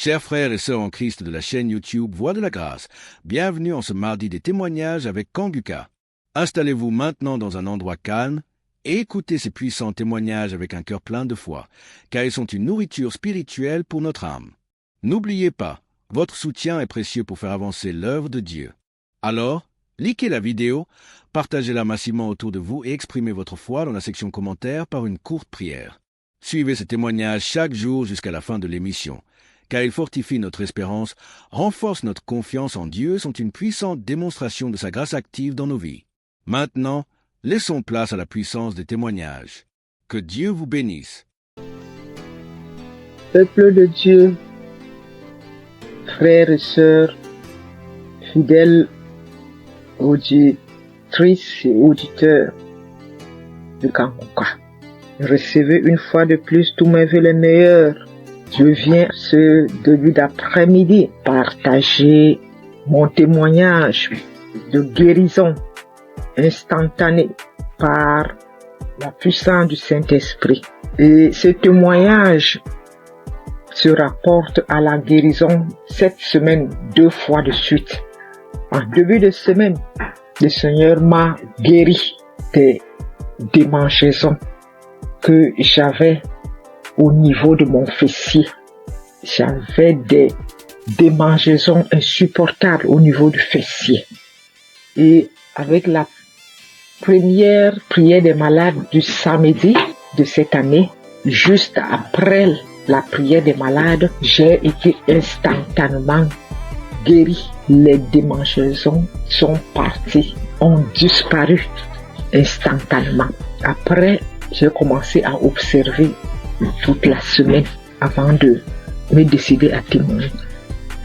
Chers frères et sœurs en Christ de la chaîne YouTube Voix de la Grâce, bienvenue en ce mardi des témoignages avec Kanguka. Installez-vous maintenant dans un endroit calme et écoutez ces puissants témoignages avec un cœur plein de foi, car ils sont une nourriture spirituelle pour notre âme. N'oubliez pas, votre soutien est précieux pour faire avancer l'œuvre de Dieu. Alors, likez la vidéo, partagez-la massivement autour de vous et exprimez votre foi dans la section commentaires par une courte prière. Suivez ces témoignages chaque jour jusqu'à la fin de l'émission, car ils fortifient notre espérance, renforcent notre confiance en Dieu, sont une puissante démonstration de sa grâce active dans nos vies. Maintenant, laissons place à la puissance des témoignages. Que Dieu vous bénisse. Peuple de Dieu, frères et sœurs, fidèles auditrices et auditeurs de Kanguka, recevez une fois de plus tous mes vœux les meilleurs. Je viens ce début d'après-midi partager mon témoignage de guérison instantanée par la puissance du Saint-Esprit. Et ce témoignage se rapporte à la guérison cette semaine 2 fois de suite. En début de semaine, le Seigneur m'a guéri des démangeaisons que j'avais au niveau de mon fessier. J'avais des démangeaisons insupportables au niveau du fessier. Et avec la première prière des malades du samedi de cette année, juste après la prière des malades, j'ai été instantanément guéri. Les démangeaisons sont parties, ont disparu instantanément. Après, j'ai commencé à observer toute la semaine avant de me décider à témoigner.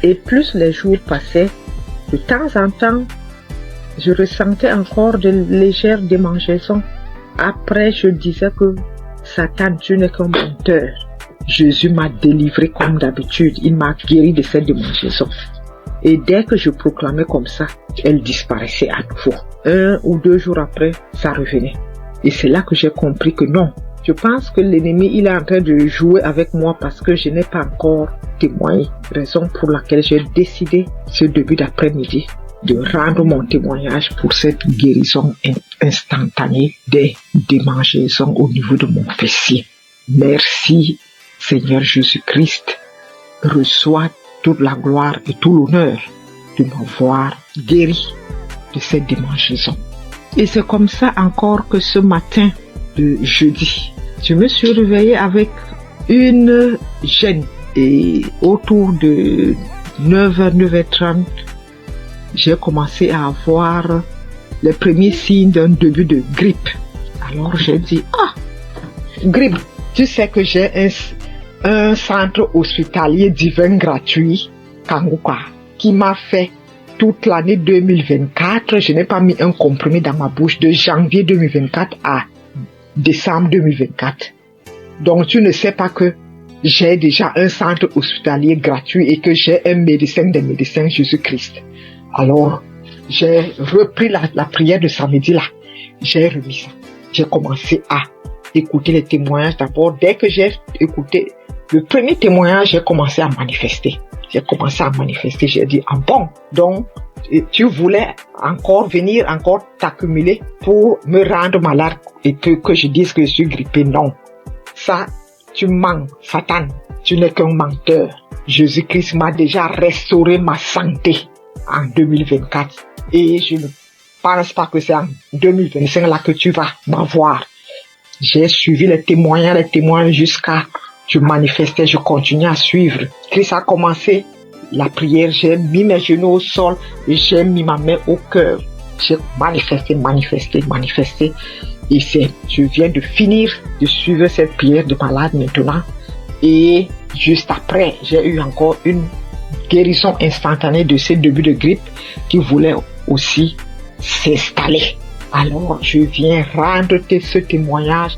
Et plus les jours passaient, de temps en temps, je ressentais encore de légères démangeaisons. Après, je disais que Satan, tu n'es qu'un menteur. Jésus m'a délivré comme d'habitude. Il m'a guéri de cette démangeaison. Et dès que je proclamais comme ça, elle disparaissait à nouveau. 1 ou 2 jours après, ça revenait. Et c'est là que j'ai compris que non. Je pense que l'ennemi, il est en train de jouer avec moi parce que je n'ai pas encore témoigné. Raison pour laquelle j'ai décidé ce début d'après-midi de rendre mon témoignage pour cette guérison instantanée des démangeaisons au niveau de mon fessier. Merci Seigneur Jésus-Christ. Reçois toute la gloire et tout l'honneur de m'avoir guéri de cette démangeaison. Et c'est comme ça encore que ce matin de jeudi, je me suis réveillée avec une gêne et autour de 9h, 9h30, j'ai commencé à avoir les premiers signes d'un début de grippe. Alors j'ai dit, grippe, tu sais que j'ai un centre hospitalier divin gratuit, Kanguka, qui m'a fait toute l'année 2024. Je n'ai pas mis un comprimé dans ma bouche de janvier 2024 à décembre 2024. Donc tu ne sais pas que j'ai déjà un centre hospitalier gratuit et que j'ai un médecin des médecins, Jésus-Christ. Alors j'ai repris la prière de samedi là. J'ai remis ça. J'ai commencé à écouter les témoignages d'abord. Dès que j'ai écouté le premier témoignage, j'ai commencé à manifester. J'ai dit, bon, donc tu voulais encore venir, encore t'accumuler pour me rendre malade et que je dise que je suis grippé. Non, ça, tu mens, Satan, tu n'es qu'un menteur. Jésus-Christ m'a déjà restauré ma santé en 2024 et je ne pense pas que c'est en 2025 là que tu vas m'avoir. J'ai suivi les témoins jusqu'à je manifestais, je continuais à suivre. Christ a commencé la prière, j'ai mis mes genoux au sol et j'ai mis ma main au cœur. J'ai manifesté. Et je viens de finir de suivre cette prière de malade maintenant. Et juste après, j'ai eu encore une guérison instantanée de ce début de grippe qui voulait aussi s'installer. Alors, je viens rendre ce témoignage.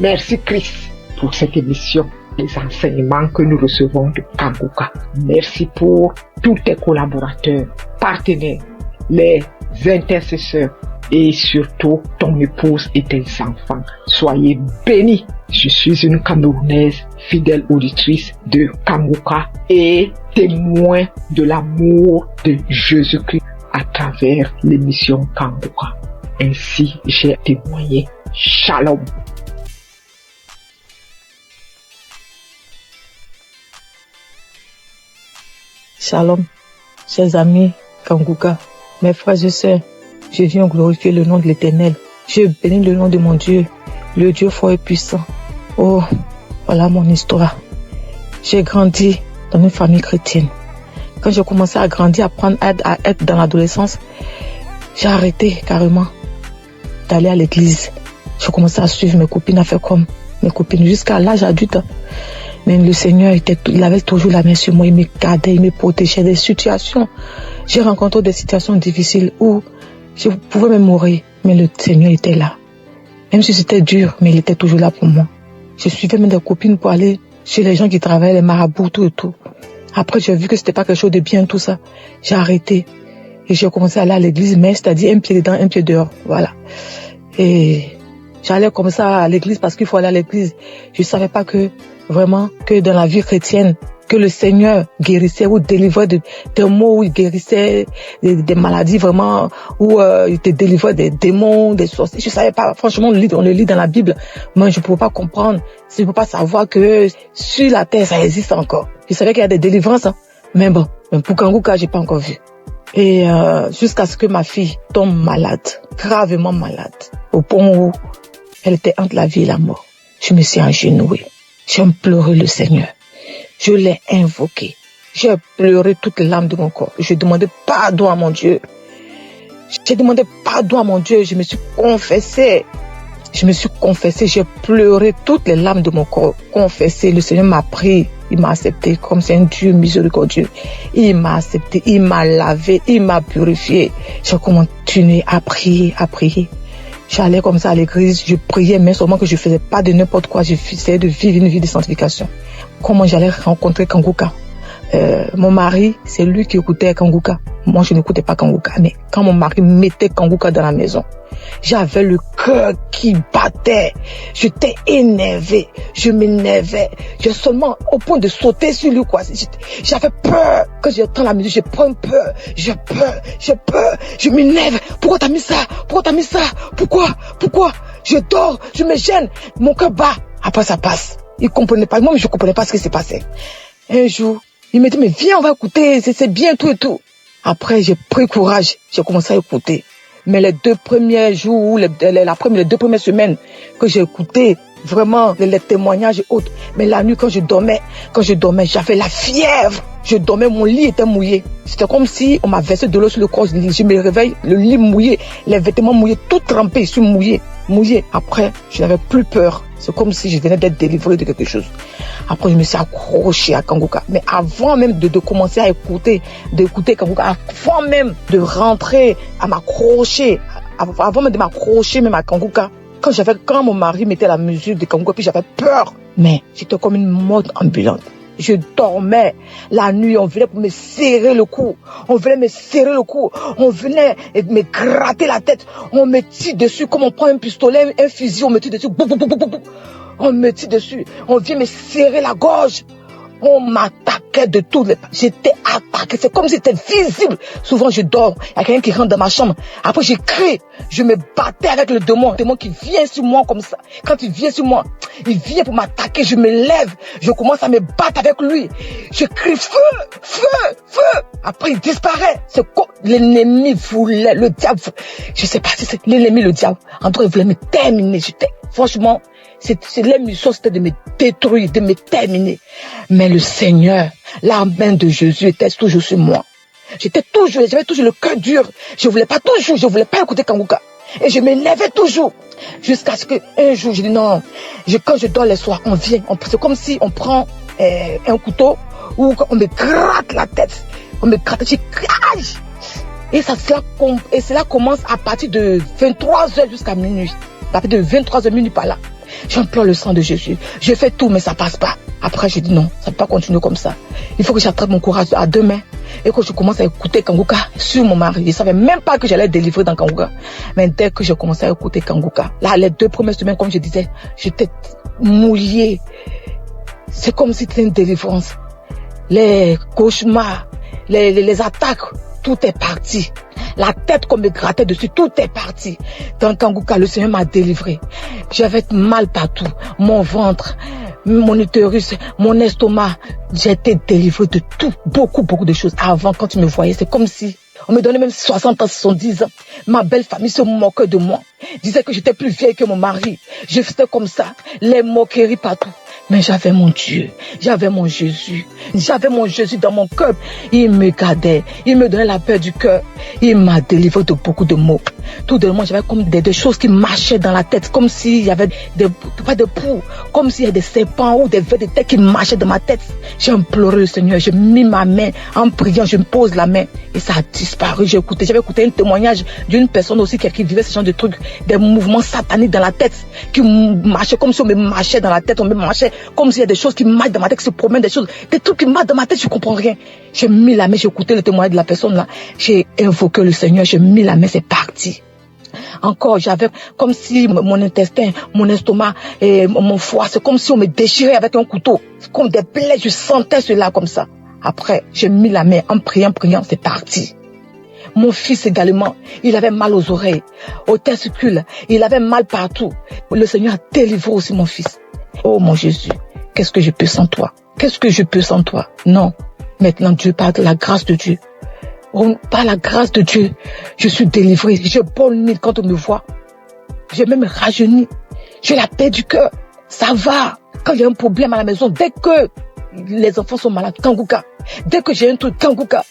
Merci Christ pour cette émission, les enseignements que nous recevons de Kanguka. Merci pour tous tes collaborateurs, partenaires, les intercesseurs et surtout ton épouse et tes enfants. Soyez bénis. Je suis une Camerounaise, fidèle auditrice de Kanguka et témoin de l'amour de Jésus-Christ à travers l'émission Kanguka. Ainsi, j'ai témoigné. Shalom. Shalom, chers amis Kanguka, mes frères et sœurs, je viens glorifier le nom de l'Éternel. Je bénis le nom de mon Dieu, le Dieu fort et puissant. Oh, voilà mon histoire. J'ai grandi dans une famille chrétienne. Quand j'ai commencé à grandir, à être dans l'adolescence, j'ai arrêté carrément d'aller à l'église. J'ai commencé à suivre mes copines, à faire comme mes copines jusqu'à l'âge adulte. Mais le Seigneur il avait toujours la main sur moi, il me gardait, il me protégeait des situations. J'ai rencontré des situations difficiles où je pouvais même mourir, mais le Seigneur était là. Même si c'était dur, mais il était toujours là pour moi. Je suivais même des copines pour aller chez les gens qui travaillaient, les marabouts, tout et tout. Après, j'ai vu que c'était pas quelque chose de bien, tout ça. J'ai arrêté. Et j'ai commencé à aller à l'église, mais c'est-à-dire un pied dedans, un pied dehors. Voilà. Et j'allais comme ça à l'église parce qu'il faut aller à l'église. Je savais pas que, vraiment, que dans la vie chrétienne, que le Seigneur guérissait ou délivrait des maux, où il guérissait des maladies vraiment, où il te délivrait des démons, des sorciers. Je savais pas, franchement, on le lit dans la Bible. Moi, je ne pouvais pas comprendre, je ne pouvais pas savoir que sur la terre, ça existe encore. Je savais qu'il y a des délivrances, hein. Mais bon, pour Kanguka, j'ai pas encore vu. Et jusqu'à ce que ma fille tombe malade, gravement malade, au point où elle était entre la vie et la mort. Je me suis agenouillée. J'ai imploré le Seigneur. Je l'ai invoqué. J'ai pleuré toutes les larmes de mon corps. Je demandais pardon à mon Dieu. J'ai demandé pardon à mon Dieu. Je me suis confessée. J'ai pleuré toutes les larmes de mon corps. Confessé. Le Seigneur m'a pris. Il m'a accepté comme c'est un Dieu miséricordieux. Il m'a accepté. Il m'a lavé. Il m'a purifié. J'ai continué à prier, à prier. J'allais comme ça à l'église, je priais, mais seulement que je faisais pas de n'importe quoi, j'essayais de vivre une vie de sanctification. Comment j'allais rencontrer Kanguka? Mon mari, c'est lui qui écoutait Kanguka. Moi, je n'écoutais pas Kanguka, mais quand mon mari mettait Kanguka dans la maison, j'avais le cœur qui battait. J'étais énervé, je m'énervais. J'ai seulement au point de sauter sur lui, quoi. J'avais peur. Quand j'entends la musique, j'ai peur. J'ai peur. Je m'énerve. Pourquoi t'as mis ça? Pourquoi? Je dors, je me gêne. Mon cœur bat. Après, ça passe. Il comprenait pas. Moi, je comprenais pas ce qui s'est passé. Un jour, il me dit, mais viens, on va écouter. C'est bien, tout et tout. Après, j'ai pris courage. J'ai commencé à écouter. Mais les 2 premiers jours, les 2 premières semaines que j'ai écouté, vraiment, les témoignages et autres. Mais la nuit, quand je dormais, j'avais la fièvre. Je dormais, mon lit était mouillé. C'était comme si on m'a versé de l'eau sur le corps. Je me réveille, le lit mouillé, les vêtements mouillés, tout trempé, je suis mouillé. Après, je n'avais plus peur. C'est comme si je venais d'être délivré de quelque chose. Après, je me suis accroché à Kanguka. Mais avant même de commencer à d'écouter Kanguka, avant même de rentrer à m'accrocher, avant même de m'accrocher même à Kanguka, quand mon mari mettait la musique de Kanguka, puis j'avais peur. Mais j'étais comme une morte ambulante. Je dormais. La nuit, on venait pour me serrer le cou. On venait me gratter la tête. On me tire dessus comme on prend un pistolet, un fusil, on me tire dessus. On me tire dessus. On vient me serrer la gorge. On m'attaquait de toutes les... J'étais attaqué. C'est comme si c'était visible. Souvent, je dors. Il y a quelqu'un qui rentre dans ma chambre. Après, je crie. Je me battais avec le démon. Le démon qui vient sur moi comme ça. Quand il vient sur moi, il vient pour m'attaquer. Je me lève. Je commence à me battre avec lui. Je crie feu. Après, il disparaît. C'est quoi? L'ennemi voulait, le diable. Je sais pas si c'est l'ennemi, le diable. En tout cas, il voulait me terminer. Franchement, la mission, c'était de me détruire, de me terminer. Mais le Seigneur, la main de Jésus était toujours sur moi. J'avais toujours le cœur dur. Je voulais pas écouter Kanguka. Et je m'énervais toujours. Jusqu'à ce qu'un jour, je dis non. Quand je dors les soirs, c'est comme si on prend un couteau ou on me gratte la tête. Je crie. Et cela commence à partir de 23h jusqu'à minuit. À partir de 23h minuit par là. J'implore le sang de Jésus. Je fais tout, mais ça passe pas. Après, j'ai dit non, ça ne peut pas continuer comme ça. Il faut que j'attrape mon courage à 2 mains et que je commence à écouter Kanguka sur mon mari. Je ne savais même pas que j'allais délivrer dans Kanguka. Mais dès que je commençais à écouter Kanguka, là, les 2 premières semaines, comme je disais, j'étais mouillée. C'est comme si c'était une délivrance. Les cauchemars, les attaques, tout est parti. La tête qu'on me grattait dessus, tout est parti. Dans Kanguka, le Seigneur m'a délivré. J'avais mal partout. Mon ventre, mon utérus, mon estomac. J'ai été délivré de tout. Beaucoup de choses. Avant, quand tu me voyais, c'est comme si on me donnait même 60 ans, 70 ans. Ma belle famille se moquait de moi. Disait que j'étais plus vieille que mon mari. Je faisais comme ça. Les moqueries partout. Mais j'avais mon Dieu, j'avais mon Jésus dans mon cœur. Il me gardait, il me donnait la paix du cœur. Il m'a délivré de beaucoup de maux. Tout de moi, j'avais comme des choses qui marchaient dans la tête, comme s'il y avait pas de poux, comme s'il y avait des serpents ou des vers de tête qui marchaient dans ma tête. J'ai imploré le Seigneur, j'ai mis ma main en priant, je me pose la main et ça a disparu. J'avais écouté un témoignage d'une personne aussi qui vivait ce genre de trucs, des mouvements sataniques dans la tête, qui marchaient comme si on me marchait dans la tête, on me marchait comme s'il y a des choses qui marchent dans ma tête, qui se promènent, des trucs qui marchent dans ma tête, je comprends rien. J'ai mis la main, j'ai écouté le témoignage de la personne là, j'ai invoqué le Seigneur, j'ai mis la main, c'est parti. Encore, j'avais comme si mon intestin, mon estomac et mon foie, c'est comme si on me déchirait avec un couteau. C'est comme des plaies, je sentais cela comme ça. Après, j'ai mis la main en priant, c'est parti. Mon fils également, il avait mal aux oreilles, aux testicules, il avait mal partout. Le Seigneur a délivré aussi mon fils. Oh mon Jésus, qu'est-ce que je peux sans toi? Qu'est-ce que je peux sans toi? Non, maintenant Dieu, par la grâce de Dieu. Par la grâce de Dieu, je suis délivré. Je bonne quand on me voit. J'ai même rajeuni. J'ai la paix du cœur. Ça va. Quand il y a un problème à la maison, dès que les enfants sont malades, Kanguka. Dès que j'ai un truc, Kanguka.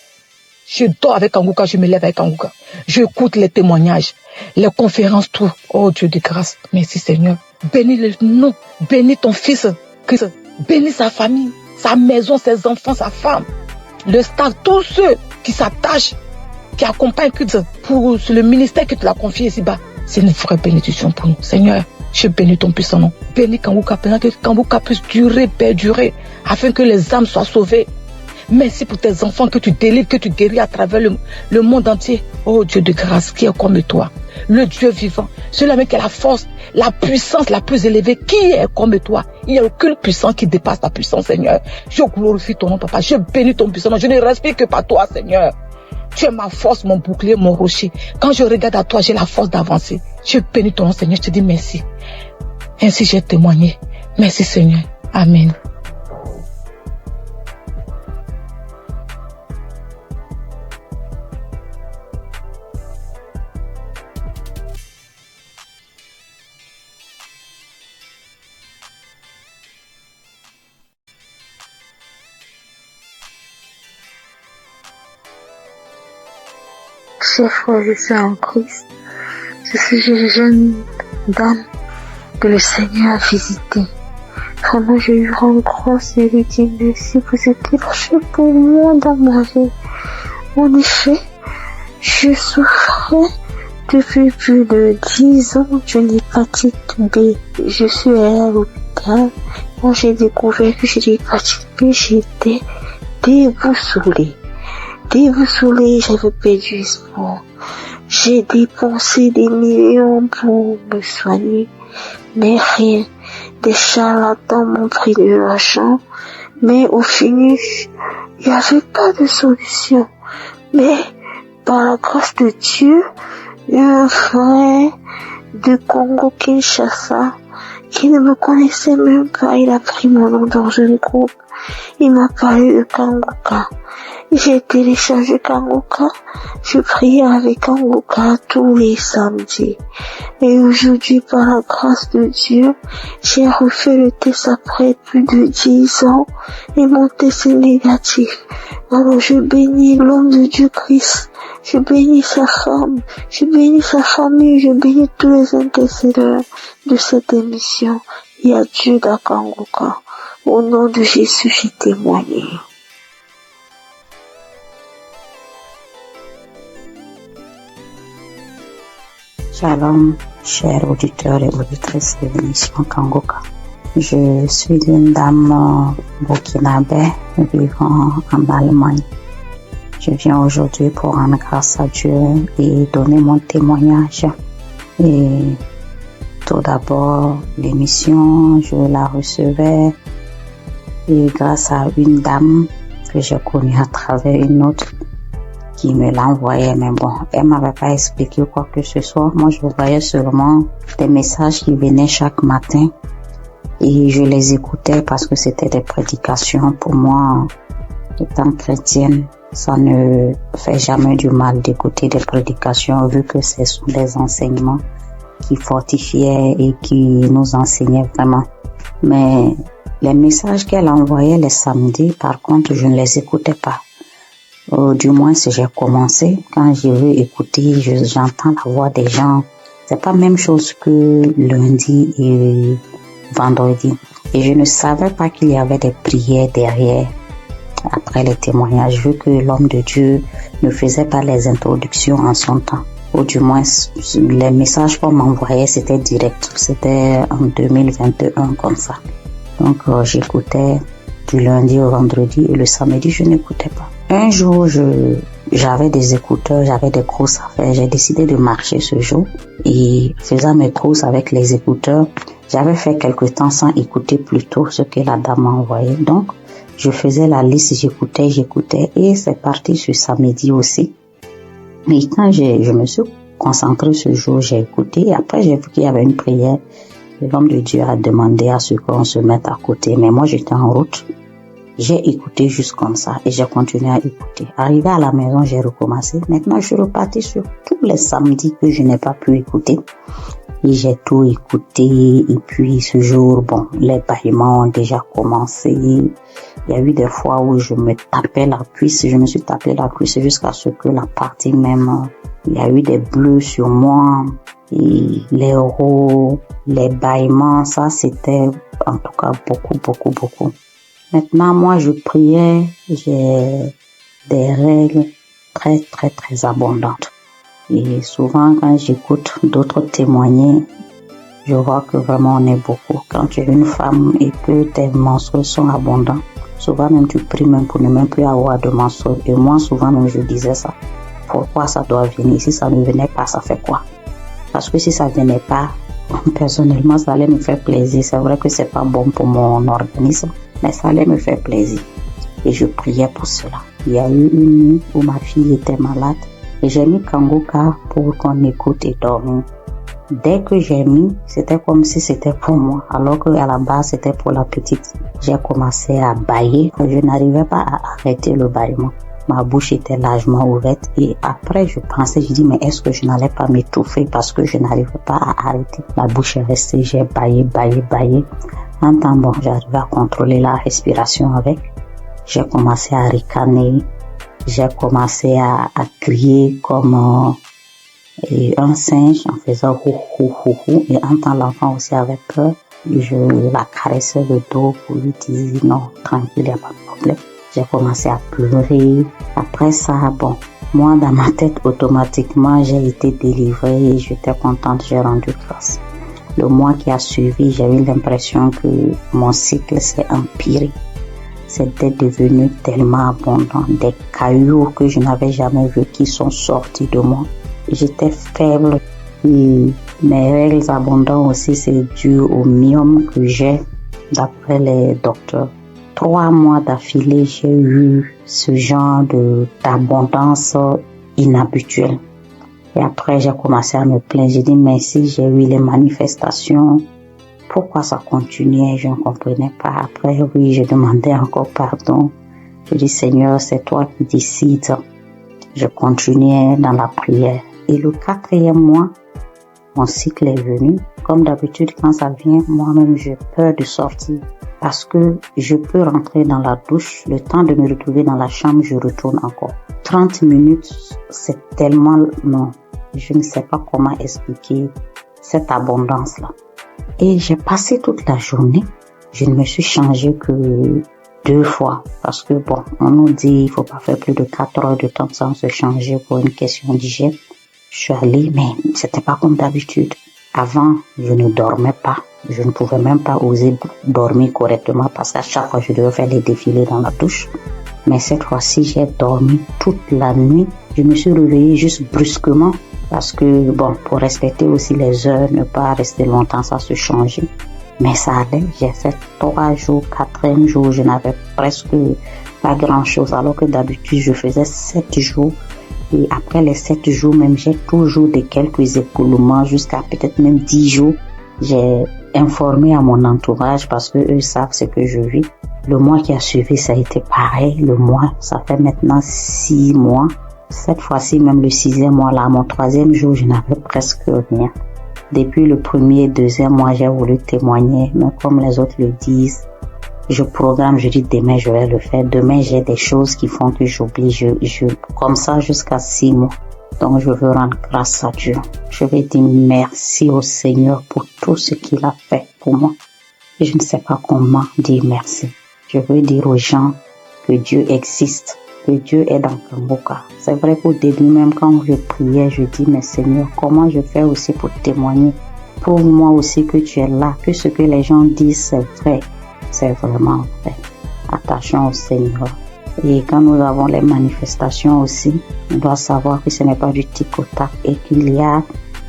Je dors avec Kanguka, je me lève avec Kanguka. J'écoute les témoignages, les conférences, tout. Oh Dieu de grâce. Merci Seigneur. Bénis le nom. Bénis ton fils, Christ. Bénis sa famille, sa maison, ses enfants, sa femme. Le staff, tous ceux qui s'attachent, qui accompagnent Christ pour le ministère que tu l'as confié ici-bas. C'est une vraie bénédiction pour nous. Seigneur, je bénis ton puissant nom. Bénis Kanguka, que Kanguka puisse durer, perdurer, afin que les âmes soient sauvées. Merci pour tes enfants que tu délivres, que tu guéris à travers le monde entier. Oh Dieu de grâce, qui est comme toi, le Dieu vivant, celui-là qui a la force, la puissance la plus élevée, qui est comme toi. Il n'y a aucune puissance qui dépasse ta puissance, Seigneur. Je glorifie ton nom, Papa. Je bénis ton puissant nom. Je ne respire que par toi, Seigneur. Tu es ma force, mon bouclier, mon rocher. Quand je regarde à toi, j'ai la force d'avancer. Je bénis ton nom, Seigneur. Je te dis merci. Ainsi j'ai témoigné. Merci, Seigneur. Amen. Chers frères et sœurs en Christ, je suis une jeune dame que le Seigneur a visitée. Vraiment, je lui rends grâce et lui dis merci, vous êtes marché pour moi dans ma vie. En effet, je souffrais depuis plus de 10 ans d'une hépatite B. Je suis allée à l'hôpital. Quand j'ai découvert que j'ai l'hépatite B, j'étais déboussolée. J'avais perdu espoir. J'ai dépensé des millions pour me soigner, mais rien. Des charlatans m'ont pris de l'argent, mais au finish, il n'y avait pas de solution. Mais par la grâce de Dieu, un frère de Congo-Kinshasa qui ne me connaissait même pas, il a pris mon nom dans un groupe. Il m'a parlé de Kanguka. J'ai téléchargé Kanguka. Je priais avec Kanguka tous les samedis. Et aujourd'hui, par la grâce de Dieu, j'ai refait le test après plus de 10 ans et mon test est négatif. Alors je bénis l'homme de Dieu Christ. Je bénis sa femme. Je bénis sa famille. Je bénis tous les intercesseurs de cette émission. Il y a Dieu dans Kanguka. Au nom de Jésus, j'ai témoigné. Shalom, chers auditeurs et auditrices de l'émission Kanguka. Je suis une dame burkinabé vivant en Allemagne. Je viens aujourd'hui pour rendre grâce à Dieu et donner mon témoignage. Et tout d'abord, l'émission, je la recevais et grâce à une dame que j'ai connue à travers une autre qui me l'envoyait, mais bon, elle m'avait pas expliqué quoi que ce soit. Moi, je voyais seulement des messages qui venaient chaque matin et je les écoutais parce que c'était des prédications. Pour moi, étant chrétienne, ça ne fait jamais du mal d'écouter des prédications vu que ce sont des enseignements qui fortifiaient et qui nous enseignaient vraiment. Mais les messages qu'elle envoyait les samedis, par contre, je ne les écoutais pas. Du moins, si j'ai commencé, quand je veux écouter, j'entends la voix des gens. C'est pas la même chose que lundi et vendredi. Et je ne savais pas qu'il y avait des prières derrière, après les témoignages, vu que l'homme de Dieu ne faisait pas les introductions en son temps. Ou du moins, les messages qu'on m'envoyait, c'était direct. C'était en 2021, comme ça. Donc, j'écoutais du lundi au vendredi et le samedi, je n'écoutais pas. Un jour, j'avais des écouteurs, j'avais des courses à faire. J'ai décidé de marcher ce jour et faisant mes courses avec les écouteurs, j'avais fait quelque temps sans écouter plutôt ce que la dame m'a envoyé. Donc, je faisais la liste, j'écoutais et c'est parti ce samedi aussi. Mais quand je me suis concentrée ce jour, j'ai écouté et après j'ai vu qu'il y avait une prière. L'homme de Dieu a demandé à ce qu'on se mette à côté, mais moi j'étais en route. J'ai écouté juste comme ça et j'ai continué à écouter. Arrivé à la maison, j'ai recommencé. Maintenant, je suis reparti sur tous les samedis que je n'ai pas pu écouter. Et j'ai tout écouté. Et puis ce jour, bon, les bâillements ont déjà commencé. Il y a eu des fois où je me tapais la cuisse. Je me suis tapé la cuisse jusqu'à ce que la partie même, il y a eu des bleus sur moi. Et les roues, les bâillements, ça c'était en tout cas beaucoup. Maintenant, moi, je priais, j'ai des règles très abondantes. Et souvent, quand j'écoute d'autres témoigner, je vois que vraiment on est beaucoup. Quand tu es une femme et que tes menstrues sont abondantes, souvent même tu pries même pour ne même plus avoir de menstrues. Et moi, souvent même je disais ça. Pourquoi ça doit venir? Si ça ne venait pas, ça fait quoi? Parce que si ça venait pas, personnellement, ça allait me faire plaisir. C'est vrai que c'est pas bon pour mon organisme, mais ça allait me faire plaisir. Et je priais pour cela. Il y a eu une nuit où ma fille était malade et j'ai mis Kangoka pour qu'on écoute et dormir. Dès que j'ai mis, c'était comme si c'était pour moi, alors qu'à la base c'était pour la petite. J'ai commencé à bâiller, je n'arrivais pas à arrêter le bâillement. Ma bouche était largement ouverte et après je pensais, je dis mais est-ce que je n'allais pas m'étouffer parce que je n'arrivais pas à arrêter. La bouche est restée, j'ai bâillé. En temps bon, j'arrivais à contrôler la respiration avec. J'ai commencé à ricaner, j'ai commencé à crier comme un singe en faisant hou. Et en temps l'enfant aussi avait peur. Je la caressais le dos pour lui dire non, tranquille, il n'y a pas de problème. J'ai commencé à pleurer. Après ça, bon, moi dans ma tête automatiquement j'ai été délivrée et j'étais contente, j'ai rendu grâce. Le mois qui a suivi, j'ai eu l'impression que mon cycle s'est empiré. C'était devenu tellement abondant, des cailloux que je n'avais jamais vus qui sont sortis de moi. J'étais faible et mes règles abondantes aussi, c'est dû au myome que j'ai d'après les docteurs. 3 mois d'affilée, j'ai eu ce genre d'abondance inhabituelle. Et après, j'ai commencé à me plaindre. J'ai dit, mais si j'ai eu les manifestations, pourquoi ça continuait? Je ne comprenais pas. Après, oui, je demandais encore pardon. Je dis, Seigneur, c'est toi qui décides. Je continuais dans la prière. Et le 4e mois, mon cycle est venu. Comme d'habitude, quand ça vient, moi-même, j'ai peur de sortir. Parce que je peux rentrer dans la douche, le temps de me retrouver dans la chambre, je retourne encore. 30 minutes, c'est tellement long. Je ne sais pas comment expliquer cette abondance-là. Et j'ai passé toute la journée. Je ne me suis changée que 2 fois. Parce que bon, on nous dit il faut pas faire plus de 4 heures de temps sans se changer pour une question d'hygiène. Je suis allée, mais c'était pas comme d'habitude. Avant, je ne dormais pas. Je ne pouvais même pas oser dormir correctement parce qu'à chaque fois, je devais faire des défilés dans la douche. Mais cette fois-ci, j'ai dormi toute la nuit. Je me suis réveillée juste brusquement parce que, pour respecter aussi les heures, ne pas rester longtemps, ça se changeait. Mais ça allait. J'ai fait 3 jours, 4e jour, je n'avais presque pas grand-chose, alors que d'habitude, je faisais 7 jours. Et après les 7 jours, même, j'ai toujours de quelques écoulements jusqu'à peut-être même 10 jours. J'ai informé à mon entourage parce que eux savent ce que je vis. Le mois qui a suivi, ça a été pareil. Le mois, ça fait maintenant 6 mois. Cette fois-ci, même le 6e mois, là, mon 3e jour, je n'avais presque rien. Depuis le 1er et 2e mois, j'ai voulu témoigner, mais comme les autres le disent, je programme, je dis demain, je vais le faire. Demain, j'ai des choses qui font que j'oublie. Comme ça, jusqu'à 6 mois. Donc, je veux rendre grâce à Dieu. Je vais dire merci au Seigneur pour tout ce qu'il a fait pour moi. Et je ne sais pas comment dire merci. Je veux dire aux gens que Dieu existe, que Dieu est dans Kanguka. C'est vrai qu'au début, même quand je priais, je dis, mais Seigneur, comment je fais aussi pour témoigner? Prouve-moi aussi que tu es là, que ce que les gens disent, c'est vrai. C'est vraiment vrai. Attachons au Seigneur. Et quand nous avons les manifestations aussi, on doit savoir que ce n'est pas du tic-au-tac et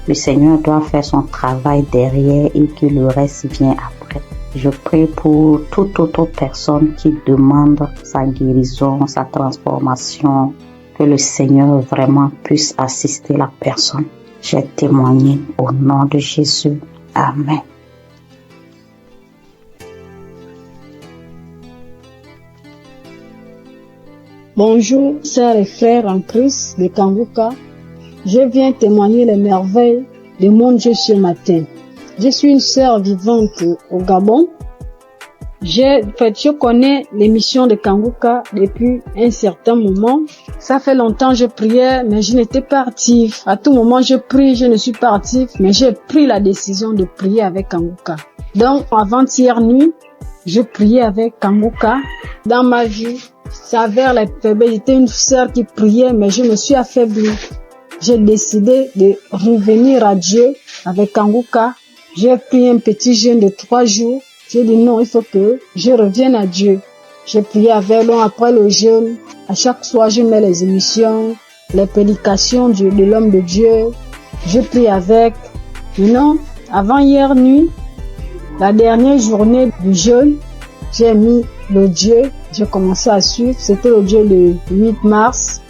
le Seigneur doit faire son travail derrière et que le reste vient après. Je prie pour toute autre personne qui demande sa guérison, sa transformation, que le Seigneur vraiment puisse assister la personne. J'ai témoigné au nom de Jésus. Amen. Bonjour, sœurs et frères en Christ de Kanguka. Je viens témoigner les merveilles de mon Dieu ce matin. Je suis une sœur vivante au Gabon. Je connais l'émission de Kanguka depuis un certain moment. Ça fait longtemps que je priais, mais je n'étais pas active. À tout moment, je prie, je ne suis pas active, mais j'ai pris la décision de prier avec Kanguka. Donc, avant-hier nuit, je priais avec Kanguka. Dans ma vie, ça avait la faiblesse. J'étais une sœur qui priait, mais je me suis affaiblie. J'ai décidé de revenir à Dieu avec Kanguka. J'ai pris un petit jeûne de 3 jours. J'ai dit non, il faut que je revienne à Dieu. J'ai prié avec lui après le jeûne. À chaque soir, je mets les émissions, les prédications de l'homme de Dieu. Je prie avec. Maintenant, avant hier nuit, la dernière journée du jeûne, j'ai mis l'audio. J'ai commencé à suivre. C'était l'audio le 8 mars.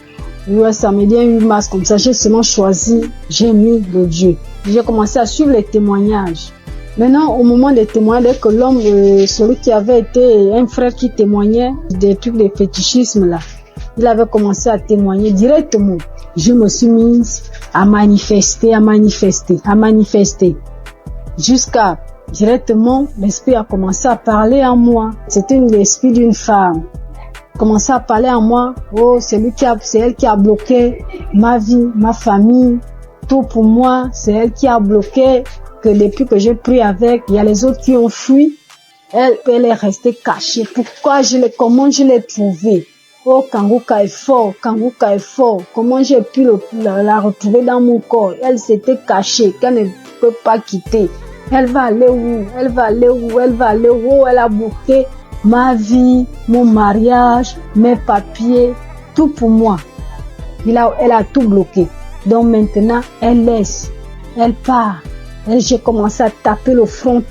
Ouais, samedi 8 mars, comme ça, j'ai seulement choisi, j'ai mis l'audio. J'ai commencé à suivre les témoignages. Maintenant, au moment des témoignages, dès que l'homme, celui qui avait été un frère qui témoignait des trucs de fétichisme là, il avait commencé à témoigner directement. Je me suis mise à manifester. Jusqu'à directement, l'esprit a commencé à parler en moi. C'était l'esprit d'une femme. Commençait à parler en moi. Oh, c'est elle qui a bloqué ma vie, ma famille, tout pour moi. C'est elle qui a bloqué. Que depuis que j'ai pris avec, il y a les autres qui ont fui. Elle est restée cachée. Comment je l'ai trouvée? Oh, Kanguka est fort. Comment j'ai pu la retrouver dans mon corps? Elle s'était cachée, qu'elle ne peut pas quitter. Elle va aller où? Elle a bloqué ma vie, mon mariage, mes papiers, tout pour moi. Elle a tout bloqué. Donc maintenant, elle laisse. Elle part. Et j'ai commencé à taper le front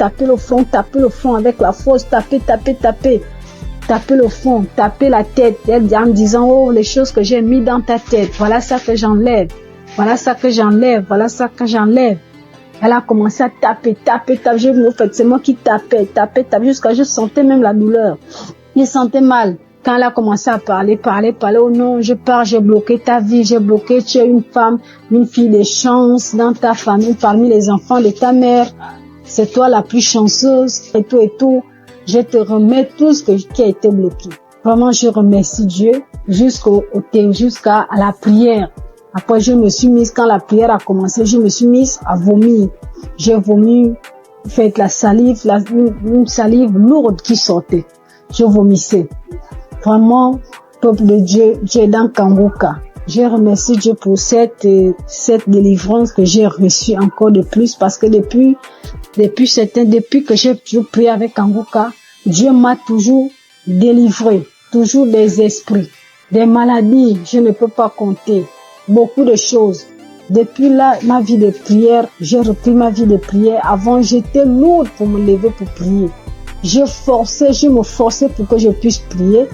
avec la force, taper le front, taper la tête, en disant, oh, les choses que j'ai mis dans ta tête, voilà ça que j'enlève. Elle a commencé à taper, c'est moi qui tapais, jusqu'à je sentais même la douleur. Je sentais mal. Quand elle a commencé à parler, oh non, je pars, j'ai bloqué ta vie, tu es une femme, une fille de chance dans ta famille, parmi les enfants de ta mère. C'est toi la plus chanceuse, et tout. Je te remets tout ce qui a été bloqué. Vraiment, je remercie Dieu jusqu'à la prière. Après, quand la prière a commencé, je me suis mise à vomir. J'ai vomi, fait la salive, une salive lourde qui sortait. Je vomissais. Vraiment, peuple de Dieu, Dieu est dans Kanguka. Je remercie Dieu pour cette délivrance que j'ai reçue encore de plus, parce que depuis que j'ai toujours prié avec Kanguka, Dieu m'a toujours délivré. toujours des esprits, des maladies, je ne peux pas compter, beaucoup de choses. Depuis là, ma vie de prière, j'ai repris ma vie de prière. Avant, j'étais lourde pour me lever pour prier. Je me forçais pour que je puisse prier.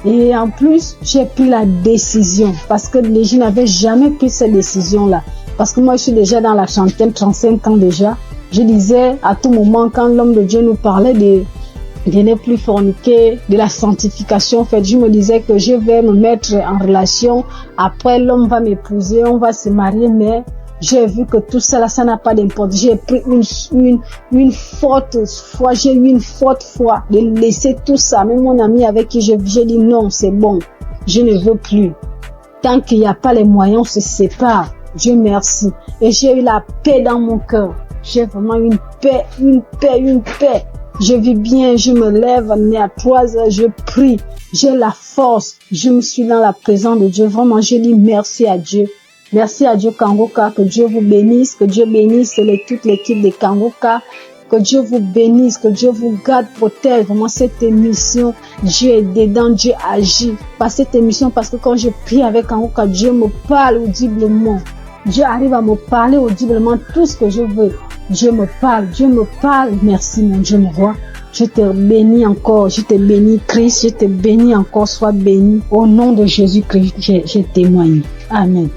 Et en plus, j'ai pris la décision parce que je n'avais jamais pris cette décision-là. Parce que moi, je suis déjà dans la trentaine, 35 ans déjà. Je disais à tout moment, quand l'homme de Dieu nous parlait de ne plus forniquer, de la sanctification, en fait, je me disais que je vais me mettre en relation. Après, l'homme va m'épouser, on va se marier, mais j'ai vu que tout ça, là, ça n'a pas d'importance. J'ai pris une forte foi, j'ai eu une forte foi de laisser tout ça. Même mon ami avec qui j'ai dit non, c'est bon, je ne veux plus. Tant qu'il n'y a pas les moyens, on se sépare. Dieu merci. Et j'ai eu la paix dans mon cœur. J'ai vraiment une paix. Je vis bien, je me lève à 3 heures, je prie, j'ai la force, je me suis dans la présence de Dieu. Vraiment, je dis merci à Dieu. Merci à Dieu Kangoka, que Dieu vous bénisse, que Dieu bénisse toute l'équipe de Kangoka, que Dieu vous bénisse, que Dieu vous garde, protège. Vraiment, cette émission, Dieu est dedans, Dieu agit par cette émission, parce que quand je prie avec Kangoka, Dieu me parle audiblement. Dieu arrive à me parler audiblement tout ce que je veux. Dieu me parle. Merci mon Dieu, mon roi. Je te bénis encore, je te bénis Christ, je te bénis encore, sois béni. Au nom de Jésus-Christ, je témoigne. Amen.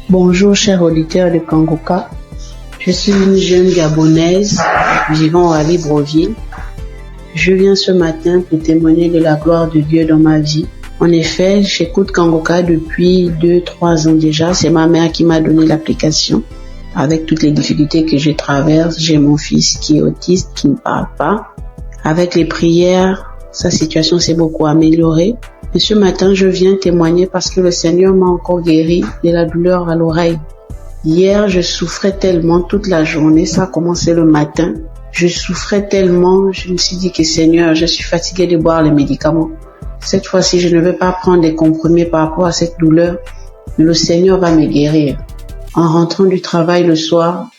Bonjour chers auditeurs de Kangoka. Je suis une jeune Gabonaise vivant à Libreville. Je viens ce matin pour témoigner de la gloire de Dieu dans ma vie. En effet, j'écoute Kangoka depuis 2-3 ans déjà. C'est ma mère qui m'a donné l'application. Avec toutes les difficultés que je traverse, j'ai mon fils qui est autiste, qui ne parle pas. Avec les prières, sa situation s'est beaucoup améliorée. Et ce matin, je viens témoigner parce que le Seigneur m'a encore guéri de la douleur à l'oreille. Hier, je souffrais tellement toute la journée. Ça a commencé le matin. Je souffrais tellement. Je me suis dit que Seigneur, je suis fatiguée de boire les médicaments. Cette fois-ci, je ne vais pas prendre des comprimés par rapport à cette douleur, mais le Seigneur va me guérir. En rentrant du travail le soir,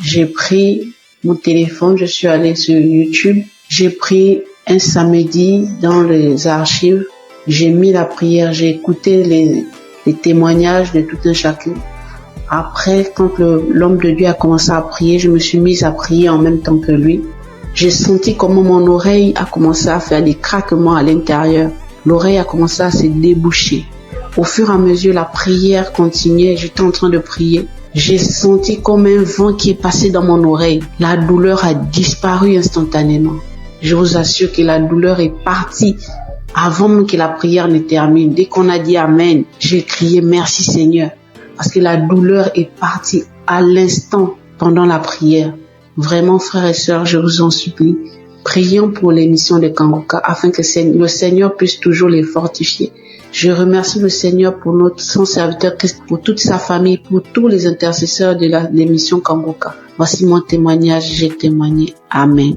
j'ai pris mon téléphone, je suis allée sur YouTube, j'ai pris un samedi dans les archives, j'ai mis la prière, j'ai écouté les témoignages de tout un chacun. Après, quand l'homme de Dieu a commencé à prier, je me suis mise à prier en même temps que lui. J'ai senti comment mon oreille a commencé à faire des craquements à l'intérieur. L'oreille a commencé à se déboucher. Au fur et à mesure, la prière continuait. J'étais en train de prier. J'ai senti comme un vent qui est passé dans mon oreille. La douleur a disparu instantanément. Je vous assure que la douleur est partie avant même que la prière ne termine. Dès qu'on a dit Amen, j'ai crié merci Seigneur. Parce que la douleur est partie à l'instant pendant la prière. Vraiment, frères et sœurs, je vous en supplie, prions pour l'émission de Kangoka afin que le Seigneur puisse toujours les fortifier. Je remercie le Seigneur pour son serviteur Christ, pour toute sa famille, pour tous les intercesseurs de l'émission Kangoka. Voici mon témoignage, j'ai témoigné. Amen.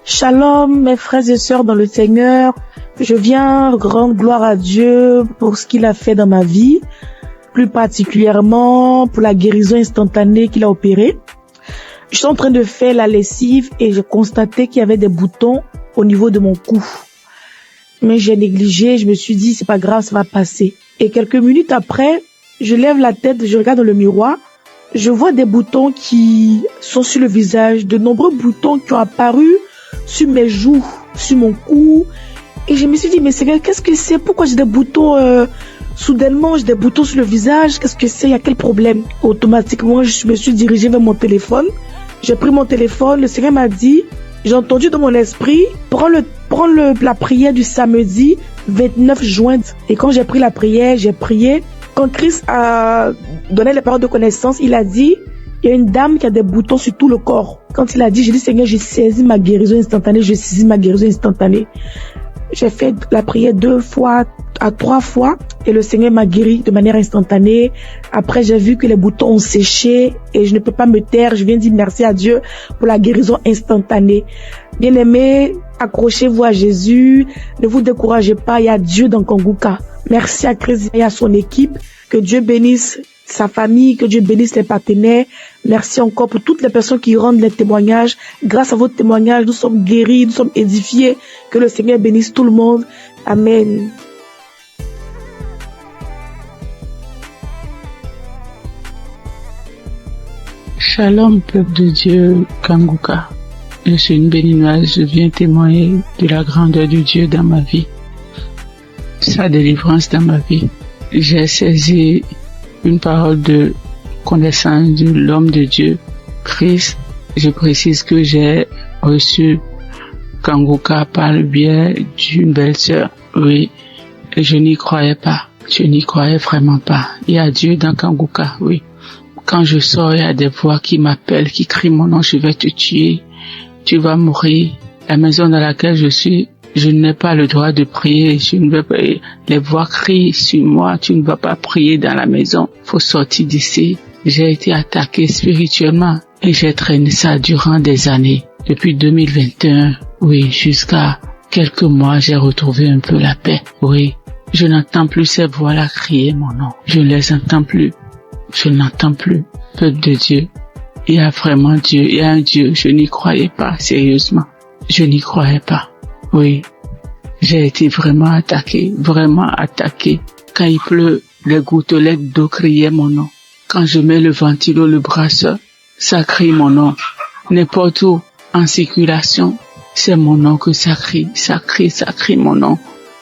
Shalom, mes frères et sœurs dans le Seigneur. Je viens rendre gloire à Dieu pour ce qu'il a fait dans ma vie, plus particulièrement pour la guérison instantanée qu'il a opérée. Je suis en train de faire la lessive et j'ai constaté qu'il y avait des boutons au niveau de mon cou. Mais j'ai négligé, je me suis dit c'est pas grave, ça va passer. Et quelques minutes après, je lève la tête, je regarde dans le miroir, je vois des boutons qui sont sur le visage, de nombreux boutons qui ont apparu sur mes joues, sur mon cou. Et je me suis dit, mais Seigneur, qu'est-ce que c'est? Pourquoi j'ai des boutons soudainement, j'ai des boutons sur le visage? Qu'est-ce que c'est? Il y a quel problème? Automatiquement, je me suis dirigée vers mon téléphone. J'ai pris mon téléphone. Le Seigneur m'a dit, j'ai entendu dans mon esprit, prends la prière du samedi 29 juin. Et quand j'ai pris la prière, j'ai prié. Quand Christ a donné les paroles de connaissance, il a dit, il y a une dame qui a des boutons sur tout le corps. Quand il a dit, j'ai dit, Seigneur, j'ai saisi ma guérison instantanée, j'ai saisi ma guérison instantanée. J'ai fait la prière 2 fois à 3 fois et le Seigneur m'a guéri de manière instantanée. Après, j'ai vu que les boutons ont séché et je ne peux pas me taire. Je viens dire merci à Dieu pour la guérison instantanée. Bien-aimés, accrochez-vous à Jésus. Ne vous découragez pas. Il y a Dieu dans Kangoka. Merci à Chris et à son équipe. Que Dieu bénisse sa famille, que Dieu bénisse les partenaires. Merci encore pour toutes les personnes qui rendent les témoignages. Grâce à votre témoignage, nous sommes guéris, nous sommes édifiés. Que le Seigneur bénisse tout le monde. Amen. Shalom, peuple de Dieu, Kanguka. Je suis une béninoise, je viens témoigner de la grandeur de Dieu dans ma vie, sa délivrance dans ma vie. J'ai saisi une parole de connaissance de l'homme de Dieu, Christ. Je précise que j'ai reçu Kanguka par le biais d'une belle-sœur. Oui, je n'y croyais pas. Je n'y croyais vraiment pas. Il y a Dieu dans Kanguka, oui. Quand je sors, il y a des voix qui m'appellent, qui crient mon nom, je vais te tuer, tu vas mourir. La maison dans laquelle je suis, je n'ai pas le droit de prier, je ne veux pas, les voix crient sur moi, tu ne vas pas prier dans la maison, faut sortir d'ici. J'ai été attaqué spirituellement et j'ai traîné ça durant des années. Depuis 2021, oui, jusqu'à quelques mois, j'ai retrouvé un peu la paix. Oui, je n'entends plus ces voix-là crier mon nom, je ne les entends plus. Je n'entends plus. Peuple de Dieu, il y a vraiment Dieu, il y a un Dieu. Je n'y croyais pas, sérieusement. Je n'y croyais pas. Oui, j'ai été vraiment attaqué. Quand il pleut, les gouttelettes d'eau criaient mon nom. Quand je mets le ventilo, le brasseur, ça crie mon nom. N'importe où, en circulation, c'est mon nom que ça crie mon nom.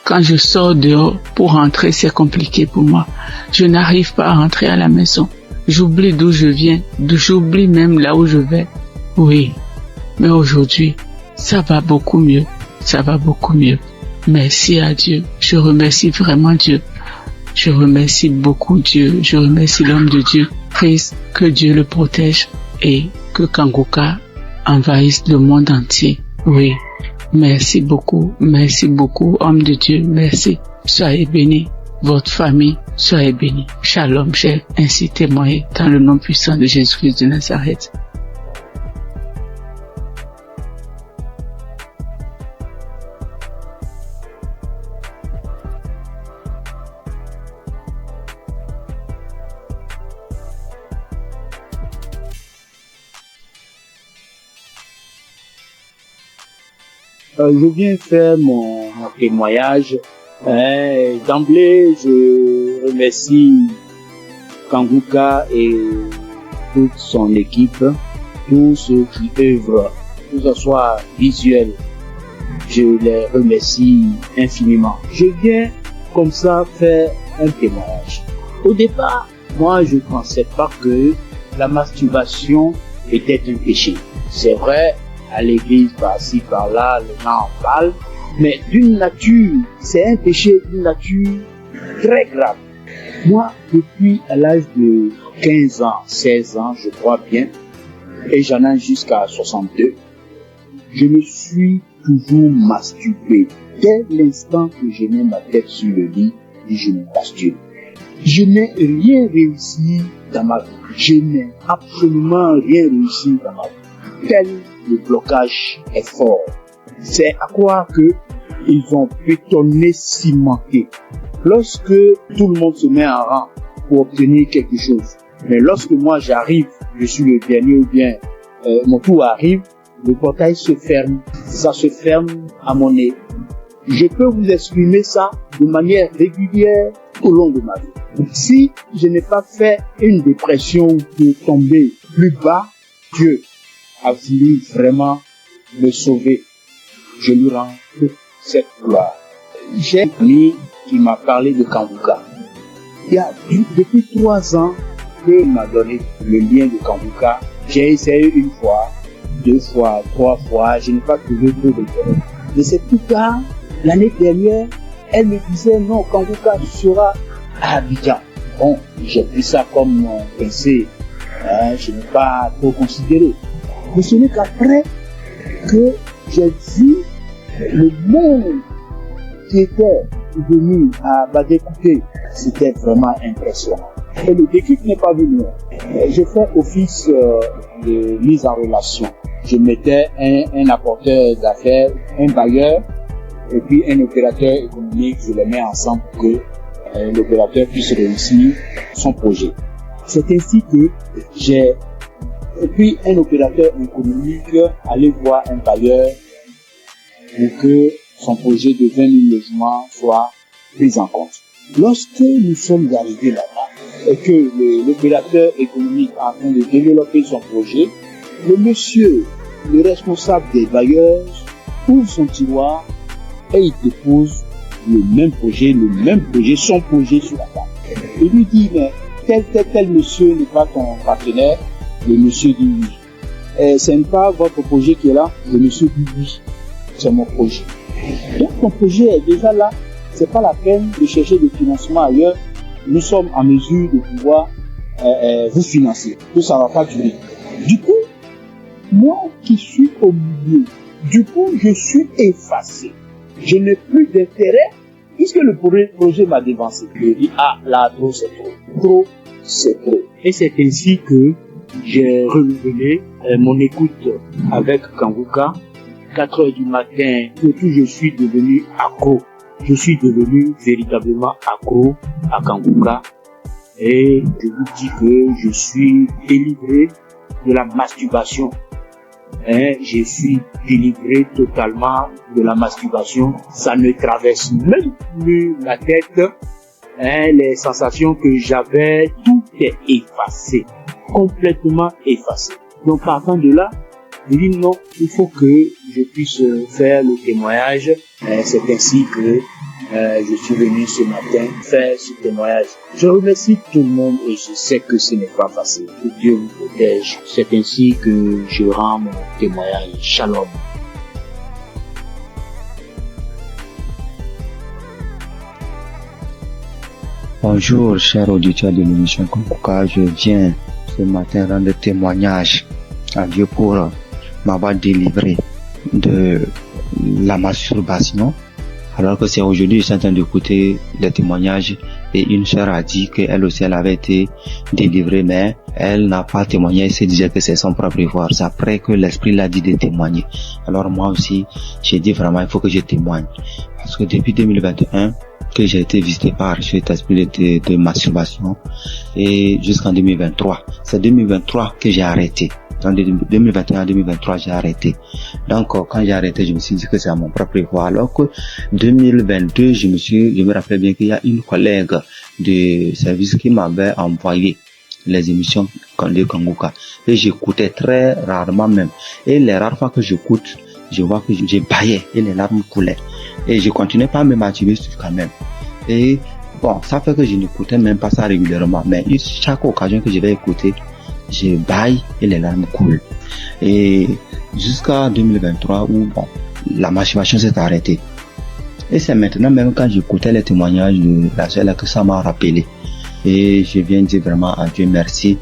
Quand je sors dehors pour rentrer, c'est compliqué pour moi. Je n'arrive pas à rentrer à la maison. J'oublie d'où je viens, j'oublie même là où je vais. Oui, mais aujourd'hui, ça va beaucoup mieux. Merci à Dieu. Je remercie vraiment Dieu. Je remercie beaucoup Dieu. Je remercie l'homme de Dieu. Christ, que Dieu le protège et que Kanguka envahisse le monde entier. Oui. Merci beaucoup, homme de Dieu, merci. Soyez bénis, votre famille, soyez bénis. Shalom, j'ai ainsi témoigné dans le nom puissant de Jésus-Christ de Nazareth. Je viens faire mon témoignage. D'emblée, je remercie Kanguka et toute son équipe, tous ceux qui œuvrent, que ce soit visuel. Je les remercie infiniment. Je viens comme ça faire un témoignage. Au départ, moi, je ne pensais pas que la masturbation était un péché. C'est vrai, à l'église, par-ci, par-là, les gens en parlent, mais d'une nature, c'est un péché d'une nature très grave. Moi, depuis à l'âge de 15 ans, 16 ans, je crois bien, et j'en ai jusqu'à 62, je me suis toujours masturbé. Dès l'instant que je mets ma tête sur le lit, je me masturbe. Je n'ai rien réussi dans ma vie. Je n'ai absolument rien réussi dans ma vie. Tel le blocage est fort. C'est à croire que ils ont bétonné, cimenté. Lorsque tout le monde se met en rang pour obtenir quelque chose, mais lorsque moi j'arrive, je suis le dernier ou bien mon tour arrive, le portail se ferme. Ça se ferme à mon nez. Je peux vous exprimer ça de manière régulière au long de ma vie. Si je n'ai pas fait une dépression de tomber plus bas, Dieu a voulu vraiment me sauver. Je lui rends toute cette gloire. J'ai un ami qui m'a parlé de Kanguka. Il y a depuis 3 ans qu'il m'a donné le lien de Kanguka. J'ai essayé 1 fois, 2 fois, 3 fois, je n'ai pas trouvé peu de temps. Mais c'est plus tard, l'année dernière, elle me disait non, Kanguka sera à Abidjan. Bon, j'ai pris ça comme mon pensée, je n'ai pas trop considéré. Mais ce n'est qu'après que j'ai vu le monde qui était venu à Badékouté. C'était vraiment impressionnant. Et le déclic n'est pas venu. Je fais office de mise en relation. Je mettais un apporteur d'affaires, un bailleur et puis un opérateur économique. Je les mets ensemble pour que l'opérateur puisse réussir son projet. C'est ainsi que j'ai pris un opérateur économique, aller voir un bailleur pour que son projet de 20 000 logements soit pris en compte. Lorsque nous sommes arrivés là-bas et que l'opérateur économique est en train de développer son projet, le monsieur, le responsable des bailleurs, ouvre son tiroir et il dépose le même projet, son projet sur la table. Il lui dit, mais tel monsieur n'est pas ton partenaire. Le monsieur dit oui. Et ce n'est pas votre projet qui est là. Le monsieur dit oui. C'est mon projet. Donc ton projet est déjà là. C'est pas la peine de chercher des financements ailleurs. Nous sommes en mesure de pouvoir vous financer. Que ça va pas durer. Du coup, moi qui suis au milieu, je suis effacé. Je n'ai plus d'intérêt puisque le projet m'a dévancé. Je dis, là, trop, c'est trop. Trop, c'est trop. Et c'est ainsi que j'ai renouvelé mon écoute avec Kanguka. 4 heures du matin, je suis devenu accro. Je suis devenu véritablement accro à Kanguka. Et je vous dis que je suis délivré de la masturbation. Je suis délivré totalement de la masturbation. Ça ne traverse même plus la tête. Les sensations que j'avais, tout est effacé. Complètement effacé. Donc partant de là, je dis non, il faut que je puisse faire le témoignage. C'est ainsi que je suis venu ce matin faire ce témoignage. Je remercie tout le monde et je sais que ce n'est pas facile. Que Dieu vous protège. C'est ainsi que je rends mon témoignage. Shalom. Bonjour, chers auditeurs de l'émission Kanguka. Je viens ce matin rendre témoignage à Dieu pour m'avoir délivré de la masturbation. Alors que c'est aujourd'hui, je suis en train d'écouter les témoignages et une sœur a dit qu'elle aussi, elle avait été délivrée, mais elle n'a pas témoigné, elle se disait que c'est son propre effort. C'est après que l'Esprit l'a dit de témoigner. Alors moi aussi, j'ai dit vraiment, il faut que je témoigne. Parce que depuis 2021, que j'ai été visité par cet esprit de masturbation et jusqu'en 2023. C'est 2023 que j'ai arrêté. En 2021-2023, j'ai arrêté. Donc, quand j'ai arrêté, je me suis dit que c'est à mon propre effort. Alors que 2022, je me rappelle bien qu'il y a une collègue de service qui m'avait envoyé les émissions de Kanguka. Et j'écoutais très rarement même. Et les rares fois que j'écoute, je vois que j'ai baillé et les larmes coulaient. Et je continuais pas à me masturber quand même. Et bon, ça fait que je n'écoutais même pas ça régulièrement. Mais chaque occasion que je vais écouter, je baille et les larmes coulent. Et jusqu'à 2023 où bon, la masturbation s'est arrêtée. Et c'est maintenant même quand j'écoutais les témoignages de la sœur que ça m'a rappelé. Et je viens dire vraiment à Dieu merci.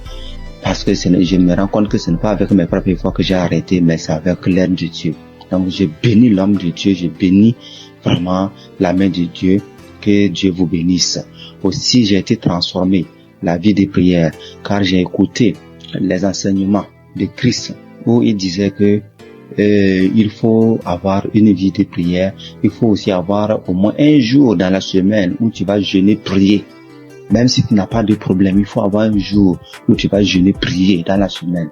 Parce que je me rends compte que ce n'est pas avec mes propres efforts que j'ai arrêté, mais c'est avec l'aide de Dieu. Donc je bénis l'homme de Dieu, je bénis vraiment la main de Dieu, que Dieu vous bénisse. Aussi j'ai été transformé, la vie de prière, car j'ai écouté les enseignements de Christ, où il disait que il faut avoir une vie de prière, il faut aussi avoir au moins un jour dans la semaine où tu vas jeûner, prier. Même si tu n'as pas de problème, il faut avoir un jour où tu vas jeûner, prier dans la semaine.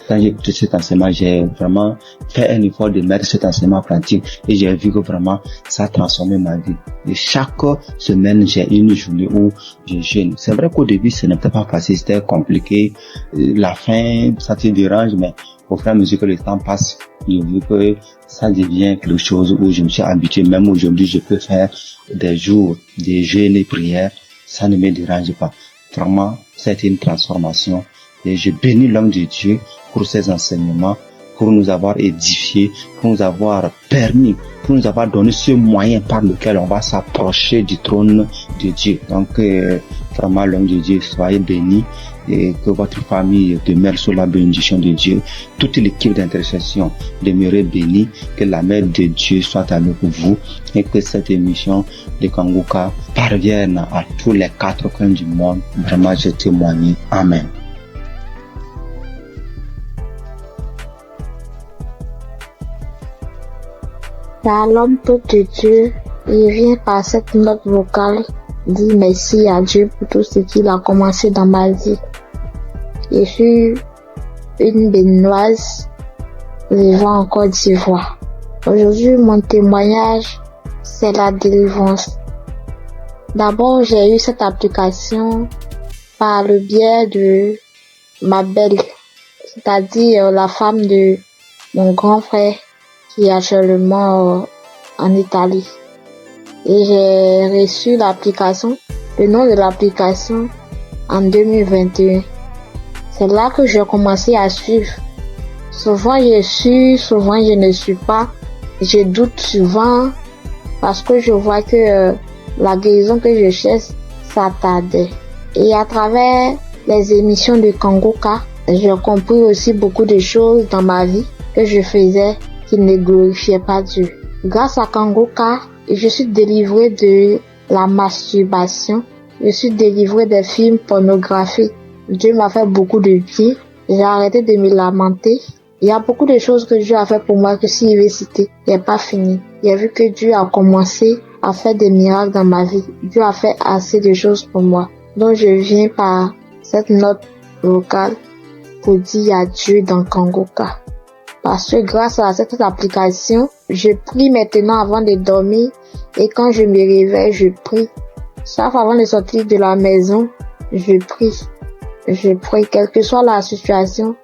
Quand j'ai écouté cet enseignement, j'ai vraiment fait un effort de mettre cet enseignement en pratique et j'ai vu que vraiment ça a transformé ma vie. Et chaque semaine, j'ai une journée où je jeûne. C'est vrai qu'au début, ce n'était pas facile, c'était compliqué. La faim, ça te dérange, mais au fur et à mesure que le temps passe, j'ai vu que ça devient quelque chose où je me suis habitué. Même aujourd'hui, je peux faire des jours de jeûne et prière. Ça ne me dérange pas. Vraiment, c'est une transformation. Et je bénis l'homme de Dieu pour ses enseignements, pour nous avoir édifiés, pour nous avoir permis, pour nous avoir donné ce moyen par lequel on va s'approcher du trône de Dieu. Donc, vraiment, l'homme de Dieu, soyez bénis et que votre famille demeure sous la bénédiction de Dieu. Toute l'équipe d'intercession demeure bénie, que la main de Dieu soit avec vous et que cette émission de Kanguka parvienne à tous les 4 coins du monde. Vraiment, je témoigne. Amen. Shalom, peuple de Dieu, il vient par cette note vocale dire merci à Dieu pour tout ce qu'il a commencé dans ma vie. Je suis une béninoise vivant en Côte d'Ivoire. Aujourd'hui, mon témoignage, c'est la délivrance. D'abord, j'ai eu cette application par le biais de ma belle, c'est-à-dire la femme de mon grand frère qui est actuellement en Italie. Et j'ai reçu l'application, le nom de l'application en 2021. C'est là que j'ai commencé à suivre. Souvent je suis, souvent je ne suis pas. Je doute souvent parce que je vois que la guérison que je cherche, ça tardait. Et à travers les émissions de Kanguka, j'ai compris aussi beaucoup de choses dans ma vie que je faisais qui ne glorifiaient pas Dieu. Grâce à Kanguka, je suis délivrée de la masturbation. Je suis délivrée des films pornographiques. Dieu m'a fait beaucoup de bien. J'ai arrêté de me lamenter. Il y a beaucoup de choses que Dieu a fait pour moi que si je vais citer, il n'est pas fini. J'ai vu que Dieu a commencé à faire des miracles dans ma vie. Dieu a fait assez de choses pour moi. Donc je viens par cette note vocale pour dire adieu dans Kanguka. Parce que grâce à cette application, je prie maintenant avant de dormir et quand je me réveille, je prie. Chaque fois avant de sortir de la maison, je prie. Je prie, quelle que soit la situation,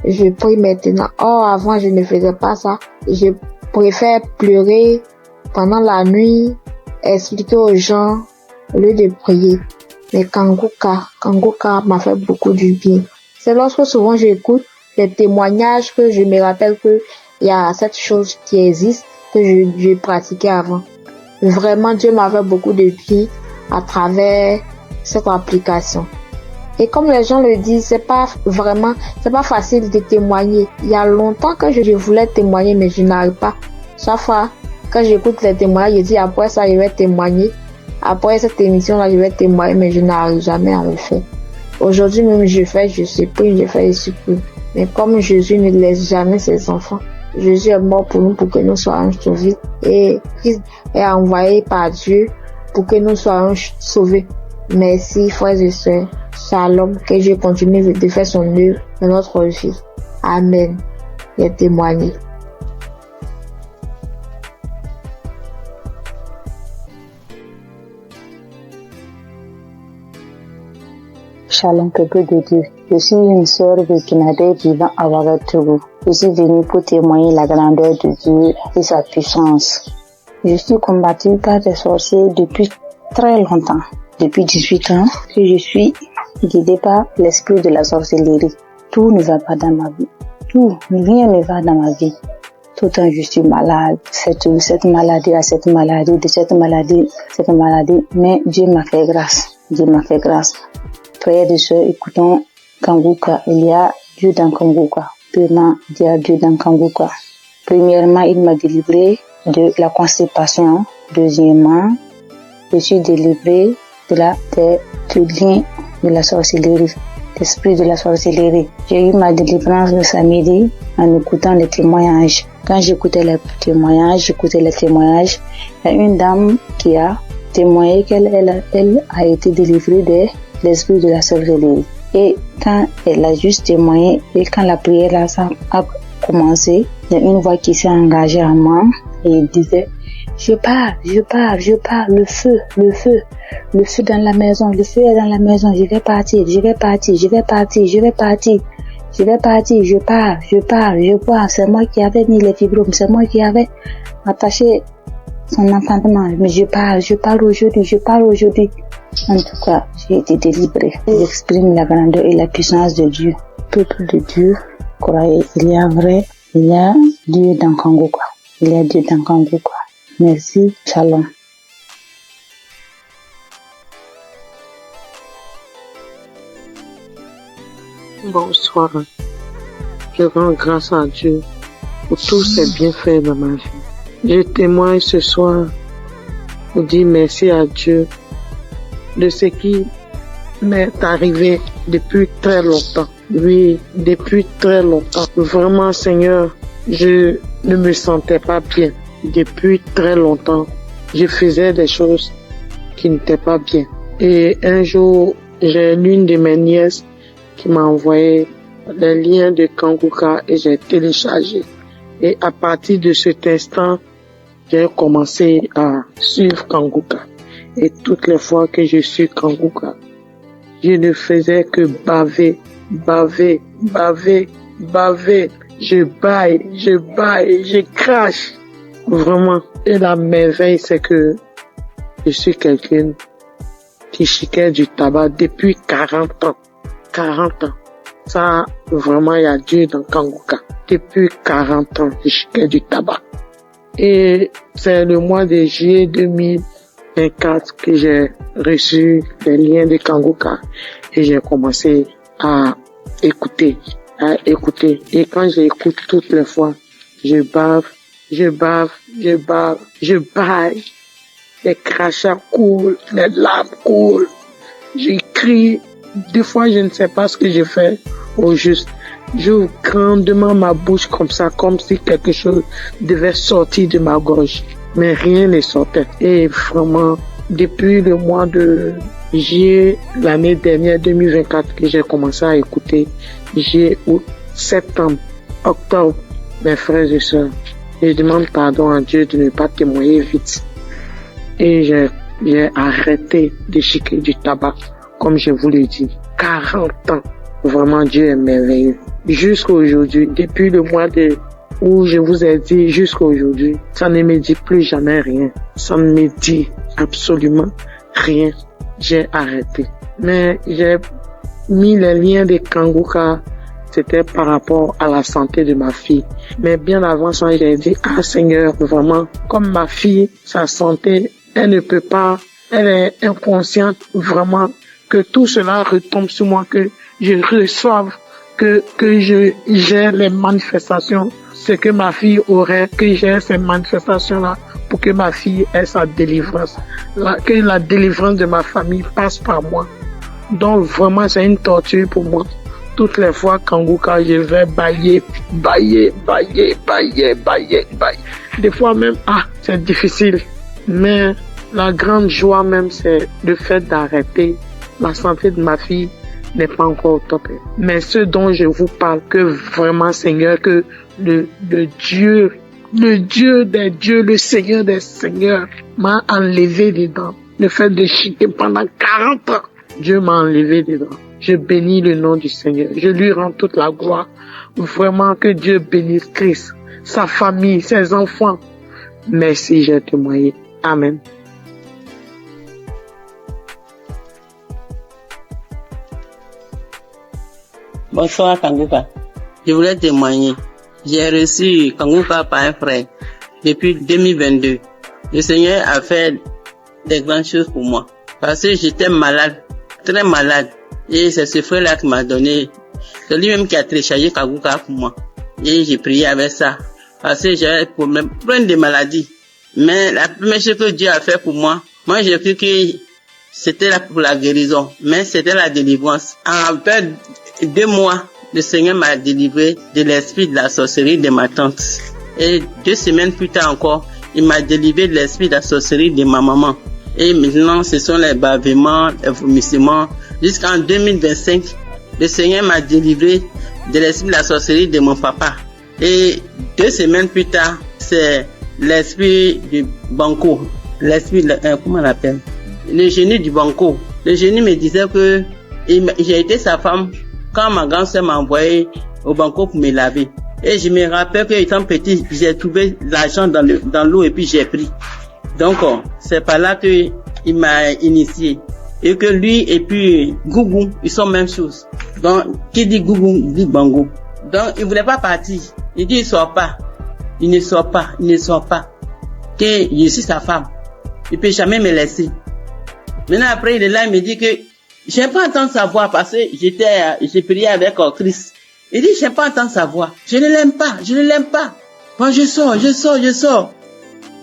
je prie maintenant. Or, avant, je ne faisais pas ça. Je préfère pleurer pendant la nuit, expliquer aux gens au lieu de prier. Mais Kanguka m'a fait beaucoup du bien. C'est lorsque souvent j'écoute les témoignages que je me rappelle que il y a cette chose qui existe que je pratiquais avant. Vraiment, Dieu m'a fait beaucoup de bien à travers cette application. Et comme les gens le disent, c'est pas facile de témoigner. Il y a longtemps que je voulais témoigner, mais je n'arrive pas. Chaque fois, quand j'écoute les témoignages, je dis après ça, je vais témoigner. Après cette émission-là, je vais témoigner, mais je n'arrive jamais à le faire. Aujourd'hui même, je supplie, je fais, je supplie. Mais comme Jésus ne laisse jamais ses enfants, Jésus est mort pour nous, pour que nous soyons sauvés. Et Christ est envoyé par Dieu pour que nous soyons sauvés. Merci, frères et sœurs. Shalom, que Dieu continue de faire son œuvre dans notre vie. Amen. J'ai témoigné. Shalom, peuple de Dieu. Je suis une sœur burkinabé vivant à Ouagadougou. Je suis venue pour témoigner la grandeur de Dieu et sa puissance. Je suis combattue par des sorciers depuis très longtemps. Depuis 18 ans que je suis guidée par l'esprit de la sorcellerie. Tout ne va pas dans ma vie. Rien ne va dans ma vie. Tout le temps je suis malade. Cette maladie, mais Dieu m'a fait grâce. Frères et sœurs, écoutons Kanguka. Il y a Dieu dans Kanguka. Premièrement, il y a Dieu dans Kanguka. Premièrement, il m'a délivré de la constipation. Deuxièmement, je suis délivré du lien de la sorcellerie, l'esprit de la sorcellerie. J'ai eu ma délivrance le samedi en écoutant les témoignages. Quand j'écoutais les témoignages, il y a une dame qui a témoigné qu'elle a été délivrée de l'esprit de la sorcellerie. Et quand elle a juste témoigné et quand la prière a commencé, il y a une voix qui s'est engagée en moi et elle disait: je pars, le feu dans la maison, le feu est dans la maison, je vais partir, je pars, c'est moi qui avais mis les fibromes, c'est moi qui avais attaché son entendement, mais je pars aujourd'hui. En tout cas, j'ai été délivrée. J'exprime la grandeur et la puissance de Dieu. Peuple de Dieu, croyez, il y a Dieu dans Kanguka. Merci, shalom. Bonsoir. Je rends grâce à Dieu pour tous ses bienfaits dans ma vie. Je témoigne ce soir pour dire merci à Dieu de ce qui m'est arrivé depuis très longtemps. Oui, depuis très longtemps. Vraiment, Seigneur, je ne me sentais pas bien. Depuis très longtemps, je faisais des choses qui n'était pas bien. Et un jour, j'ai l'une de mes nièces qui m'a envoyé les liens de Kanguka et j'ai téléchargé. Et à partir de cet instant, j'ai commencé à suivre Kanguka. Et toutes les fois que je suis Kanguka, je ne faisais que baver. Je baille, je crache. Vraiment. Et la merveille, c'est que je suis quelqu'un qui chiquait du tabac depuis 40 ans. 40 ans. Ça, vraiment, il y a Dieu dans Kanguka. Depuis 40 ans, je chiquais du tabac. Et c'est le mois de juillet 2024 que j'ai reçu les liens de Kanguka et j'ai commencé à écouter. Et quand j'écoute toutes les fois, je baille. Les crachats coulent, les larmes coulent. Je crie. Des fois, je ne sais pas ce que je fais au juste. J'ouvre grandement ma bouche comme ça, comme si quelque chose devait sortir de ma gorge. Mais rien ne sortait. Et vraiment, depuis le mois de juillet, l'année dernière, 2024, que j'ai commencé à écouter, juillet, août, septembre, octobre, mes frères et sœurs, je demande pardon à Dieu de ne pas témoigner vite. Et j'ai arrêté de chiquer du tabac, comme je vous l'ai dit. 40 ans. Vraiment, Dieu est merveilleux. Jusqu'à aujourd'hui, depuis le mois où je vous ai dit jusqu'à aujourd'hui, ça ne me dit plus jamais rien. Ça ne me dit absolument rien. J'ai arrêté. Mais j'ai mis les liens de Kanguka, c'était par rapport à la santé de ma fille. Mais bien avant ça, j'ai dit, Seigneur, vraiment, comme ma fille, sa santé, elle ne peut pas, elle est inconsciente, vraiment, que tout cela retombe sur moi, que je reçoive, que j'ai les manifestations, ce que ma fille aurait, que j'ai ces manifestations-là pour que ma fille ait sa délivrance, que la délivrance de ma famille passe par moi. Donc vraiment, c'est une torture pour moi. Toutes les fois, Kanguka, je vais bailler. Des fois même, c'est difficile. Mais la grande joie même, c'est le fait d'arrêter. La santé de ma fille n'est pas encore au top. Mais ce dont je vous parle, que vraiment, Seigneur, que le Dieu des dieux, le Seigneur des seigneurs m'a enlevé dedans. Le fait de chiquer pendant 40 ans, Dieu m'a enlevé dedans. Je bénis le nom du Seigneur. Je lui rends toute la gloire. Vraiment que Dieu bénisse Christ, sa famille, ses enfants. Merci, j'ai témoigné. Amen. Bonsoir Kanguka. Je voulais témoigner. J'ai reçu Kanguka par un frère depuis 2022. Le Seigneur a fait des grandes choses pour moi. Parce que j'étais malade, très malade. Et c'est ce frère-là qui m'a donné. C'est lui-même qui a téléchargé Kanguka pour moi. Et j'ai prié avec ça. Parce que j'avais plein de maladies. Mais la première chose que Dieu a fait pour moi, j'ai cru que c'était là pour la guérison. Mais c'était la délivrance. En fait, 2 mois, le Seigneur m'a délivré de l'esprit de la sorcellerie de ma tante. Et 2 semaines plus tard encore, il m'a délivré de l'esprit de la sorcellerie de ma maman. Et maintenant, ce sont les bavements, les vomissements. Jusqu'en 2025, le Seigneur m'a délivré de l'esprit de la sorcellerie de mon papa. Et 2 semaines plus tard, c'est l'esprit du banco. L'esprit, comment on l'appelle? Le génie du banco. Le génie me disait que j'ai été sa femme quand ma grand-sœur m'a envoyé au banco pour me laver. Et je me rappelle qu'étant petit, j'ai trouvé l'argent dans l'eau et puis j'ai pris. Donc, c'est par là qu'il m'a initié. Et que lui et puis Gougou, ils sont même chose. Donc, qui dit Gougou, dit Bango. Donc, il voulait pas partir. Il dit, il ne sort pas. Que je suis sa femme. Il peut jamais me laisser. Maintenant, après, il est là, il me dit que j'aime pas entendre sa voix parce que j'ai prié avec Christ. Il dit, j'aime pas entendre sa voix. Je ne l'aime pas. Bon, je sors.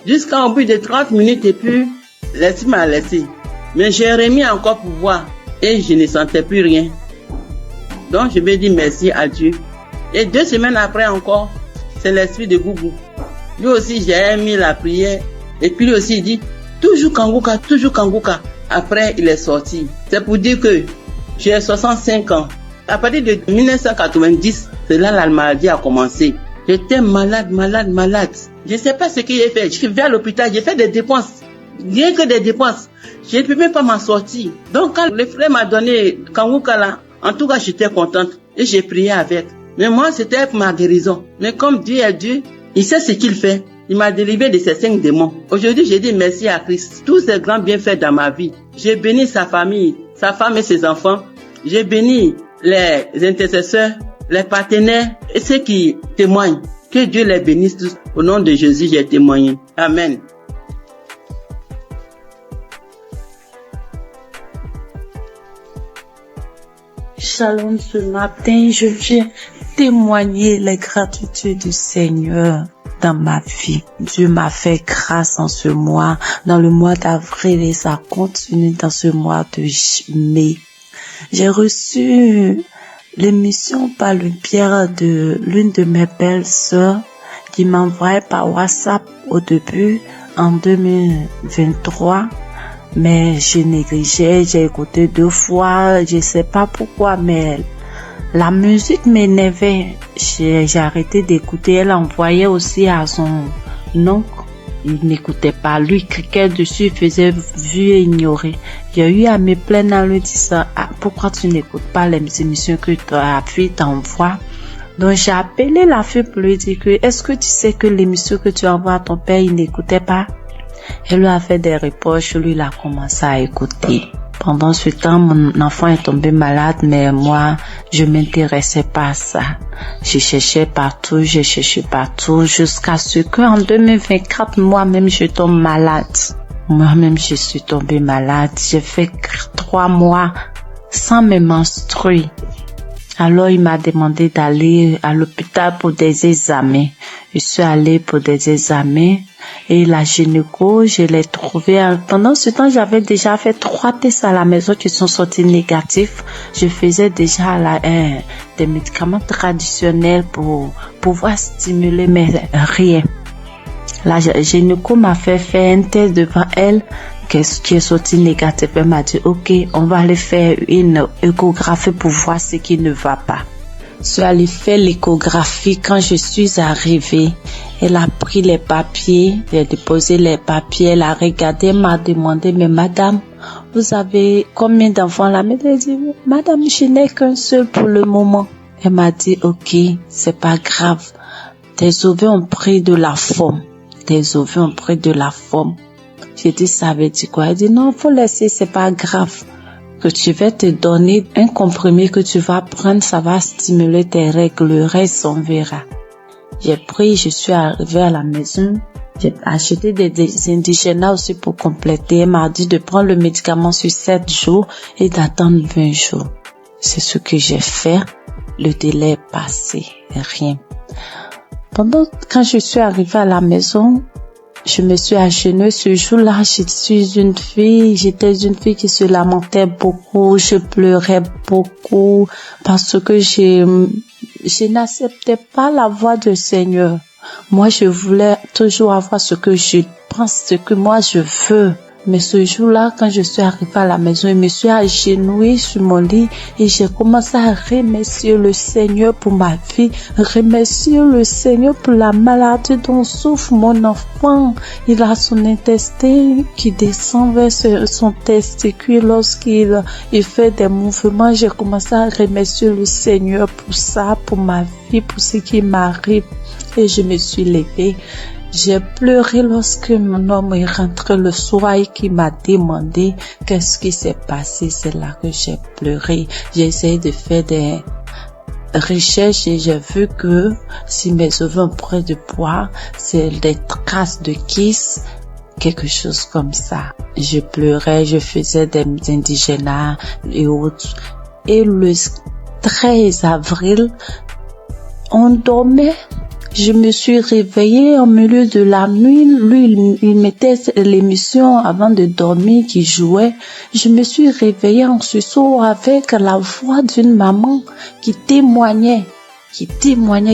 Jusqu'à au bout de 30 minutes et puis, l'esprit m'a laissé. Mais j'ai remis encore pour voir et je ne sentais plus rien. Donc, je vais dire merci à Dieu. Et 2 semaines après encore, c'est l'esprit de Gougou. Lui aussi, j'ai mis la prière. Et puis lui aussi, il dit, Toujours Kanguka, toujours Kanguka. Après, il est sorti. C'est pour dire que j'ai 65 ans. À partir de 1990, c'est là la maladie a commencé. J'étais malade. Je ne sais pas ce que j'ai fait. Je suis venu à l'hôpital, j'ai fait des dépenses. Rien que des dépenses. Je ne peux même pas m'en sortir. Donc quand le frère m'a donné Kanguka là, en tout cas j'étais contente. Et j'ai prié avec. Mais moi c'était pour ma guérison. Mais comme Dieu est Dieu, il sait ce qu'il fait. Il m'a délivré de ces 5 démons. Aujourd'hui j'ai dit merci à Christ. Tous ces grands bienfaits dans ma vie. J'ai béni sa famille, sa femme et ses enfants. J'ai béni les intercesseurs, les partenaires et ceux qui témoignent. Que Dieu les bénisse tous. Au nom de Jésus, j'ai témoigné. Amen. Shalom, ce matin, je viens témoigner les gratuités du Seigneur dans ma vie. Dieu m'a fait grâce en ce mois, dans le mois d'avril, et ça continue dans ce mois de mai. J'ai reçu l'émission par le biais de l'une de mes belles sœurs qui m'envoyait par WhatsApp au début en 2023. Mais je négligeais, j'ai écouté 2 fois, je sais pas pourquoi, mais la musique m'énervait. J'ai arrêté d'écouter. Elle envoyait aussi à son oncle. Il n'écoutait pas. Lui, cliquait dessus, il faisait vu et ignorer. J'ai eu à me plaindre en lui disant, pourquoi tu n'écoutes pas les émissions que ta fille t'envoie? Donc j'ai appelé la fille pour lui dire que, est-ce que tu sais que l'émission que tu envoies à ton père, il n'écoutait pas? Elle lui a fait des reproches, lui il a commencé à écouter. Pendant ce temps, mon enfant est tombé malade, mais moi, je m'intéressais pas à ça. J'ai cherché partout, jusqu'à ce qu'en 2024, moi-même, je tombe malade. Moi-même, je suis tombée malade. J'ai fait 3 mois sans me menstruer. Alors, il m'a demandé d'aller à l'hôpital pour des examens. Je suis allée pour des examens et la gynéco, je l'ai trouvée. Pendant ce temps, j'avais déjà fait 3 tests à la maison qui sont sortis négatifs. Je faisais déjà des médicaments traditionnels pour pouvoir stimuler, mais rien. La gynéco m'a fait faire un test devant elle qui est sorti négatif. Elle m'a dit, ok, on va aller faire une échographie pour voir ce qui ne va pas. Je suis allée faire l'échographie. Quand je suis arrivée, elle a pris les papiers, elle a déposé les papiers, elle a regardé, elle m'a demandé, mais madame, vous avez combien d'enfants là? Elle a dit, madame, je n'ai qu'un seul pour le moment. Elle m'a dit, ok, c'est pas grave. Tes ovaires ont pris de la forme. J'ai dit, ça veut dire quoi? Elle dit, non, faut laisser, c'est pas grave. Que tu vas te donner un comprimé que tu vas prendre, ça va stimuler tes règles, le reste on verra. J'ai pris, je suis arrivée à la maison, j'ai acheté des indigénas aussi pour compléter. Elle m'a dit de prendre le médicament sur 7 jours et d'attendre 20 jours. C'est ce que j'ai fait. Le délai est passé, rien. Quand je suis arrivée à la maison, je me suis agenouillée ce jour-là. J'étais une fille qui se lamentait beaucoup. Je pleurais beaucoup parce que je n'acceptais pas la voix du Seigneur. Moi, je voulais toujours avoir ce que je pense, ce que moi je veux. Mais ce jour-là, quand je suis arrivée à la maison, je me suis agenouillée sur mon lit et j'ai commencé à remercier le Seigneur pour ma vie, remercier le Seigneur pour la maladie dont souffre mon enfant. Il a son intestin qui descend vers son testicule lorsqu'il fait des mouvements. J'ai commencé à remercier le Seigneur pour ça, pour ma vie, pour ce qui m'arrive. Et je me suis levée. J'ai pleuré lorsque mon homme est rentré le soir et qui m'a demandé qu'est-ce qui s'est passé. C'est là que j'ai pleuré. J'ai essayé de faire des recherches et j'ai vu que si mes ovaires ont pris de poids, c'est des traces de kiss, quelque chose comme ça. Je pleurais, je faisais des indigénas et autres. Et le 13 avril, on dormait. Je me suis réveillée au milieu de la nuit. Lui, il mettait l'émission avant de dormir qui jouait. Je me suis réveillée en sursaut avec la voix d'une maman qui témoignait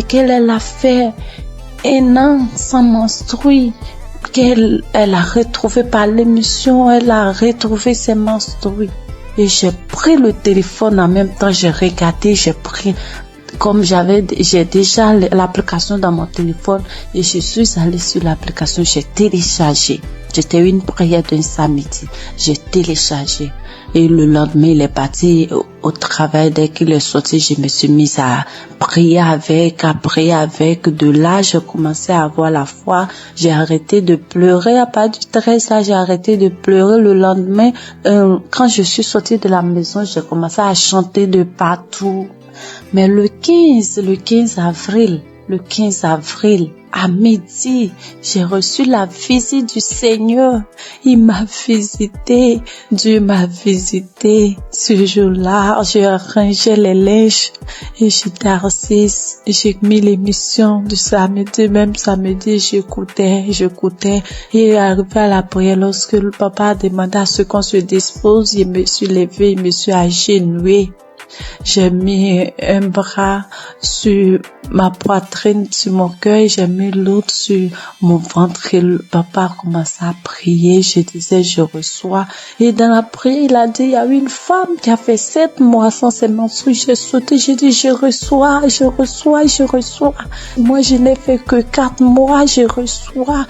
qu'elle a fait 1 an sans menstruer. qu'elle a retrouvé par l'émission, elle a retrouvé ses menstrues. Et j'ai pris le téléphone en même temps, j'ai regardé, j'ai pris, comme j'ai déjà l'application dans mon téléphone et je suis allée sur l'application, j'ai téléchargé. C'était une prière d'un samedi, j'ai téléchargé. Et le lendemain, il est parti au travail. Dès qu'il est sorti, je me suis mise à prier avec. De là, j'ai commencé à avoir la foi. J'ai arrêté de pleurer. À partir du 13, là, j'ai arrêté de pleurer. Le lendemain, quand je suis sortie de la maison, j'ai commencé à chanter de partout. Mais le 15 avril, à midi, j'ai reçu la visite du Seigneur. Il m'a visité. Dieu m'a visité. Ce jour-là, j'ai rangé les linges et j'étais assise. J'ai mis l'émission du samedi. Même samedi, j'écoutais. Et arrivé à la prière, lorsque le papa a demandé à ce qu'on se dispose, je me suis levée, je me suis agenouillée. J'ai mis un bras sur ma poitrine, sur mon cœur, j'ai mis l'autre sur mon ventre et le papa a commencé à prier. Je disais, je reçois. Et dans la prière, il a dit, il y a une femme qui a fait 7 mois sans ses menstrues. J'ai sauté, j'ai dit, je reçois. Moi, je n'ai fait que 4 mois, je reçois.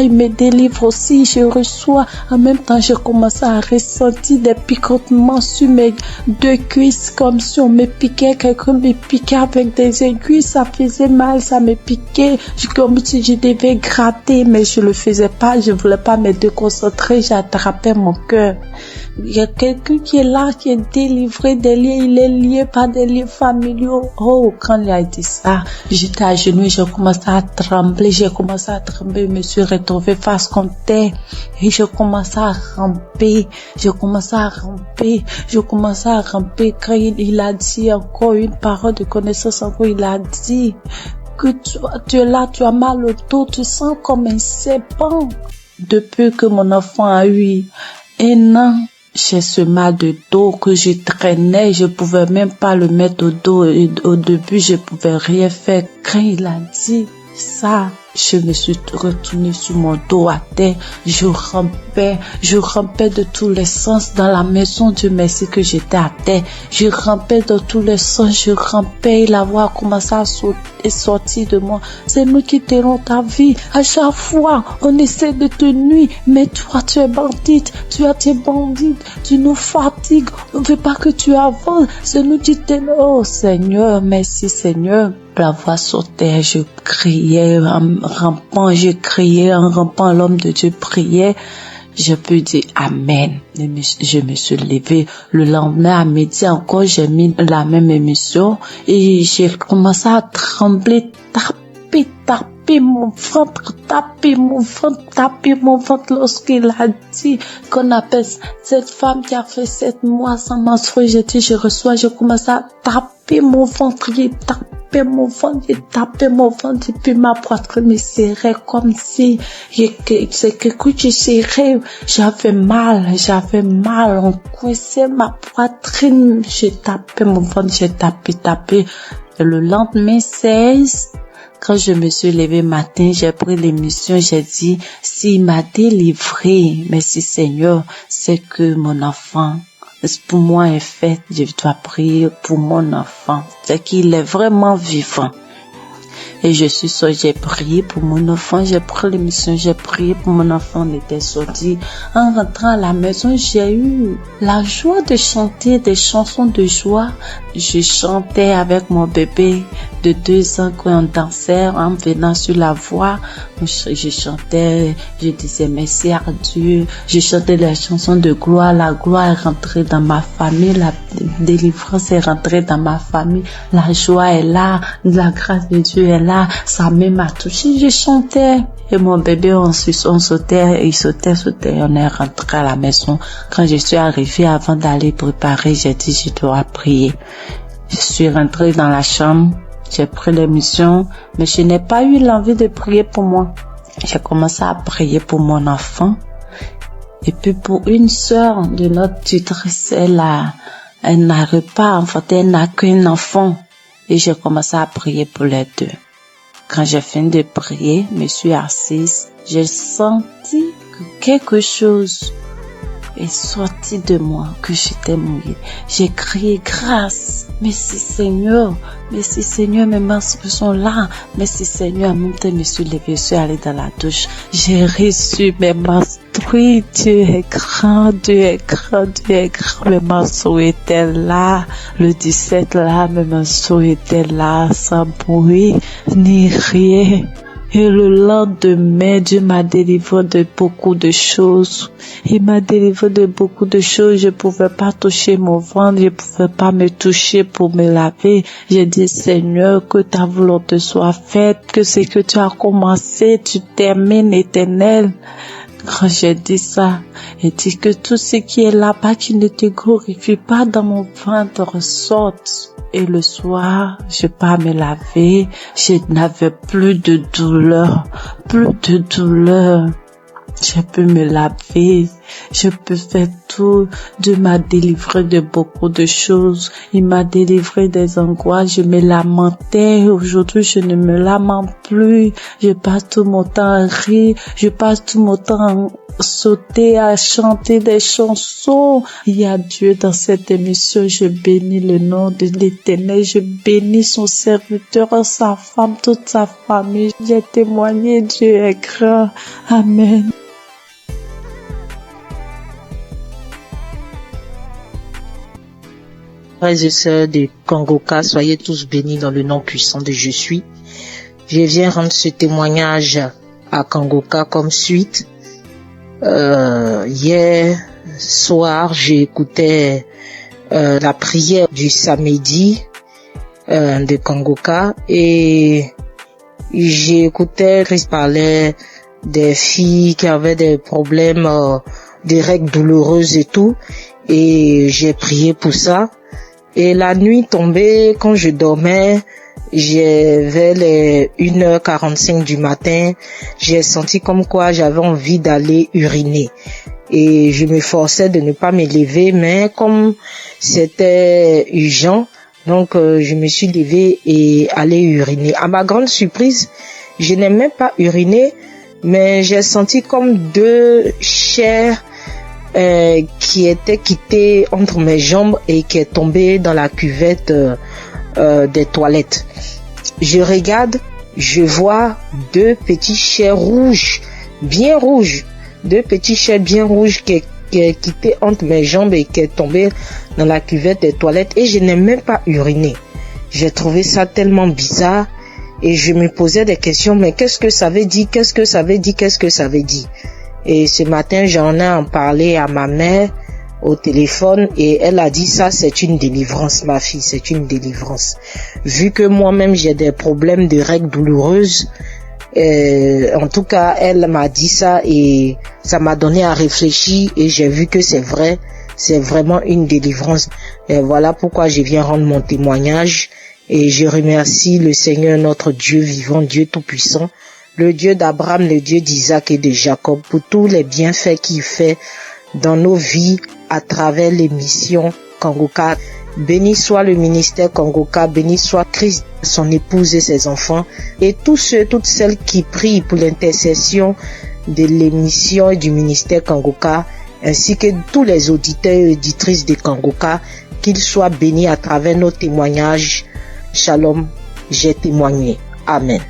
Il me délivre aussi, je reçois. En même temps, j'ai commencé à ressentir des picotements sur mes 2 cuisses, comme si on me piquait, quelqu'un me piquait avec des aiguilles, ça faisait mal, ça me piquait, comme si je devais gratter, mais je le faisais pas, je voulais pas me déconcentrer, j'attrapais mon cœur. Il y a quelqu'un qui est là, qui est délivré des liens, il est lié par des liens familiaux. Oh, quand il a dit ça, j'étais à genoux, j'ai commencé à trembler, je me suis retrouvée face contre terre, et je commençais à ramper, quand il a dit encore une parole de connaissance, il a dit que tu es là, tu as mal au dos, tu sens comme un serpent. Depuis que mon enfant a eu 1 an, j'ai ce mal de dos que je traînais, je pouvais même pas le mettre au dos, et au début je pouvais rien faire. Quand il a dit ça, je me suis retournée sur mon dos à terre, je rampais de tous les sens dans la maison. Dieu merci que j'étais à terre, je rampais dans tous les sens, et la voix a commencé à sortir de moi. C'est nous qui tenons ta vie. À chaque fois, on essaie de te nuire, mais toi, tu es bandite, tu nous fatigues, on ne veut pas que tu avances, c'est nous qui tenons. Oh Seigneur, merci Seigneur. La voix sautait, je criais en rampant, l'homme de Dieu priait. Je peux dire Amen. Je me suis levée. Le lendemain à midi encore, j'ai mis la même émission et j'ai commencé à trembler, taper mon ventre lorsqu'il a dit qu'on appelle cette femme qui a fait 7 mois sans menstruer. J'ai dit je reçois, je commence à taper mon ventre, j'ai tapé mon ventre et puis ma poitrine me serrait comme si c'est quelque chose qui serrait. J'avais mal, on coinçait ma poitrine, j'ai tapé mon ventre, j'ai tapé. Et le lendemain 16, quand je me suis levée matin, j'ai pris l'émission, j'ai dit, s'il m'a délivré, merci Seigneur, c'est que mon enfant, pour moi est fait, je dois prier pour mon enfant, c'est qu'il est vraiment vivant. Et j'ai prié pour mon enfant, j'ai pris l'émission, j'ai prié pour mon enfant, on était sorti. En rentrant à la maison, j'ai eu la joie de chanter des chansons de joie. Je chantais avec mon bébé de 2 ans quand on dansait en venant sur la voie. Je chantais, je disais merci à Dieu. Je chantais les chansons de gloire. La gloire est rentrée dans ma famille, la délivrance est rentrée dans ma famille. La joie est là, la grâce de Dieu est là. Sa main m'a touché, je chantais. Et mon bébé, on sautait, il sautait. On est rentré à la maison. Quand je suis arrivée, avant d'aller préparer, j'ai dit, je dois prier. Je suis rentrée dans la chambre, j'ai pris l'émission, mais je n'ai pas eu l'envie de prier pour moi. J'ai commencé à prier pour mon enfant. Et puis pour une sœur de notre tutrice, elle n'arrive pas à enfanter, elle n'a qu'un enfant. Et j'ai commencé à prier pour les deux. Quand j'ai fini de prier, je me suis assise, j'ai senti que quelque chose est sorti de moi, que j'étais mouillée. J'ai crié grâce. Merci Seigneur. Merci Seigneur, mes masques sont là. Merci Seigneur. En même temps, je me suis levée, je suis allée dans la douche. J'ai reçu mes masques. Oui, Dieu est grand, Dieu est grand, Dieu est grand. Mes masques étaient là. Le 17 là, mes masques étaient là, sans bruit, ni rien. Et le lendemain, Dieu m'a délivré de beaucoup de choses. Il m'a délivré de beaucoup de choses. Je pouvais pas toucher mon ventre. Je pouvais pas me toucher pour me laver. J'ai dit, Seigneur, que ta volonté soit faite. Que ce que tu as commencé, tu termines, Éternel. Quand j'ai dit ça, il dit que tout ce qui est là-bas qui ne te glorifie pas dans mon ventre sorte. Et le soir, je pars me laver, je n'avais plus de douleur, Je peux me laver, je peux faire tout. Dieu m'a délivré de beaucoup de choses. Il m'a délivré des angoisses. Je me lamentais. Aujourd'hui, je ne me lamente plus. Je passe tout mon temps à rire. Je passe tout mon temps à sauter, à chanter des chansons. Il y a Dieu dans cette émission. Je bénis le nom de l'Éternel. Je bénis son serviteur, sa femme, toute sa famille. J'ai témoigné. Dieu est grand. Amen. Frères et sœurs de Kangoka, soyez tous bénis dans le nom puissant de Je suis. Je viens rendre ce témoignage à Kangoka comme suite. Hier soir, j'ai écouté la prière du samedi de Kangoka et j'ai écouté Christ parlait des filles qui avaient des problèmes, des règles douloureuses et tout, et j'ai prié pour ça. Et la nuit tombée, quand je dormais, vers les 1h45 du matin, j'ai senti comme quoi j'avais envie d'aller uriner. Et je me forçais de ne pas me lever, mais comme c'était urgent, donc je me suis levée et allée uriner. À ma grande surprise, je n'ai même pas uriné, mais j'ai senti comme deux chairs qui était quittée entre mes jambes et qui est tombée dans la cuvette des toilettes. Je regarde, je vois deux petits chairs rouges, bien rouges, deux petits chairs bien rouges qui est quitté entre mes jambes et qui est tombé dans la cuvette des toilettes, et je n'ai même pas uriné. J'ai trouvé ça tellement bizarre et je me posais des questions, mais qu'est-ce que ça veut dire, qu'est-ce que ça veut dire, qu'est-ce que ça veut dire? Et ce matin, j'en ai en parlé à ma mère au téléphone et elle a dit ça, c'est une délivrance, ma fille, c'est une délivrance. Vu que moi-même j'ai des problèmes de règles douloureuses, en tout cas, elle m'a dit ça et ça m'a donné à réfléchir et j'ai vu que c'est vrai, c'est vraiment une délivrance. Et voilà pourquoi je viens rendre mon témoignage et je remercie le Seigneur, notre Dieu vivant, Dieu tout-puissant, le Dieu d'Abraham, le Dieu d'Isaac et de Jacob, pour tous les bienfaits qu'il fait dans nos vies à travers l'émission Kangoka. Béni soit le ministère Kangoka, béni soit Christ, son épouse et ses enfants, et tous ceux, toutes celles qui prient pour l'intercession de l'émission et du ministère Kangoka, ainsi que tous les auditeurs et auditrices de Kangoka, qu'ils soient bénis à travers nos témoignages. Shalom, j'ai témoigné. Amen.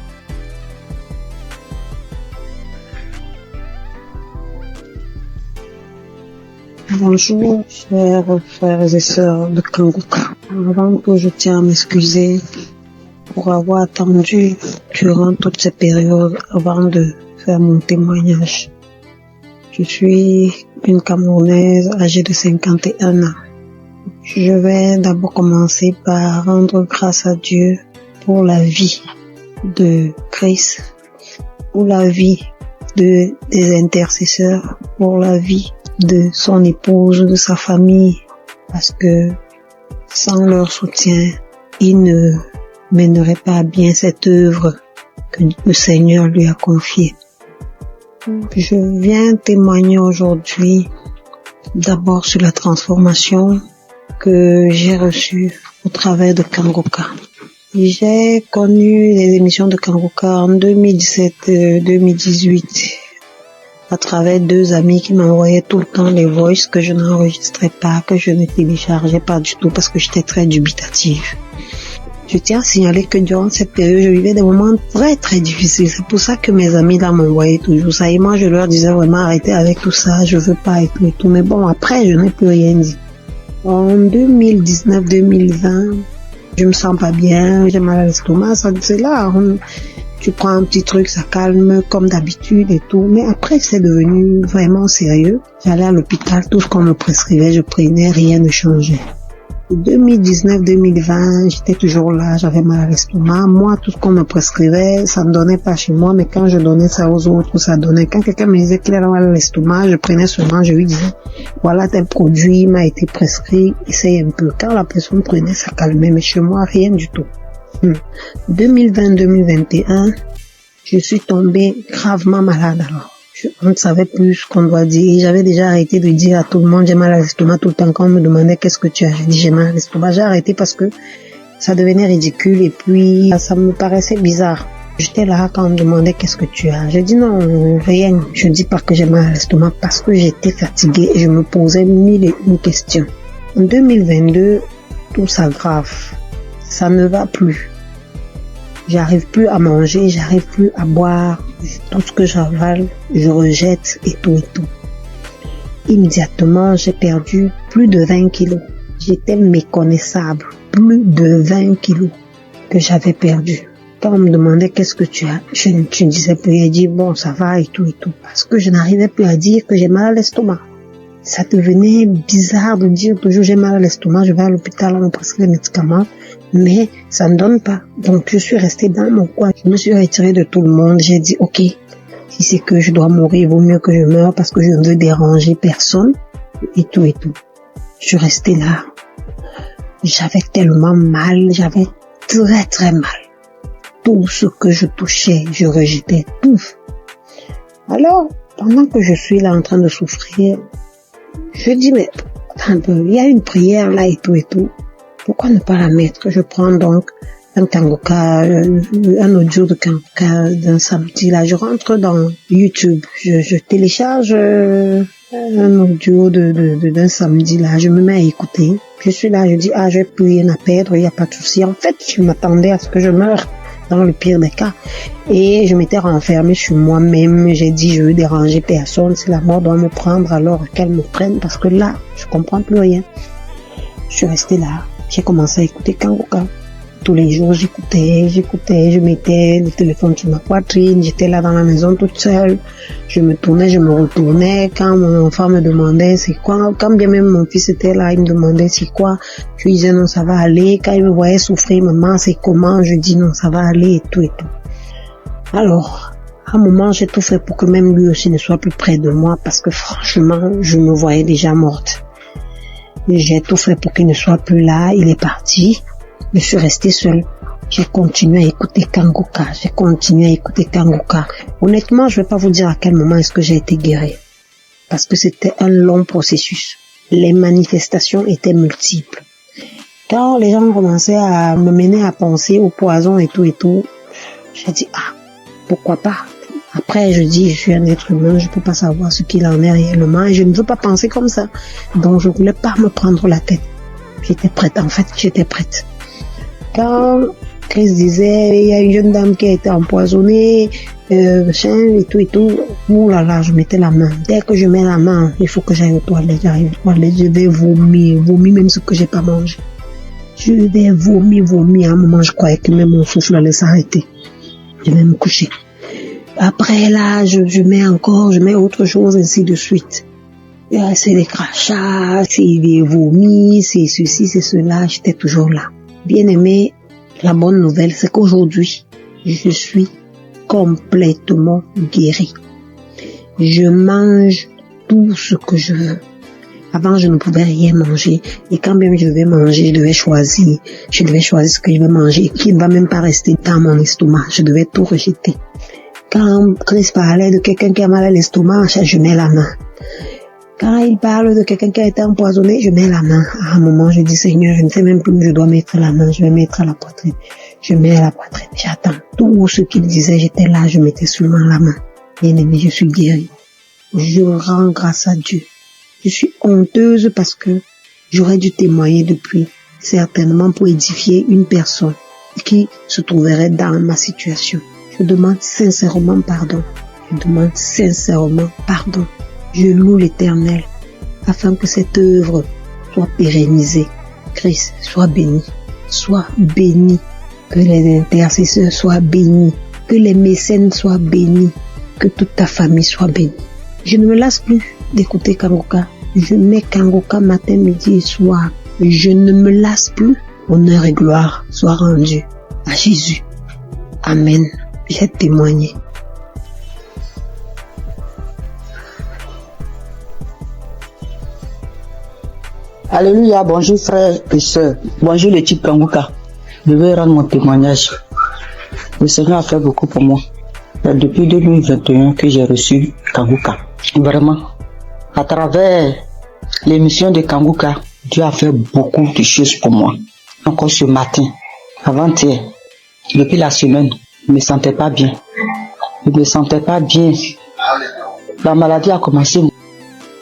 Bonjour, chers frères et sœurs de Kangoka. Avant tout, je tiens à m'excuser pour avoir attendu durant toute cette période avant de faire mon témoignage. Je suis une Camerounaise âgée de 51 ans. Je vais d'abord commencer par rendre grâce à Dieu pour la vie de Christ, pour la vie des intercesseurs, pour la vie de son épouse, de sa famille, parce que sans leur soutien, il ne mènerait pas à bien cette œuvre que le Seigneur lui a confiée. Je viens témoigner aujourd'hui d'abord sur la transformation que j'ai reçue au travers de Kangoka. J'ai connu les émissions de Kangoka en 2017-2018 à travers 2 amis qui m'envoyaient tout le temps les voices que je n'enregistrais pas, que je ne téléchargeais pas du tout parce que j'étais très dubitative. Je tiens à signaler que durant cette période, je vivais des moments très très difficiles. C'est pour ça que mes amis là m'envoyaient toujours ça. Et moi, je leur disais vraiment arrêtez avec tout ça, je veux pas et tout. Mais bon, après, je n'ai plus rien dit. En 2019-2020, je me sens pas bien, j'ai mal à l'estomac, c'est là. Tu prends un petit truc, ça calme comme d'habitude et tout. Mais après, c'est devenu vraiment sérieux. J'allais à l'hôpital, tout ce qu'on me prescrivait, je prenais, rien ne changeait. 2019-2020, j'étais toujours là, j'avais mal à l'estomac. Moi, tout ce qu'on me prescrivait, ça ne donnait pas chez moi, mais quand je donnais ça aux autres, ça donnait. Quand quelqu'un me disait qu'il avait mal à l'estomac, je prenais seulement, je lui disais, voilà tel produit m'a été prescrit, essaye un peu. Quand la personne prenait, ça calmait, mais chez moi, rien du tout. 2020-2021, je suis tombée gravement malade alors. On ne savait plus ce qu'on doit dire. J'avais déjà arrêté de dire à tout le monde j'ai mal à l'estomac tout le temps quand on me demandait qu'est-ce que tu as. J'ai dit j'ai mal à l'estomac. J'ai arrêté parce que ça devenait ridicule et puis ça me paraissait bizarre. J'étais là quand on me demandait qu'est-ce que tu as. J'ai dit non, rien. Je dis pas que j'ai mal à l'estomac parce que j'étais fatiguée et je me posais 1001 questions. En 2022, tout s'aggrave. Ça ne va plus. J'arrive plus à manger, j'arrive plus à boire. Tout ce que j'avale, je rejette et tout. Immédiatement, j'ai perdu plus de 20 kilos. J'étais méconnaissable. Plus de 20 kilos que j'avais perdu. Quand on me demandait qu'est-ce que tu as, je ne disais plus. J'ai dit bon, ça va et tout. Parce que je n'arrivais plus à dire que j'ai mal à l'estomac. Ça devenait bizarre de dire toujours j'ai mal à l'estomac, je vais à l'hôpital, on me prescrit des médicaments. Mais ça ne donne pas. Donc je suis restée dans mon coin. Je me suis retirée de tout le monde. J'ai dit ok, si c'est que je dois mourir, il vaut mieux que je meure parce que je ne veux déranger personne et tout. Je suis restée là. J'avais tellement mal, j'avais très très mal. Tout ce que je touchais, je rejetais tout. Alors, pendant que je suis là en train de souffrir, je dis mais attends un peu, il y a une prière là et tout. Pourquoi ne pas la mettre? Je prends donc un kangoka, un audio de kangoka d'un samedi là. Je rentre dans YouTube, je télécharge un audio d'un samedi là. Je me mets à écouter. Je suis là, je dis j'ai plus rien à perdre, il n'y a pas de souci. En fait, je m'attendais à ce que je meure dans le pire des cas. Et je m'étais renfermée sur moi-même. J'ai dit je veux déranger personne. Si la mort doit me prendre, alors qu'elle me prenne parce que là, je comprends plus rien. Je suis restée là. J'ai commencé à écouter Kangoka. Tous les jours, j'écoutais, je mettais le téléphone sur ma poitrine, j'étais là dans la maison toute seule. Je me tournais, je me retournais. Quand mon enfant me demandait c'est quoi, quand bien même mon fils était là, il me demandait c'est quoi, je lui disais non, ça va aller. Quand il me voyait souffrir, maman, c'est comment, je dis non, ça va aller et tout. Alors, à un moment, j'ai tout fait pour que même lui aussi ne soit plus près de moi parce que franchement, je me voyais déjà morte. J'ai tout fait pour qu'il ne soit plus là, il est parti. Je suis restée seule. J'ai continué à écouter Kangoka. Honnêtement, je vais pas vous dire à quel moment est-ce que j'ai été guérie. Parce que c'était un long processus. Les manifestations étaient multiples. Quand les gens commençaient à me mener à penser au poison et tout, j'ai dit, pourquoi pas? Après, je dis, je suis un être humain, je peux pas savoir ce qu'il en est réellement et je ne veux pas penser comme ça. Donc, je voulais pas me prendre la tête. J'étais prête. Quand Chris disait, il y a une jeune dame qui a été empoisonnée, et tout, ouh là là, je mettais la main. Dès que je mets la main, il faut que j'aille aux toilettes, je vais vomir même ce que j'ai pas mangé. Je vais vomir. À un moment, je croyais que même mon souffle allait s'arrêter. Je vais me coucher. Après là, je mets autre chose, ainsi de suite. C'est des crachats, c'est des vomis, c'est ceci, c'est cela, j'étais toujours là. Bien aimé, la bonne nouvelle, c'est qu'aujourd'hui, je suis complètement guérie. Je mange tout ce que je veux. Avant, je ne pouvais rien manger. Et quand même je devais manger, je devais choisir ce que je vais manger et qui ne va même pas rester dans mon estomac. Je devais tout rejeter. Quand Chris parlait de quelqu'un qui a mal à l'estomac, je mets la main. Quand il parle de quelqu'un qui a été empoisonné, je mets la main. À un moment, je dis, Seigneur, je ne sais même plus où je dois mettre la main. Je vais mettre à la poitrine. Je mets à la poitrine. J'attends. Tout ce qu'il disait, j'étais là, je mettais seulement la main. Bien aimé, je suis guérie. je rends grâce à Dieu. Je suis honteuse parce que j'aurais dû témoigner depuis, certainement pour édifier une personne qui se trouverait dans ma situation. Je demande sincèrement pardon. Je demande sincèrement pardon. Je loue l'Éternel afin que cette œuvre soit pérennisée. Christ, sois béni. Sois béni. Que les intercesseurs soient bénis. Que les mécènes soient bénis. Que toute ta famille soit bénie. Je ne me lasse plus d'écouter Kanguka. Je mets Kanguka matin, midi et soir. Je ne me lasse plus. Honneur et gloire soient rendus à Jésus. Amen. J'ai témoigné. Alléluia, bonjour frères et sœurs. Bonjour l'équipe Kanguka. Je vais rendre mon témoignage. Le Seigneur a fait beaucoup pour moi. C'est depuis 2021 que j'ai reçu Kanguka. Vraiment, à travers l'émission de Kanguka, Dieu a fait beaucoup de choses pour moi. Encore ce matin, avant-hier, depuis la semaine, je ne me sentais pas bien. Je ne me sentais pas bien. La maladie a commencé.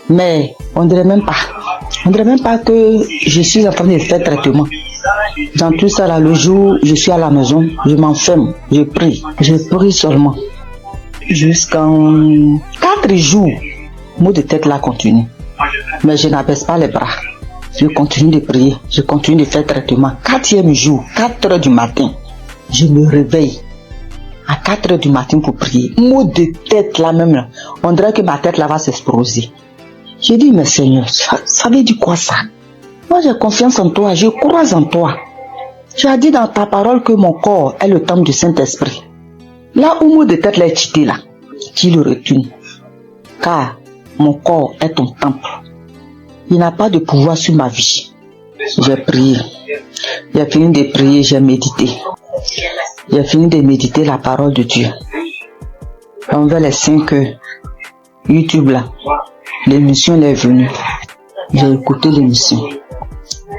Mais on ne dirait même pas que je suis en train de faire traitement. Dans tout ça, là, le jour où je suis à la maison, je m'enferme, je prie seulement. Jusqu'en 4 jours, le mot de tête là continue. Mais je n'abaisse pas les bras. Je continue de prier, je continue de faire traitement. 4e jour, 4 heures du matin, je me réveille à 4 heures du matin pour prier. Mot de tête là même, là, on dirait que ma tête là va s'exploser. J'ai dit, mais Seigneur, ça veut dire quoi ça? Moi j'ai confiance en toi, je crois en toi. Tu as dit dans ta parole que mon corps est le temple du Saint-Esprit. Là où mot de tête là est quitté là, tu le retournes. Car mon corps est ton temple. Il n'a pas de pouvoir sur ma vie. J'ai prié. J'ai fini de prier, j'ai médité. J'ai fini de méditer la parole de Dieu. Envers les 5 YouTube là, l'émission est venue. J'ai écouté l'émission.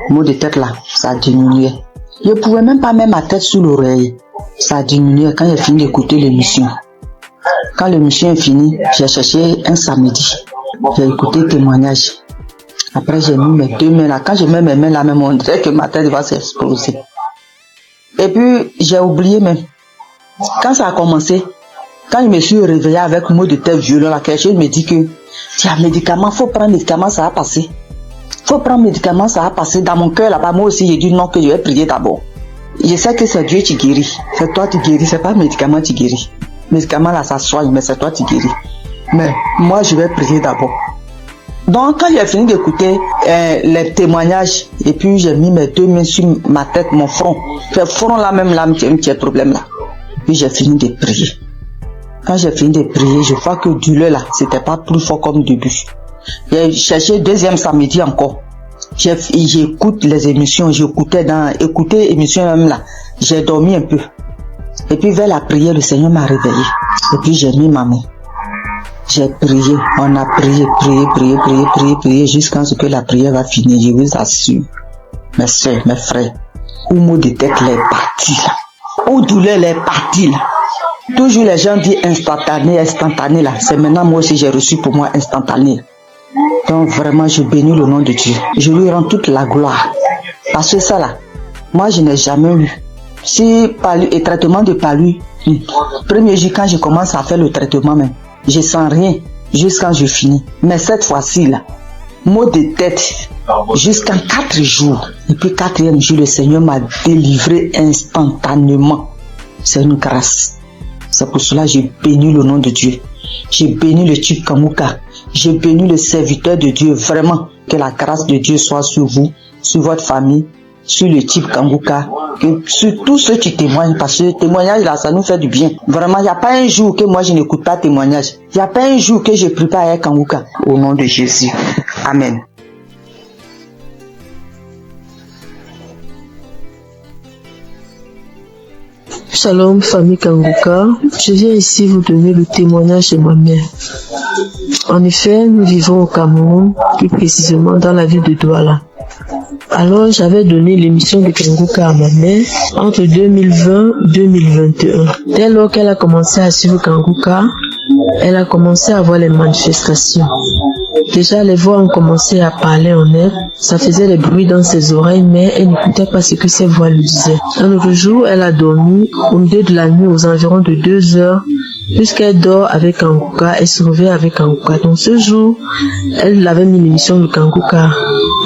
Mot de tête là, ça a diminué. Je ne pouvais même pas mettre ma tête sous l'oreille. Ça a diminué quand j'ai fini d'écouter l'émission. Quand l'émission est finie, j'ai cherché un samedi. J'ai écouté le témoignage. Après, j'ai mis mes 2 mains là. Quand je mets mes mains là, même on dirait que ma tête va s'exploser. Et puis, j'ai oublié même. Quand ça a commencé, quand je me suis réveillé avec un mot de tête violent là, quelque chose me dit que tiens, médicament, faut prendre médicament, ça va passer. Faut prendre médicament, ça va passer. Dans mon cœur là-bas, moi aussi, j'ai dit non, que je vais prier d'abord. Je sais que c'est Dieu qui guérit. C'est toi qui guéris, c'est pas le médicament qui guérit. Le médicament là, ça soigne, mais c'est toi qui guéris. Mais moi, je vais prier d'abord. Donc, quand j'ai fini d'écouter les témoignages, et puis j'ai mis mes 2 mains sur ma tête, mon front. Le front là même, là, un petit problème là. Puis j'ai fini de prier. Quand j'ai fini de prier, je vois que douleur là, c'était pas plus fort comme début. J'ai cherché 2e samedi encore. J'écoute les émissions, écouter émissions même là. J'ai dormi un peu. Et puis vers la prière, le Seigneur m'a réveillé. Et puis j'ai mis ma main. J'ai prié, on a prié jusqu'à ce que la prière va finir. Je vous assure, mes soeurs, mes frères, où mot de tête est parti là, où douleur est parti là. Toujours les gens disent instantané là. C'est maintenant moi aussi j'ai reçu pour moi instantané. Donc vraiment je bénis le nom de Dieu. Je lui rends toute la gloire. Parce que ça là, moi je n'ai jamais eu. Si palu et traitement de palu, premier jour quand je commence à faire le traitement même, je sens rien jusqu'à je finis. Mais cette fois-ci là, mot de tête jusqu'en 4 jours. Et puis 4e jour, le Seigneur m'a délivré instantanément. C'est une grâce. C'est pour cela que j'ai béni le nom de Dieu. J'ai béni le type Kanguka. J'ai béni le serviteur de Dieu. Vraiment, que la grâce de Dieu soit sur vous, sur votre famille, sur le type Kanguka, sur tous ceux qui témoignent, parce que le témoignage là, ça nous fait du bien. Vraiment, il n'y a pas un jour que moi je n'écoute pas témoignage. Il n'y a pas un jour que je prie pas avec Kanguka. Au nom de Jésus. Amen. Shalom, famille Kanguka. Je viens ici vous donner le témoignage de ma mère. En effet, nous vivons au Cameroun, plus précisément dans la ville de Douala. Alors, j'avais donné l'émission de Kanguka à ma mère entre 2020 et 2021. Dès lors qu'elle a commencé à suivre Kanguka, elle a commencé à voir les manifestations. Déjà, les voix ont commencé à parler en elle. Ça faisait des bruits dans ses oreilles, mais elle n'écoutait pas ce que ces voix lui disaient. Un autre jour, elle a dormi au milieu de la nuit aux environs de 2 heures. Puisqu'elle dort avec Kanguka, elle se réveille avec Kanguka. Donc ce jour, elle avait mis l'émission de Kanguka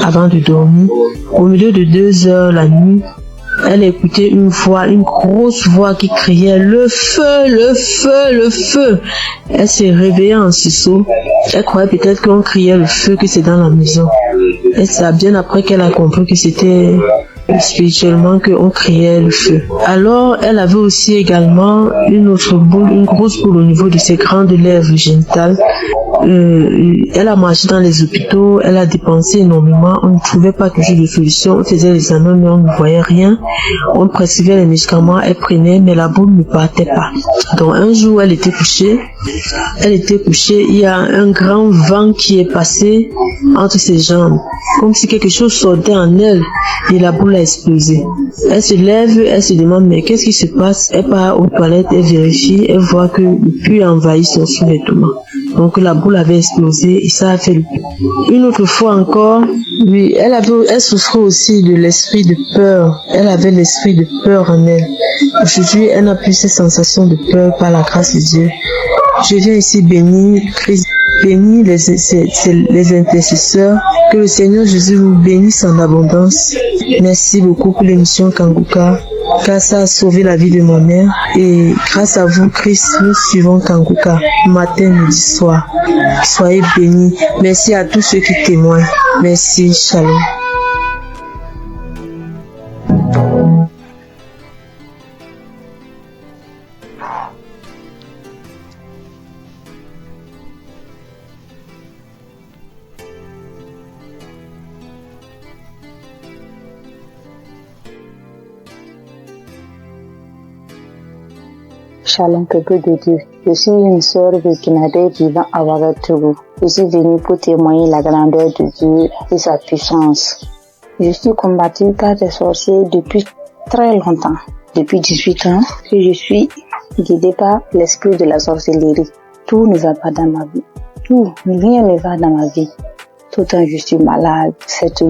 avant de dormir. Au milieu de 2 heures la nuit, elle écoutait une voix, une grosse voix qui criait « Le feu, le feu, le feu !» Elle s'est réveillée en sursaut. Elle croyait peut-être qu'on criait le feu, que c'est dans la maison. Et c'est bien après qu'elle a compris que c'était spirituellement qu'on criait le feu. Alors, elle avait aussi également une autre boule, une grosse boule au niveau de ses grandes lèvres génitales. Elle a marché dans les hôpitaux, elle a dépensé énormément, on ne trouvait pas toujours de solution, on faisait les examens mais on ne voyait rien, on prescrivait les médicaments, elle prenait mais la boule ne partait pas. Donc un jour elle était couchée, il y a un grand vent qui est passé entre ses jambes, comme si quelque chose sortait en elle et la boule a explosé. Elle se lève, elle se demande mais qu'est-ce qui se passe, elle part aux toilettes, elle vérifie, elle voit que le puits envahit son sous-vêtement. Donc la boule avait explosé et ça a fait le puits. Une autre fois encore, oui, elle souffrait aussi de l'esprit de peur. Elle avait l'esprit de peur en elle. Aujourd'hui, elle n'a plus ces sensations de peur par la grâce de Dieu. Je viens ici bénir Christ, bénir les intercesseurs. Que le Seigneur Jésus vous bénisse en abondance. Merci beaucoup pour l'émission Kanguka, car ça a sauvé la vie de ma mère. Et grâce à vous, Christ, nous suivons Kanguka, matin, midi, soir. Soyez bénis. Merci à tous ceux qui témoignent. Merci, shalom. Shalom, peuple de Dieu. Je suis une sœur burkinabé vivant à Ouagadougou. Je suis venue pour témoigner la grandeur de Dieu et sa puissance. Je suis combattue par des sorciers depuis très longtemps. Depuis 18 ans que je suis guidée par l'esprit de la sorcellerie. Tout ne va pas dans ma vie. Rien ne va dans ma vie. Tout le temps je suis malade. Cette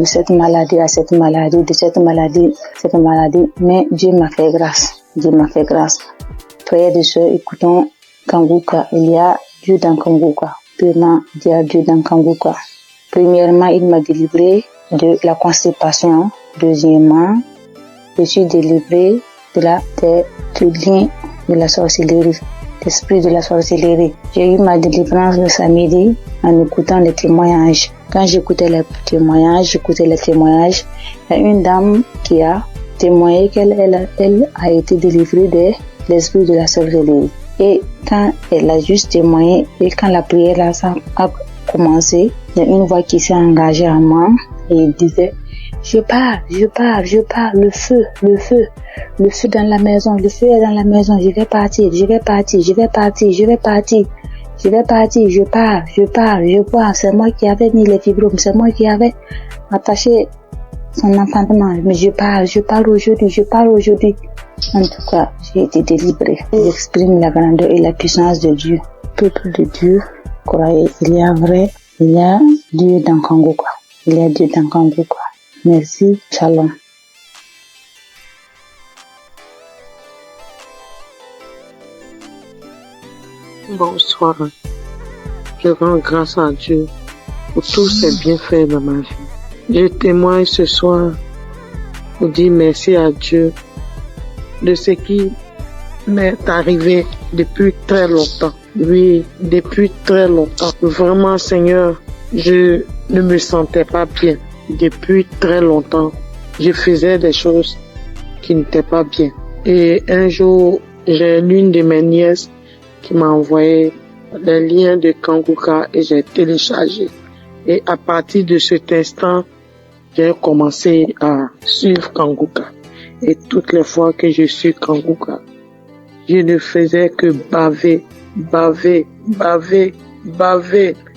maladie, mais Dieu m'a fait grâce. Frères et sœurs, écoutons Kanguka. Il y a Dieu dans Kanguka. Premièrement, il y a Dieu dans Kanguka. Premièrement, il m'a délivré de la constipation. Deuxièmement, je suis délivré du lien de la sorcellerie, l'esprit de la sorcellerie. J'ai eu ma délivrance le samedi en écoutant les témoignages. Quand j'écoutais les témoignages, il y a une dame qui a témoigné qu'elle a été délivrée de l'esprit de la sorcellerie. Et quand elle a juste témoigné et quand la prière a commencé, il y a une voix qui s'est engagée en moi et elle disait je pars, le feu dans la maison, le feu est dans la maison, je vais partir, je pars, c'est moi qui avais mis les fibromes, c'est moi qui avais attaché son enfantement, mais je pars aujourd'hui. En tout cas, j'ai été délivrée. J'exprime la grandeur et la puissance de Dieu. Peuple de Dieu, croyez, il y a Dieu dans Kanguka. Merci, shalom. Bonsoir. Je rends grâce à Dieu pour tous ses bienfaits dans ma vie. Je témoigne ce soir pour dire merci à Dieu de ce qui m'est arrivé depuis très longtemps. Oui, depuis très longtemps. Vraiment, Seigneur, je ne me sentais pas bien. Depuis très longtemps, je faisais des choses qui n'étaient pas bien. Et un jour, j'ai l'une de mes nièces qui m'a envoyé les liens de Kanguka et j'ai téléchargé. Et à partir de cet instant, j'ai commencé à suivre Kanguka. Et toutes les fois que je suis Kanguka, je ne faisais que baver.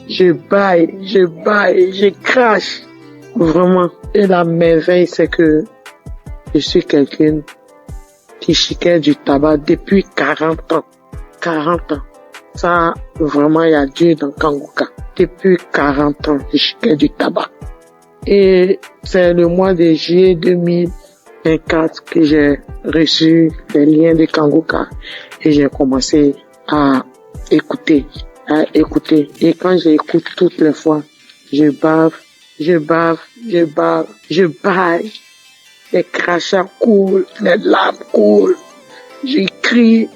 Je baille, je crache. Vraiment. Et la merveille, c'est que je suis quelqu'un qui chiquait du tabac depuis 40 ans. Ça, vraiment, il y a Dieu dans Kanguka. Depuis 40 ans, je chiquais du tabac. Et c'est le mois de juillet 2024 que j'ai reçu les liens de Kanguka et j'ai commencé à écouter. Et quand j'écoute toutes les fois, je bave, je baille. Les crachats coulent, les larmes coulent. Je crie.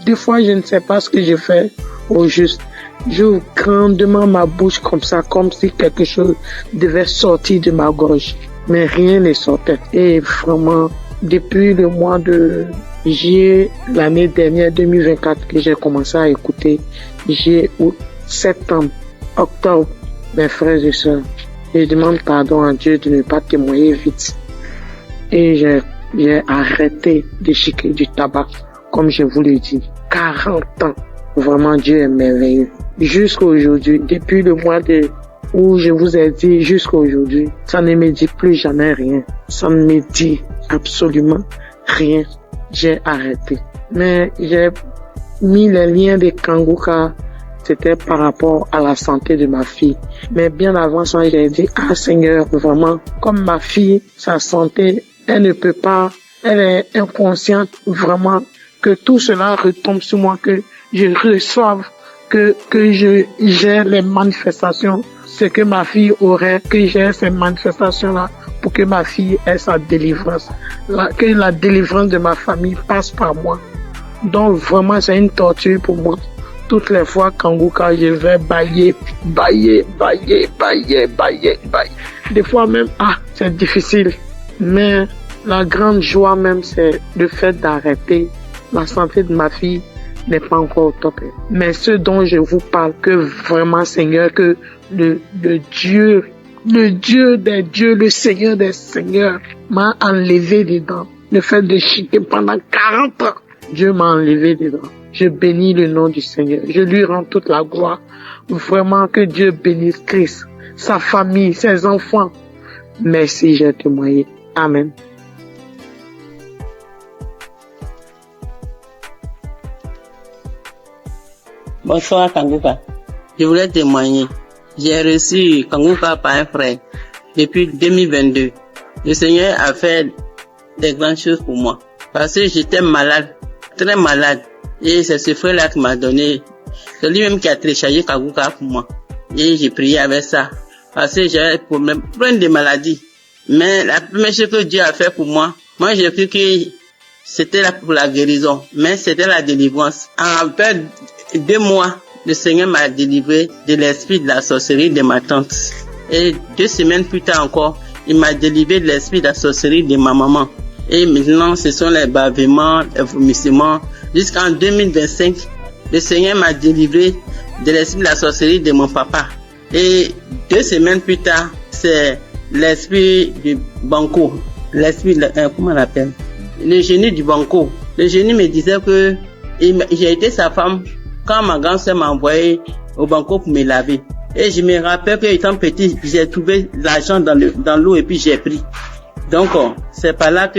Des fois, je ne sais pas ce que je fais au juste. J'ouvre grandement ma bouche comme ça, comme si quelque chose devait sortir de ma gorge. Mais rien ne sortait. Et vraiment, depuis le mois de juillet, l'année dernière, 2024, que j'ai commencé à écouter, juillet, août, septembre, octobre, mes frères et sœurs, je demande pardon à Dieu de ne pas témoigner vite. Et j'ai arrêté de chiquer du tabac, comme je vous l'ai dit. 40 ans. Vraiment, Dieu est merveilleux. Jusqu'à aujourd'hui, depuis le mois où je vous ai dit jusqu'à aujourd'hui, ça ne me dit plus jamais rien. Ça ne me dit absolument rien. J'ai arrêté. Mais j'ai mis les liens de Kanguka, c'était par rapport à la santé de ma fille. Mais bien avant ça, j'ai dit, Seigneur, vraiment, comme ma fille, sa santé, elle ne peut pas, elle est inconsciente, vraiment, que tout cela retombe sur moi, que je reçoive, que j'ai les manifestations, ce que ma fille aurait, que j'ai ces manifestations-là pour que ma fille ait sa délivrance, que la délivrance de ma famille passe par moi. Donc vraiment, c'est une torture pour moi. Toutes les fois, Kanguka, je vais bailler. Des fois même, c'est difficile. Mais la grande joie même, c'est le fait d'arrêter. La santé de ma fille n'est pas encore au top. Mais ce dont je vous parle, que vraiment, Seigneur, que le Dieu des dieux, le Seigneur des seigneurs m'a enlevé dedans. Le fait de chiquer pendant 40 ans, Dieu m'a enlevé dedans. Je bénis le nom du Seigneur. Je lui rends toute la gloire. Vraiment que Dieu bénisse Christ, sa famille, ses enfants. Merci, j'ai témoigné. Amen. Bonsoir Kanguka. Je voulais témoigner. J'ai reçu Kanguka par un frère depuis 2022. Le Seigneur a fait des grandes choses pour moi. Parce que j'étais malade, très malade. Et c'est ce frère-là qui m'a donné. C'est lui-même qui a téléchargé Kanguka pour moi. Et j'ai prié avec ça. Parce que j'avais plein de maladies. Mais la première chose que Dieu a fait pour moi j'ai cru que c'était là pour la guérison. Mais c'était la délivrance. En fait, 2 mois, le Seigneur m'a délivré de l'esprit de la sorcellerie de ma tante. Et 2 semaines plus tard encore, il m'a délivré de l'esprit de la sorcellerie de ma maman. Et maintenant, ce sont les bavements, les vomissements. Jusqu'en 2025, le Seigneur m'a délivré de l'esprit de la sorcellerie de mon papa. Et 2 semaines plus tard, c'est l'esprit du banco. L'esprit, comment on l'appelle? Le génie du banco. Le génie me disait que j'ai été sa femme quand ma grand-sœur m'a envoyé au banco pour me laver. Et je me rappelle que étant petit, j'ai trouvé l'argent dans l'eau et puis j'ai pris. Donc, c'est par là que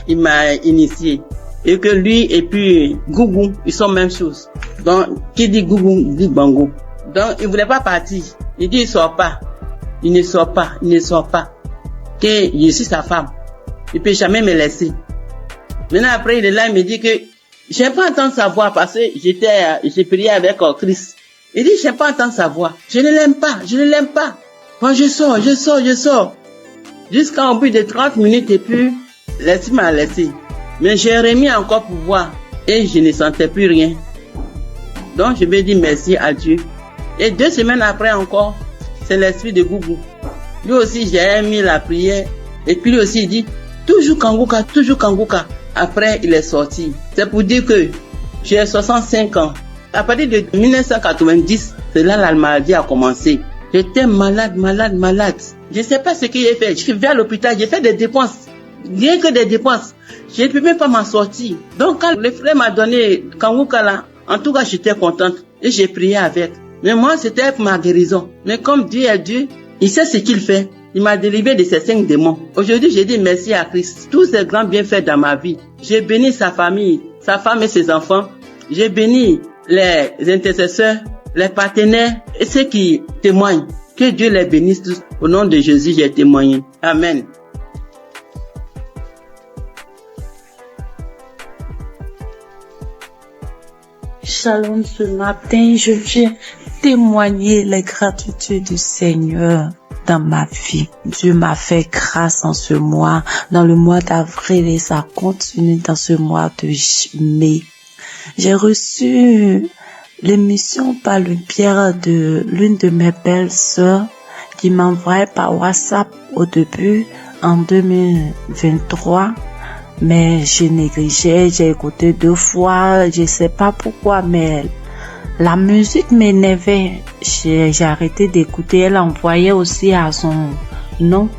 il m'a initié. Et que lui et puis Gougou, ils sont même chose. Donc, qui dit Gougou, dit Bango. Donc, il voulait pas partir. Il dit, il sort pas. Il ne sort pas. Que je suis sa femme. Il peut jamais me laisser. Maintenant, après, il est là, il me dit que j'aime pas entendre sa voix parce que j'ai prié avec Christ. Il dit, j'aime pas entendre sa voix. Je ne l'aime pas. Moi, je sors. Jusqu'à au bout de 30 minutes et puis, l'esprit m'a laissé. Mais j'ai remis encore pour voir et je ne sentais plus rien. Donc, je vais dire merci à Dieu. Et 2 semaines après encore, c'est l'esprit de Gougou. Lui aussi, j'ai mis la prière. Et puis lui aussi, il dit, toujours Kanguka. Après, il est sorti. C'est pour dire que j'ai 65 ans. À partir de 1990, c'est là la maladie a commencé. J'étais malade. Je ne sais pas ce que j'ai fait. Je suis vers l'hôpital, j'ai fait des dépenses. Rien que des dépenses. Je ne peux même pas m'en sortir. Donc, quand le frère m'a donné Kanguka là, en tout cas, j'étais contente. Et j'ai prié avec. Mais moi, c'était pour ma guérison. Mais comme Dieu est Dieu, il sait ce qu'il fait. Il m'a délivré de ces 5 démons. Aujourd'hui, j'ai dit merci à Christ. Tous ces grands bienfaits dans ma vie. J'ai béni sa famille, sa femme et ses enfants. J'ai béni les intercesseurs, les partenaires et ceux qui témoignent. Que Dieu les bénisse tous. Au nom de Jésus, j'ai témoigné. Amen. Shalom, ce matin, je viens témoigner les gratitudes du Seigneur dans ma vie. Dieu m'a fait grâce en ce mois, dans le mois d'avril, et ça continue dans ce mois de mai. J'ai reçu l'émission par le biais de l'une de mes belles sœurs qui m'envoyait par WhatsApp au début en 2023. Mais je négligeais, j'ai écouté 2 fois, je sais pas pourquoi, mais la musique m'énervait. J'ai arrêté d'écouter. Elle envoyait aussi à son oncle.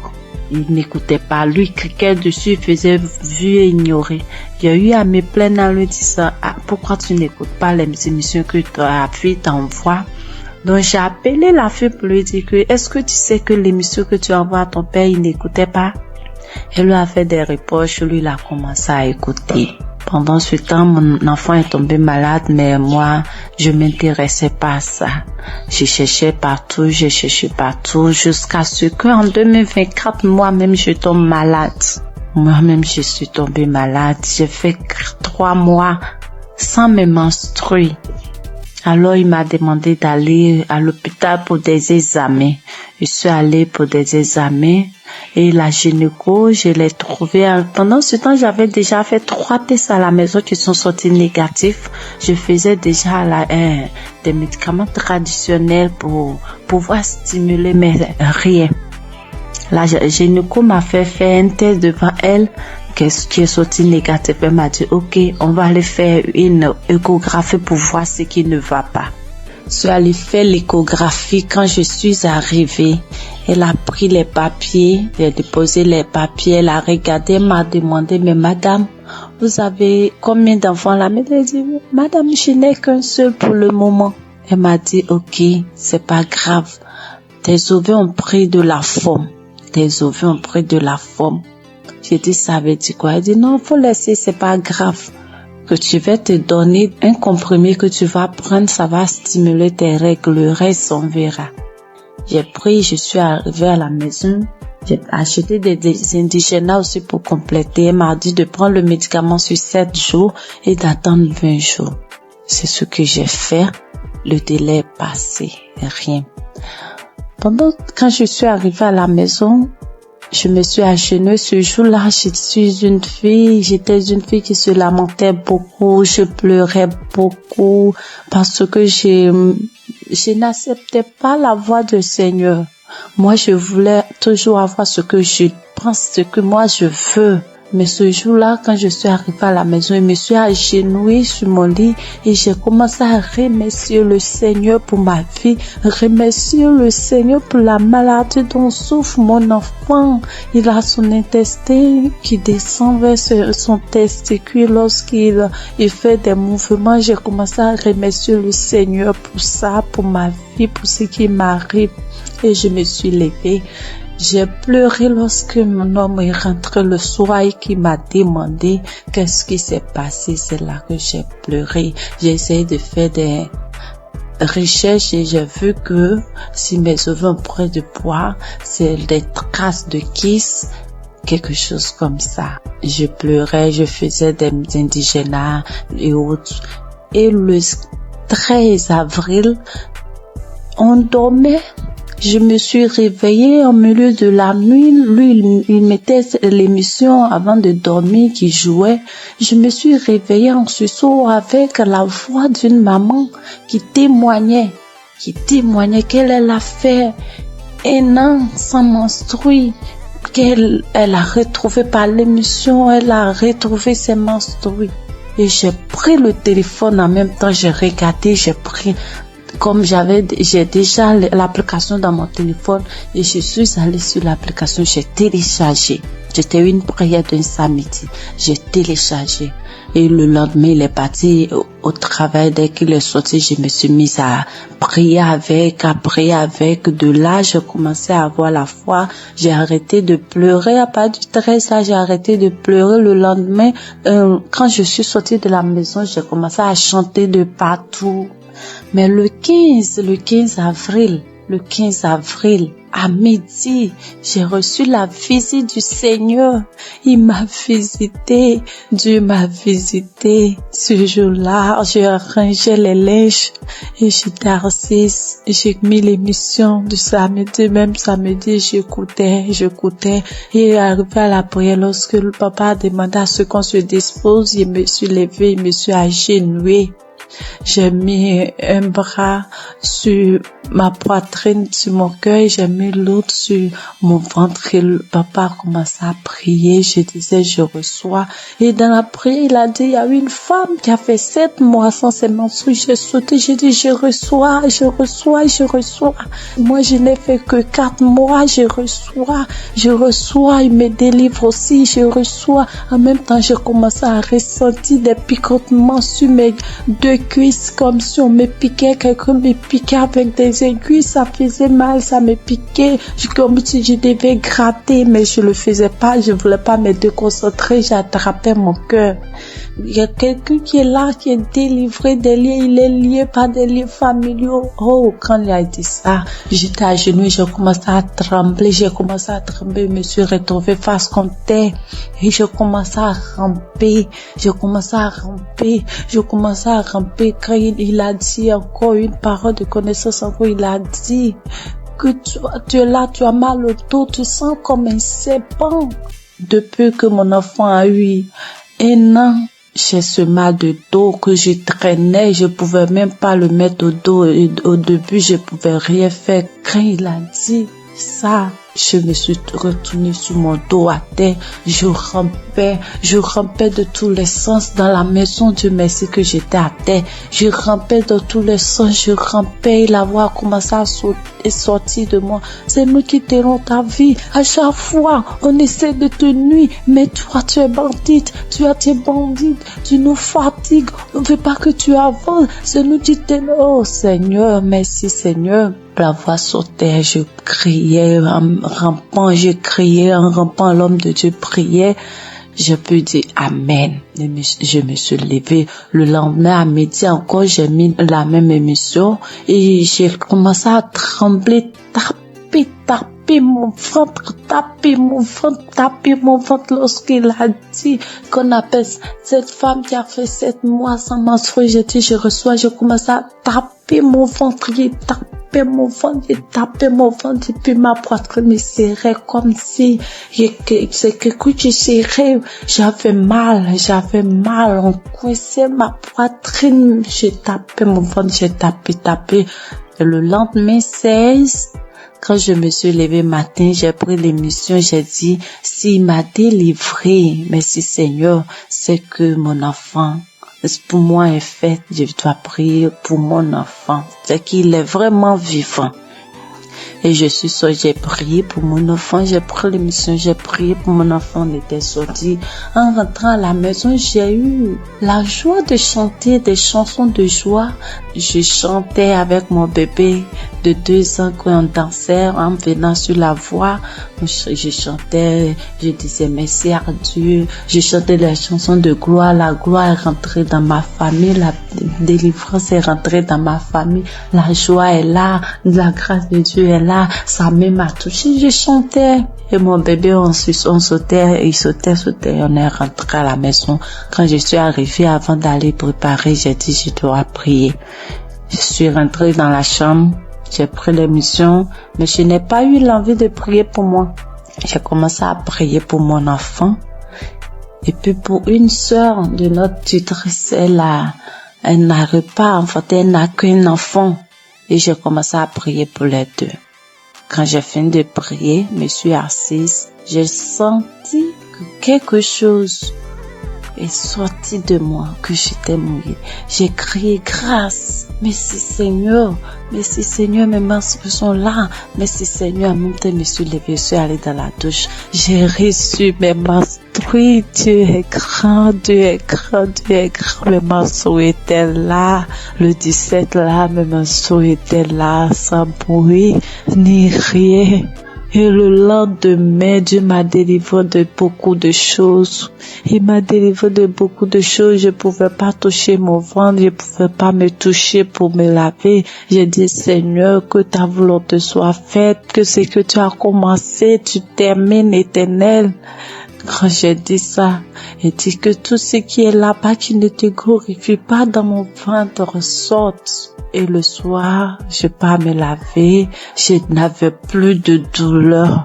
Il n'écoutait pas. Lui, cliquait dessus, il faisait vu et ignorer. J'ai eu à me plaindre en lui disant, pourquoi tu n'écoutes pas les émissions que ta fille t'envoie? Donc j'ai appelé la fille pour lui dire que, est-ce que tu sais que l'émission que tu envoies à ton père, il n'écoutait pas? Elle lui a fait des reproches, lui il a commencé à écouter. Pendant ce temps, mon enfant est tombé malade, mais moi, je m'intéressais pas à ça. J'ai cherché partout, jusqu'à ce qu'en 2024, moi-même, je tombe malade. Moi-même, je suis tombée malade. J'ai fait 3 mois sans me menstruer. Alors, il m'a demandé d'aller à l'hôpital pour des examens. Je suis allée pour des examens et la gynéco, je l'ai trouvée. Pendant ce temps, j'avais déjà fait 3 tests à la maison qui sont sortis négatifs. Je faisais déjà des médicaments traditionnels pour pouvoir stimuler, mais rien. La gynéco m'a fait faire un test devant elle qui est sorti négatif. Elle m'a dit, ok, on va aller faire une échographie pour voir ce qui ne va pas. Je suis allée faire l'échographie. Quand je suis arrivée, elle a pris les papiers, elle a déposé les papiers, elle a regardé, elle m'a demandé, mais madame, vous avez combien d'enfants là? Elle a dit, madame, je n'ai qu'un seul pour le moment. Elle m'a dit, ok, c'est pas grave. Tes ovaires ont pris de la forme. J'ai dit, ça veut dire quoi? Elle dit, non, faut laisser, c'est pas grave. Que tu vas te donner un comprimé que tu vas prendre, ça va stimuler tes règles, le reste on verra. J'ai pris, je suis arrivée à la maison, j'ai acheté des indigènes aussi pour compléter. Elle m'a dit de prendre le médicament sur 7 jours et d'attendre 20 jours. C'est ce que j'ai fait. Le délai est passé, rien. Quand je suis arrivée à la maison, je me suis agenouillée ce jour-là. J'étais une fille qui se lamentait beaucoup. Je pleurais beaucoup parce que je n'acceptais pas la voix du Seigneur. Moi, je voulais toujours avoir ce que je pense, ce que moi je veux. Mais ce jour-là, quand je suis arrivée à la maison, je me suis agenouillée sur mon lit et j'ai commencé à remercier le Seigneur pour ma vie, remercier le Seigneur pour la maladie dont souffre mon enfant. Il a son intestin qui descend vers son testicule lorsqu'il fait des mouvements. J'ai commencé à remercier le Seigneur pour ça, pour ma vie, pour ce qui m'arrive. Et je me suis levée. J'ai pleuré lorsque mon homme est rentré le soir et qui m'a demandé qu'est-ce qui s'est passé. C'est là que j'ai pleuré. J'ai essayé de faire des recherches et j'ai vu que si mes ovaires ont pris de poids, c'est des traces de kiss, quelque chose comme ça. Je pleurais, je faisais des indigénats et autres. Et le 13 avril, on dormait. Je me suis réveillée au milieu de la nuit. Lui, il mettait l'émission avant de dormir qui jouait. Je me suis réveillée en sursaut avec la voix d'une maman qui témoignait qu'elle a fait 1 an sans menstruer, qu'elle a retrouvé par l'émission, elle a retrouvé ses menstrues. Et j'ai pris le téléphone en même temps, j'ai regardé, comme j'ai déjà l'application dans mon téléphone et je suis allée sur l'application, j'ai téléchargé. C'était une prière d'un samedi. J'ai téléchargé. Et le lendemain, il est parti au travail. Dès qu'il est sorti, je me suis mise à prier avec. De là, j'ai commencé à avoir la foi. J'ai arrêté de pleurer. À partir du 13, là, j'ai arrêté de pleurer. Le lendemain, quand je suis sortie de la maison, j'ai commencé à chanter de partout. Mais le 15 avril, à midi, j'ai reçu la visite du Seigneur. Il m'a visité. Dieu m'a visité. Ce jour-là, j'ai arrangé les linges et j'étais assise. J'ai mis l'émission du samedi. Même samedi, j'écoutais. Et arrivé à la prière, lorsque le papa a demandé à ce qu'on se dispose, je me suis levée, je me suis agenouillée. J'ai mis un bras sur ma poitrine, sur mon cœur, j'ai mis l'autre sur mon ventre et le papa a commencé à prier. Je disais, je reçois. Et dans la prière, il a dit, il y a une femme qui a fait 7 mois sans ses menstrues. J'ai sauté, j'ai dit, je reçois. Moi, je n'ai fait que 4 mois, je reçois. Il me délivre aussi, je reçois. En même temps, j'ai commencé à ressentir des picotements sur mes 2 cuisses, comme si on me piquait, quelqu'un me piquait avec des aiguilles, ça faisait mal, ça me piquait, comme si je devais gratter, mais je le faisais pas, je voulais pas me déconcentrer, j'attrapais mon cœur. Il y a quelqu'un qui est là, qui est délivré des liens, il est lié par des liens familiaux. Oh, quand il a dit ça, j'étais à genoux, j'ai commencé à trembler, je me suis retrouvée face contre terre, et je commençais à ramper, quand il a dit encore une parole de connaissance, encore il a dit que tu es là, tu as mal au dos, tu sens comme un serpent. Depuis que mon enfant a eu 1 an, j'ai ce mal de dos que je traînais, je pouvais même pas le mettre au dos, et au début je pouvais rien faire. Quand il a dit ça, je me suis retournée sur mon dos à terre, je rampais de tous les sens dans la maison. Dieu merci que j'étais à terre, je rampais dans tous les sens, et la voix a commencé à sortir de moi. C'est nous qui t'aurons ta vie. À chaque fois, on essaie de te nuire, mais toi, tu es bandite, tu nous fatigues, on ne veut pas que tu avances. C'est nous qui t'aimons. Oh Seigneur, merci Seigneur. La voix sautait, je criais en rampant, l'homme de Dieu priait. Je peux dire Amen. Je me suis levée. Le lendemain à midi encore, j'ai mis la même émission et j'ai commencé à trembler, taper mon ventre lorsqu'il a dit qu'on appelle cette femme qui a fait 7 mois sans menstruer. J'ai dit je reçois, je commence à taper mon ventre, j'ai tapé mon ventre et puis ma poitrine me serrait comme si c'est quelque chose qui serrait. J'avais mal, on coinçait ma poitrine, j'ai tapé mon ventre, j'ai tapé. Et le lendemain 16, quand je me suis levée matin, j'ai pris l'émission, j'ai dit, s'il m'a délivré, merci Seigneur, c'est que mon enfant, pour moi est fait, je dois prier pour mon enfant, c'est qu'il est vraiment vivant. Et j'ai prié pour mon enfant, j'ai pris l'émission, j'ai prié pour mon enfant, on était sorti. En rentrant à la maison, j'ai eu la joie de chanter des chansons de joie. Je chantais avec mon bébé de 2 ans quand on dansait en venant sur la voie. Je chantais, je disais merci à Dieu. Je chantais des chansons de gloire. La gloire est rentrée dans ma famille, la délivrance est rentrée dans ma famille. La joie est là, la grâce de Dieu est là. Sa main m'a touché, je chantais. Et mon bébé, on sautait, il sautait, on est rentré à la maison. Quand je suis arrivée, avant d'aller préparer, j'ai dit, je dois prier. Je suis rentrée dans la chambre, j'ai pris l'émission, mais je n'ai pas eu l'envie de prier pour moi. J'ai commencé à prier pour mon enfant. Et puis pour une sœur de notre tutrice, elle n'arrive pas à enfanter, elle n'a qu'un enfant. Et j'ai commencé à prier pour les 2. Quand j'ai fini de prier, je me suis assise, j'ai senti que quelque chose est sorti de moi, que j'étais mouillée. J'ai crié grâce. Merci Seigneur. Merci Seigneur, mes menstrues sont là. Merci Seigneur, en même temps, je me suis levée, je suis allée dans la douche. J'ai reçu mes menstrues. Dieu est grand, Dieu est grand, Dieu est grand. Mes menstrues étaient là. Le 17 là, mes menstrues étaient là, sans bruit, ni rien. Et le lendemain, Dieu m'a délivré de beaucoup de choses. Il m'a délivré de beaucoup de choses. Je pouvais pas toucher mon ventre. Je pouvais pas me toucher pour me laver. J'ai dit, Seigneur, que ta volonté soit faite. Que ce que tu as commencé, tu termines, Éternel. Quand j'ai dit ça, il dit que tout ce qui est là-bas qui ne te glorifie pas dans mon ventre sorte. Et le soir, je pas me laver, je n'avais plus de douleur,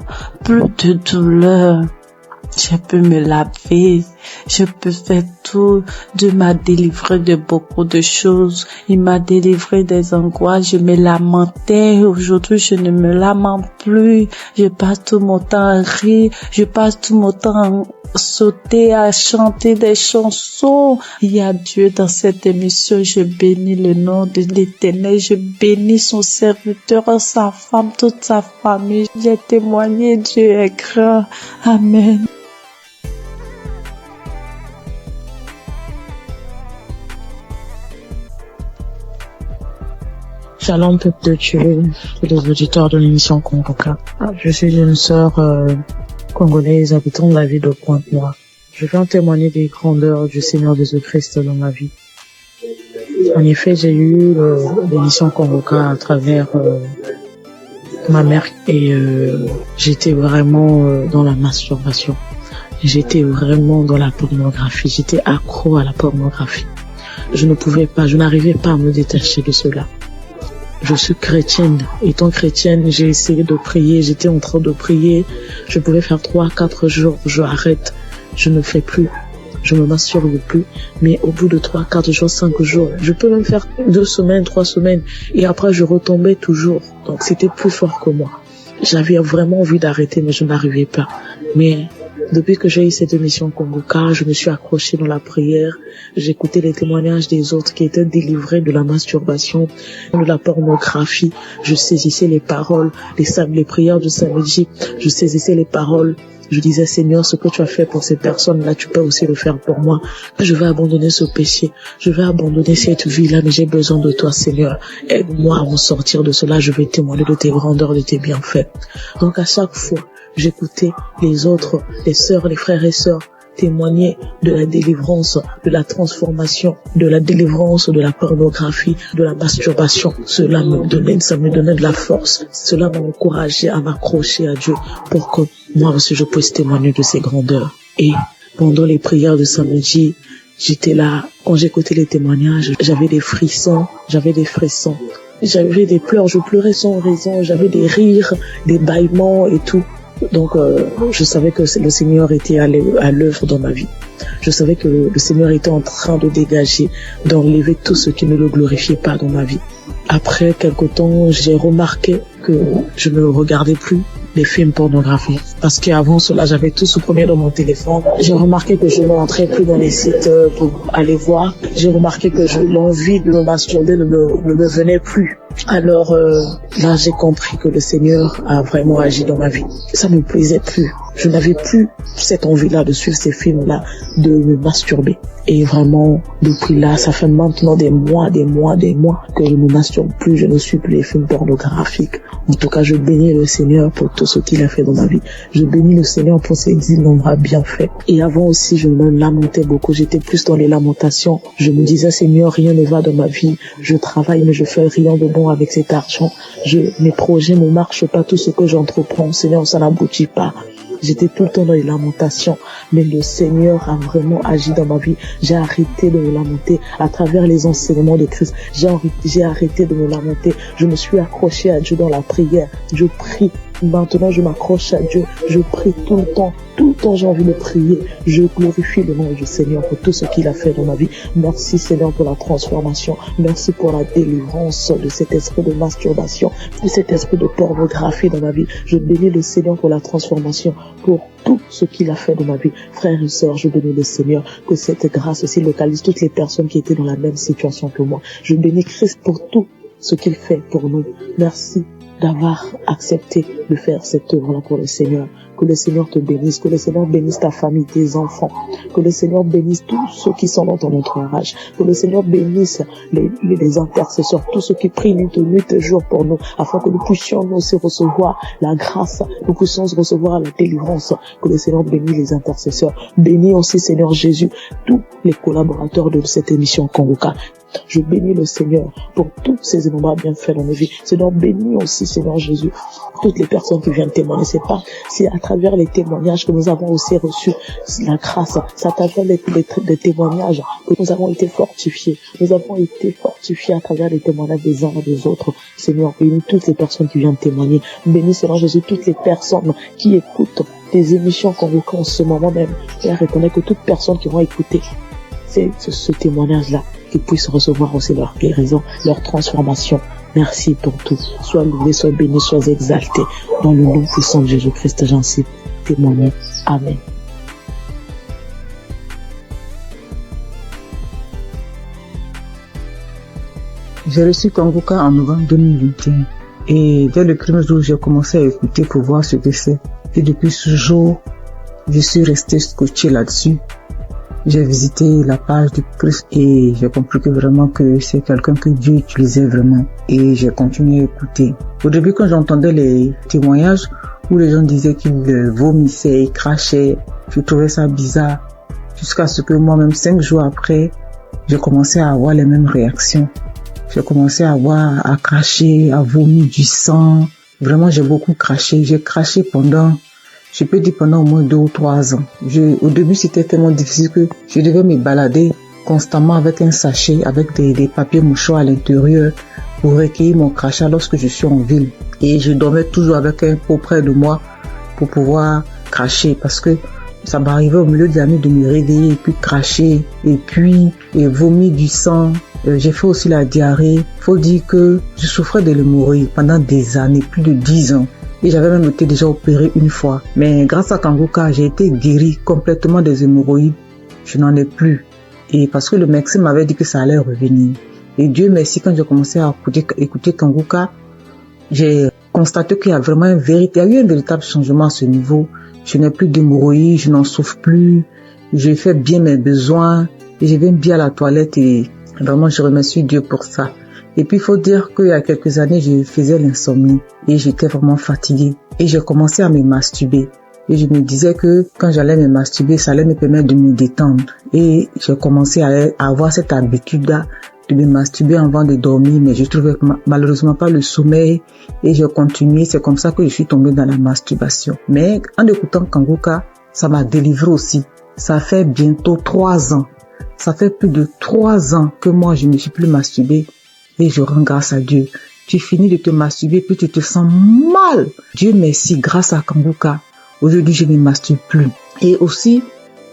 Je peux me laver, je peux faire tout. Dieu m'a délivré de beaucoup de choses. Il m'a délivré des angoisses. Je me lamentais. Aujourd'hui, je ne me lamente plus. Je passe tout mon temps à rire. Je passe tout mon temps à sauter, à chanter des chansons. Il y a Dieu dans cette émission. Je bénis le nom de l'Éternel. Je bénis son serviteur, sa femme, toute sa famille. J'ai témoigné. Dieu est grand. Amen. Shalom, peuple de Dieu, tous les auditeurs de l'émission Congoka. Je suis une sœur congolaise habitant la ville de Pointe-Noire. Je viens témoigner des grandeurs du Seigneur Jésus-Christ dans ma vie. En effet, j'ai eu l'émission Congoka à travers ma mère et j'étais vraiment dans la masturbation. J'étais vraiment dans la pornographie. J'étais accro à la pornographie. Je n'arrivais pas à me détacher de cela. Je suis chrétienne. Étant chrétienne, j'ai essayé de prier. J'étais en train de prier. Je pouvais faire 3-4 jours. Je arrête. Je ne fais plus. Je me masturbe plus. Mais au bout de 3-4 jours, 5 jours, je peux même faire 2 semaines, 3 semaines. Et après, je retombais toujours. Donc, c'était plus fort que moi. J'avais vraiment envie d'arrêter, mais je n'arrivais pas. Mais depuis que j'ai eu cette émission Congoka, je me suis accrochée dans la prière. J'écoutais les témoignages des autres qui étaient délivrés de la masturbation, de la pornographie. Je saisissais les paroles, les prières du samedi. Je saisissais les paroles. Je disais, Seigneur, ce que tu as fait pour ces personnes-là, tu peux aussi le faire pour moi. Je vais abandonner ce péché. Je vais abandonner cette vie-là, mais j'ai besoin de toi, Seigneur. Aide-moi à m'en sortir de cela. Je vais témoigner de tes grandeurs, de tes bienfaits. Donc, à chaque fois, j'écoutais les autres, les sœurs, les frères et sœurs témoigner de la délivrance, de la transformation, de la délivrance de la pornographie, de la masturbation. Cela me donnait de la force. Cela m'a encouragé à m'accrocher à Dieu pour que moi aussi je puisse témoigner de ses grandeurs. Et pendant les prières de samedi, j'étais là. Quand j'écoutais les témoignages, j'avais des frissons. J'avais des pleurs, je pleurais sans raison. J'avais des rires, des bâillements et tout. Donc, je savais que le Seigneur était à l'œuvre dans ma vie. Je savais que le Seigneur était en train de dégager, d'enlever tout ce qui ne le glorifiait pas dans ma vie. Après quelque temps, j'ai remarqué que je ne regardais plus les films pornographiques. Parce qu'avant cela, j'avais tout supprimé dans mon téléphone. J'ai remarqué que je ne rentrais plus dans les sites pour aller voir. J'ai remarqué que l'envie de me masturber ne me venait plus. Alors là, j'ai compris que le Seigneur a vraiment agi dans ma vie. Ça ne me plaisait plus. Je n'avais plus cette envie-là de suivre ces films-là, de me masturber. Et vraiment, depuis là, ça fait maintenant des mois que je ne masturbe plus, je ne suis plus les films pornographiques. En tout cas, je bénis le Seigneur pour tout ce qu'il a fait dans ma vie. Je bénis le Seigneur pour ses innombrables bienfaits. Et avant aussi, je me lamentais beaucoup. J'étais plus dans les lamentations. Je me disais, Seigneur, rien ne va dans ma vie. Je travaille, mais je fais rien de bon avec cet argent. Mes projets ne marchent pas. Tout ce que j'entreprends, Seigneur, ça n'aboutit pas. J'étais tout le temps dans les lamentations, mais le Seigneur a vraiment agi dans ma vie. J'ai arrêté de me lamenter à travers les enseignements de Christ. J'ai arrêté de me lamenter. Je me suis accrochée à Dieu dans la prière. Je prie Maintenant, je m'accroche à Dieu. Je prie tout le temps. Tout le temps, j'ai envie de prier. Je glorifie le nom du Seigneur pour tout ce qu'il a fait dans ma vie. Merci Seigneur pour la transformation. Merci pour la délivrance de cet esprit de masturbation, de cet esprit de pornographie dans ma vie. Je bénis le Seigneur pour la transformation, pour tout ce qu'il a fait dans ma vie. Frères et sœurs, je bénis le Seigneur, que cette grâce aussi localise toutes les personnes qui étaient dans la même situation que moi. Je bénis Christ pour tout ce qu'il fait pour nous. Merci d'avoir accepté de faire cette œuvre-là pour le Seigneur. Que le Seigneur te bénisse, que le Seigneur bénisse ta famille, tes enfants, que le Seigneur bénisse tous ceux qui sont dans ton entourage, que le Seigneur bénisse les intercesseurs, tous ceux qui prient nuit et jour pour nous, afin que nous puissions nous aussi recevoir la grâce, nous puissions recevoir la délivrance. Que le Seigneur bénisse les intercesseurs. Bénis aussi, Seigneur Jésus, tous les collaborateurs de cette émission Kanguka. Je bénis le Seigneur pour tous ces innombrables bienfaits dans nos vies. Seigneur, bénis aussi, Seigneur Jésus, toutes les personnes qui viennent témoigner. C'est à travers les témoignages que nous avons aussi reçu la grâce. C'est à travers les témoignages que nous avons été fortifiés. Nous avons été fortifiés à travers les témoignages des uns et des autres. Seigneur, bénis toutes les personnes qui viennent témoigner. Bénis, Seigneur Jésus, toutes les personnes qui écoutent des émissions Kanguka en ce moment même. Père, reconnais que toutes personnes qui vont écouter ce témoignage-là, qu'ils puissent recevoir aussi leur guérison, leur transformation. Merci pour tout. Sois loué, sois béni, sois exalté. Dans le nom puissant de Jésus-Christ, j'en suis témoigné. Amen. J'ai reçu Kanguka en novembre 2021. Et dès le premier jour, j'ai commencé à écouter pour voir ce que c'est. Et depuis ce jour, je suis resté scotché là-dessus. J'ai visité la page du Christ et j'ai compris que vraiment que c'est quelqu'un que Dieu utilisait vraiment. Et j'ai continué à écouter. Au début, quand j'entendais les témoignages où les gens disaient qu'ils vomissaient, ils crachaient, je trouvais ça bizarre. Jusqu'à ce que moi-même, 5 jours après, j'ai commencé à avoir les mêmes réactions. J'ai commencé à cracher, à vomir du sang. Vraiment, j'ai beaucoup craché. J'ai craché pendant au moins 2 ou 3 ans. Au début, c'était tellement difficile que je devais me balader constamment avec un sachet, avec des papiers mouchoirs à l'intérieur pour recueillir mon crachat lorsque je suis en ville. Et je dormais toujours avec un pot près de moi pour pouvoir cracher parce que ça m'arrivait au milieu de la nuit de me réveiller et puis cracher et puis vomir du sang. J'ai fait aussi la diarrhée. Faut dire que je souffrais de l'hémorroïde pendant des années, plus de 10 ans. Et j'avais même été déjà opéré une fois. Mais grâce à Kanguka, j'ai été guéri complètement des hémorroïdes. Je n'en ai plus. Et parce que le médecin m'avait dit que ça allait revenir. Et Dieu merci, quand j'ai commencé à écouter Kanguka, j'ai constaté qu'il y a vraiment il y a eu un véritable changement à ce niveau. Je n'ai plus d'hémorroïdes, je n'en souffre plus. Je fais bien mes besoins. Et je viens bien à la toilette et vraiment je remercie Dieu pour ça. Et puis, il faut dire qu'il y a quelques années, je faisais l'insomnie et j'étais vraiment fatiguée. Et j'ai commencé à me masturber. Et je me disais que quand j'allais me masturber, ça allait me permettre de me détendre. Et j'ai commencé à avoir cette habitude-là de me masturber avant de dormir, mais je trouvais malheureusement pas le sommeil. Et j'ai continué. C'est comme ça que je suis tombée dans la masturbation. Mais en écoutant Kanguka, ça m'a délivré aussi. Ça fait bientôt 3 ans. Ça fait plus de 3 ans que moi, je ne suis plus masturbée. Et je rends grâce à Dieu. Tu finis de te masturber, puis tu te sens mal. Dieu merci, grâce à Kanguka. Aujourd'hui, je ne me masturbe plus. Et aussi,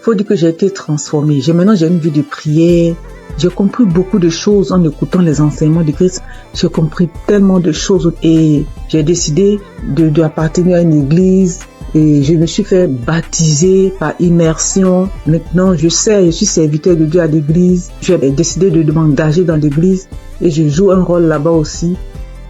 faut dire que j'ai été transformée. Maintenant, j'ai une vie de prière. J'ai compris beaucoup de choses en écoutant les enseignements de Christ. J'ai compris tellement de choses. Et j'ai décidé d'appartenir à une église. Et je me suis fait baptiser par immersion. Maintenant, je suis serviteur de Dieu à l'église. J'ai décidé de m'engager dans l'église. Et je joue un rôle là-bas aussi.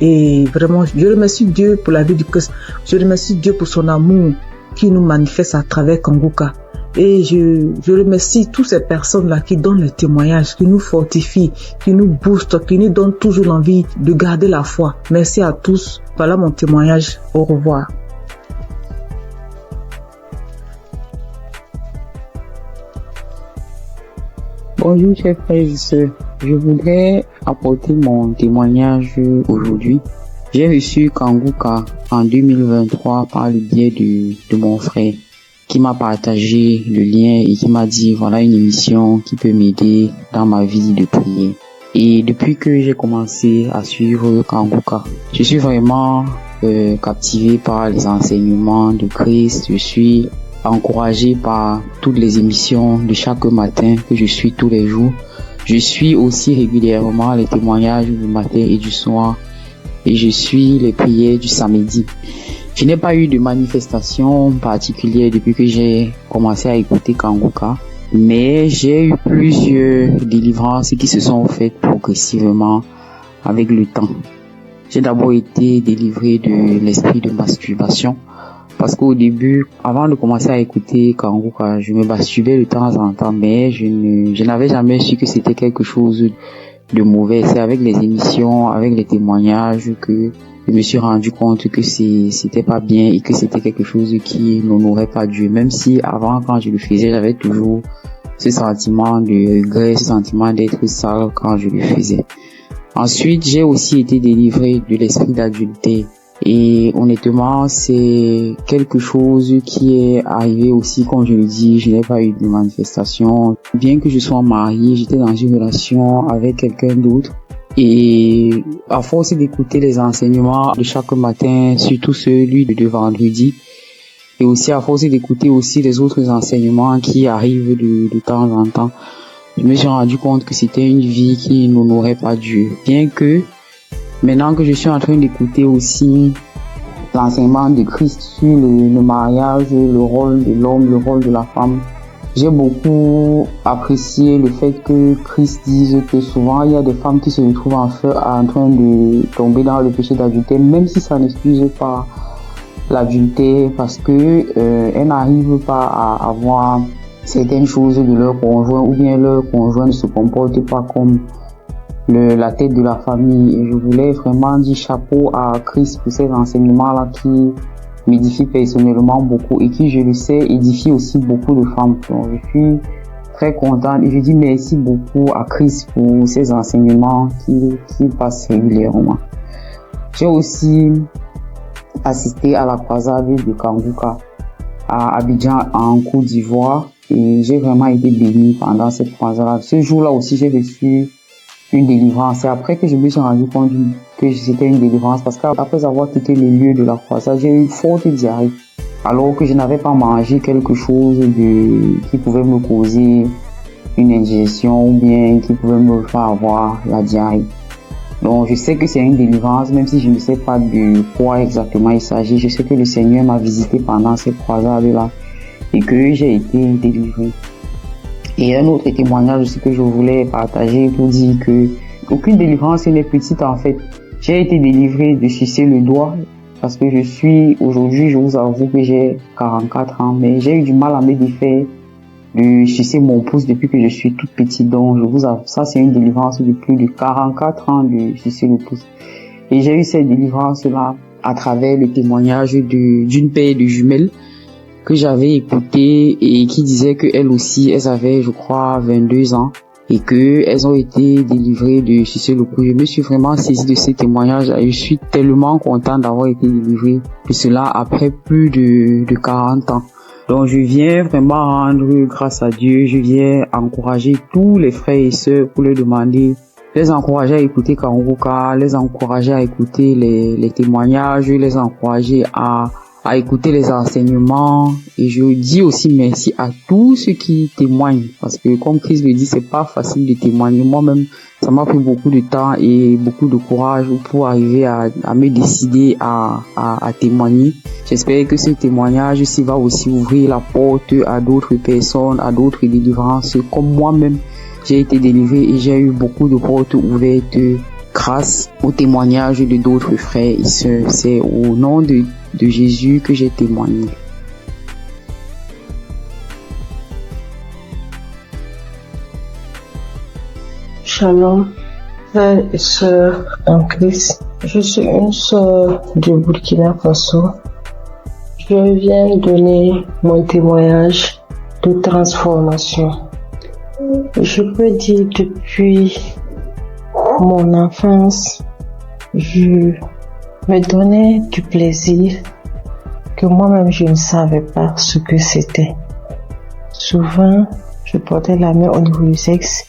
Et vraiment, je remercie Dieu pour la vie du Christ. Je remercie Dieu pour son amour qui nous manifeste à travers Kanguka. Et je remercie toutes ces personnes-là qui donnent le témoignage, qui nous fortifient, qui nous boostent, qui nous donnent toujours l'envie de garder la foi. Merci à tous. Voilà mon témoignage. Au revoir. Bonjour chers frères et sœurs, je voudrais apporter mon témoignage aujourd'hui. J'ai reçu Kanguka en 2023 par le biais de mon frère qui m'a partagé le lien et qui m'a dit voilà une émission qui peut m'aider dans ma vie de prière. Et depuis que j'ai commencé à suivre Kanguka, je suis vraiment captivé par les enseignements de Christ. Je suis encouragé par toutes les émissions de chaque matin que je suis tous les jours. Je suis aussi régulièrement les témoignages du matin et du soir. Et je suis les prières du samedi. Je n'ai pas eu de manifestation particulière depuis que j'ai commencé à écouter Kanguka, mais j'ai eu plusieurs délivrances qui se sont faites progressivement avec le temps. J'ai d'abord été délivré de l'esprit de masturbation, parce qu'au début, avant de commencer à écouter Kanguka, je me masturbais de temps en temps, mais je n'avais jamais su que c'était quelque chose de mauvais. C'est avec les émissions, avec les témoignages que je me suis rendu compte que c'était pas bien et que c'était quelque chose qui n'honorait pas Dieu. Même si avant, quand je le faisais, j'avais toujours ce sentiment de regret, ce sentiment d'être sale quand je le faisais. Ensuite, j'ai aussi été délivré de l'esprit d'adultère. Et honnêtement, c'est quelque chose qui est arrivé aussi, comme je le dis, je n'ai pas eu de manifestation. Bien que je sois marié, j'étais dans une relation avec quelqu'un d'autre. Et à force d'écouter les enseignements de chaque matin, surtout celui de vendredi, et aussi à force d'écouter aussi les autres enseignements qui arrivent de temps en temps, je me suis rendu compte que c'était une vie qui n'honorait pas Dieu. Bien que maintenant que je suis en train d'écouter aussi l'enseignement de Christ sur le mariage, le rôle de l'homme, le rôle de la femme, j'ai beaucoup apprécié le fait que Christ dise que souvent il y a des femmes qui se retrouvent en train de tomber dans le péché d'adultère, même si ça n'excuse pas l'adultère, parce que elles n'arrivent pas à avoir certaines choses de leur conjoint, ou bien leur conjoint ne se comporte pas comme la tête de la famille. Et je voulais vraiment dire chapeau à Christ pour ces enseignements-là qui m'édifient personnellement beaucoup et qui, je le sais, édifient aussi beaucoup de femmes. Donc, je suis très contente et je dis merci beaucoup à Christ pour ces enseignements qui passent régulièrement. J'ai aussi assisté à la croisade de Kanguka à Abidjan en Côte d'Ivoire et j'ai vraiment été béni pendant cette croisade. Ce jour-là aussi, j'ai reçu une délivrance. C'est après que je me suis rendu compte que c'était une délivrance, parce qu'après avoir quitté le lieu de la croisade, j'ai eu une forte diarrhée, alors que je n'avais pas mangé quelque chose qui pouvait me causer une indigestion ou bien qui pouvait me faire avoir la diarrhée. Donc je sais que c'est une délivrance, même si je ne sais pas de quoi exactement il s'agit. Je sais que le Seigneur m'a visité pendant cette croisade-là et que j'ai été délivré. Et un autre témoignage aussi que je voulais partager pour dire que aucune délivrance n'est petite en fait. J'ai été délivré de sucer le doigt parce que aujourd'hui, je vous avoue que j'ai 44 ans, mais j'ai eu du mal à me défaire de sucer mon pouce depuis que je suis toute petite. Donc je vous avoue, ça c'est une délivrance de plus de 44 ans de sucer le pouce. Et j'ai eu cette délivrance-là à travers le témoignage d'une paire de jumelles que j'avais écouté et qui disait qu'elles aussi, elles avaient, je crois, 22 ans et qu'elles ont été délivrées de sucer le pouce. Je me suis vraiment saisie de ces témoignages et je suis tellement content d'avoir été délivrée de cela après plus de 40 ans. Donc je viens vraiment rendre grâce à Dieu, je viens encourager tous les frères et sœurs pour leur demander, les encourager à écouter Kanguka, les encourager à écouter les témoignages, les encourager à écouter les enseignements. Et je dis aussi merci à tous ceux qui témoignent, parce que comme Christ le dit, c'est pas facile de témoigner. Moi-même, ça m'a pris beaucoup de temps et beaucoup de courage pour arriver à me décider à témoigner. J'espère que ce témoignage aussi va aussi ouvrir la porte à d'autres personnes, à d'autres délivrances. Comme moi-même, j'ai été délivré et j'ai eu beaucoup de portes ouvertes grâce au témoignage de d'autres frères et sœurs. C'est au nom de Jésus que j'ai témoigné. Shalom, frères et sœurs en Christ. Je suis une sœur du Burkina Faso. Je viens donner mon témoignage de transformation. Je peux dire depuis mon enfance, je me donnais du plaisir que moi-même je ne savais pas ce que c'était. Souvent, je portais la main au niveau du sexe,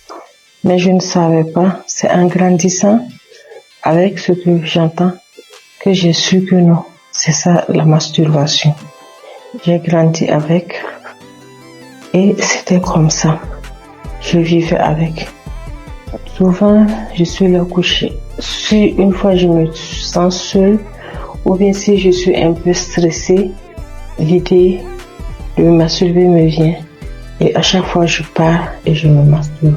mais je ne savais pas. C'est en grandissant avec ce que j'entends que j'ai su que non, c'est ça la masturbation. J'ai grandi avec et c'était comme ça. Je vivais avec. Souvent, je suis là couchée. Si une fois je me sens seule ou bien si je suis un peu stressée, l'idée de me masturber me vient et à chaque fois je pars et je me masturbe.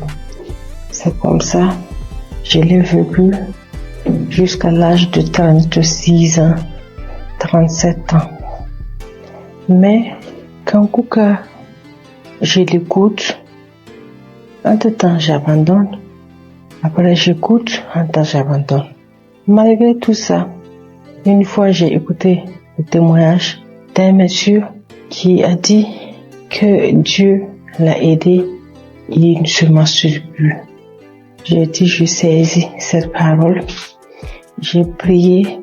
C'est comme ça, je l'ai vécu jusqu'à l'âge de 36 ans, 37 ans. Mais quand Kouka, je l'écoute, entre-temps j'abandonne, après j'écoute, entre-temps j'abandonne. Malgré tout ça, une fois j'ai écouté le témoignage d'un monsieur qui a dit que Dieu l'a aidé, il ne se masturbe plus. J'ai dit, je saisis cette parole. J'ai prié.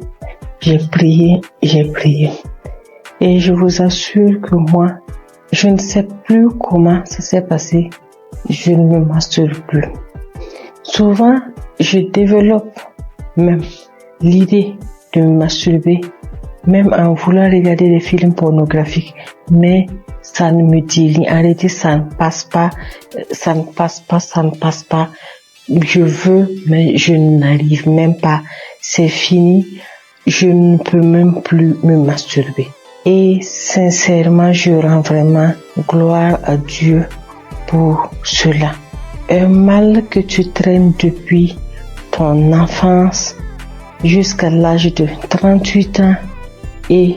Et je vous assure que moi, je ne sais plus comment ça s'est passé. Je ne me masturbe plus. Souvent, je développe même l'idée de me masturber, même en voulant regarder des films pornographiques. Mais ça ne me dit rien. Arrêtez, ça ne passe pas. Je veux, mais je n'arrive même pas. C'est fini. Je ne peux même plus me masturber. Et sincèrement, je rends vraiment gloire à Dieu pour cela. Un mal que tu traînes depuis ton enfance jusqu'à l'âge de 38 ans et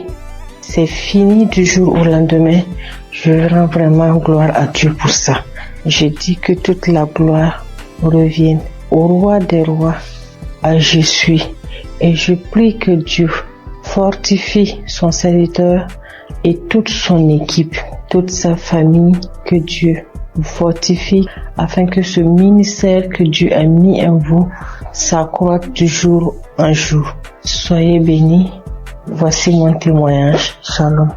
c'est fini du jour au lendemain. Je rends vraiment gloire à Dieu pour ça. Je dis que toute la gloire revienne au roi des rois, à Jésus. Et je prie que Dieu fortifie son serviteur et toute son équipe, toute sa famille, que Dieu vous fortifie afin que ce ministère que Dieu a mis en vous s'accroisse de jour en jour. Soyez bénis. Voici mon témoignage. Shalom.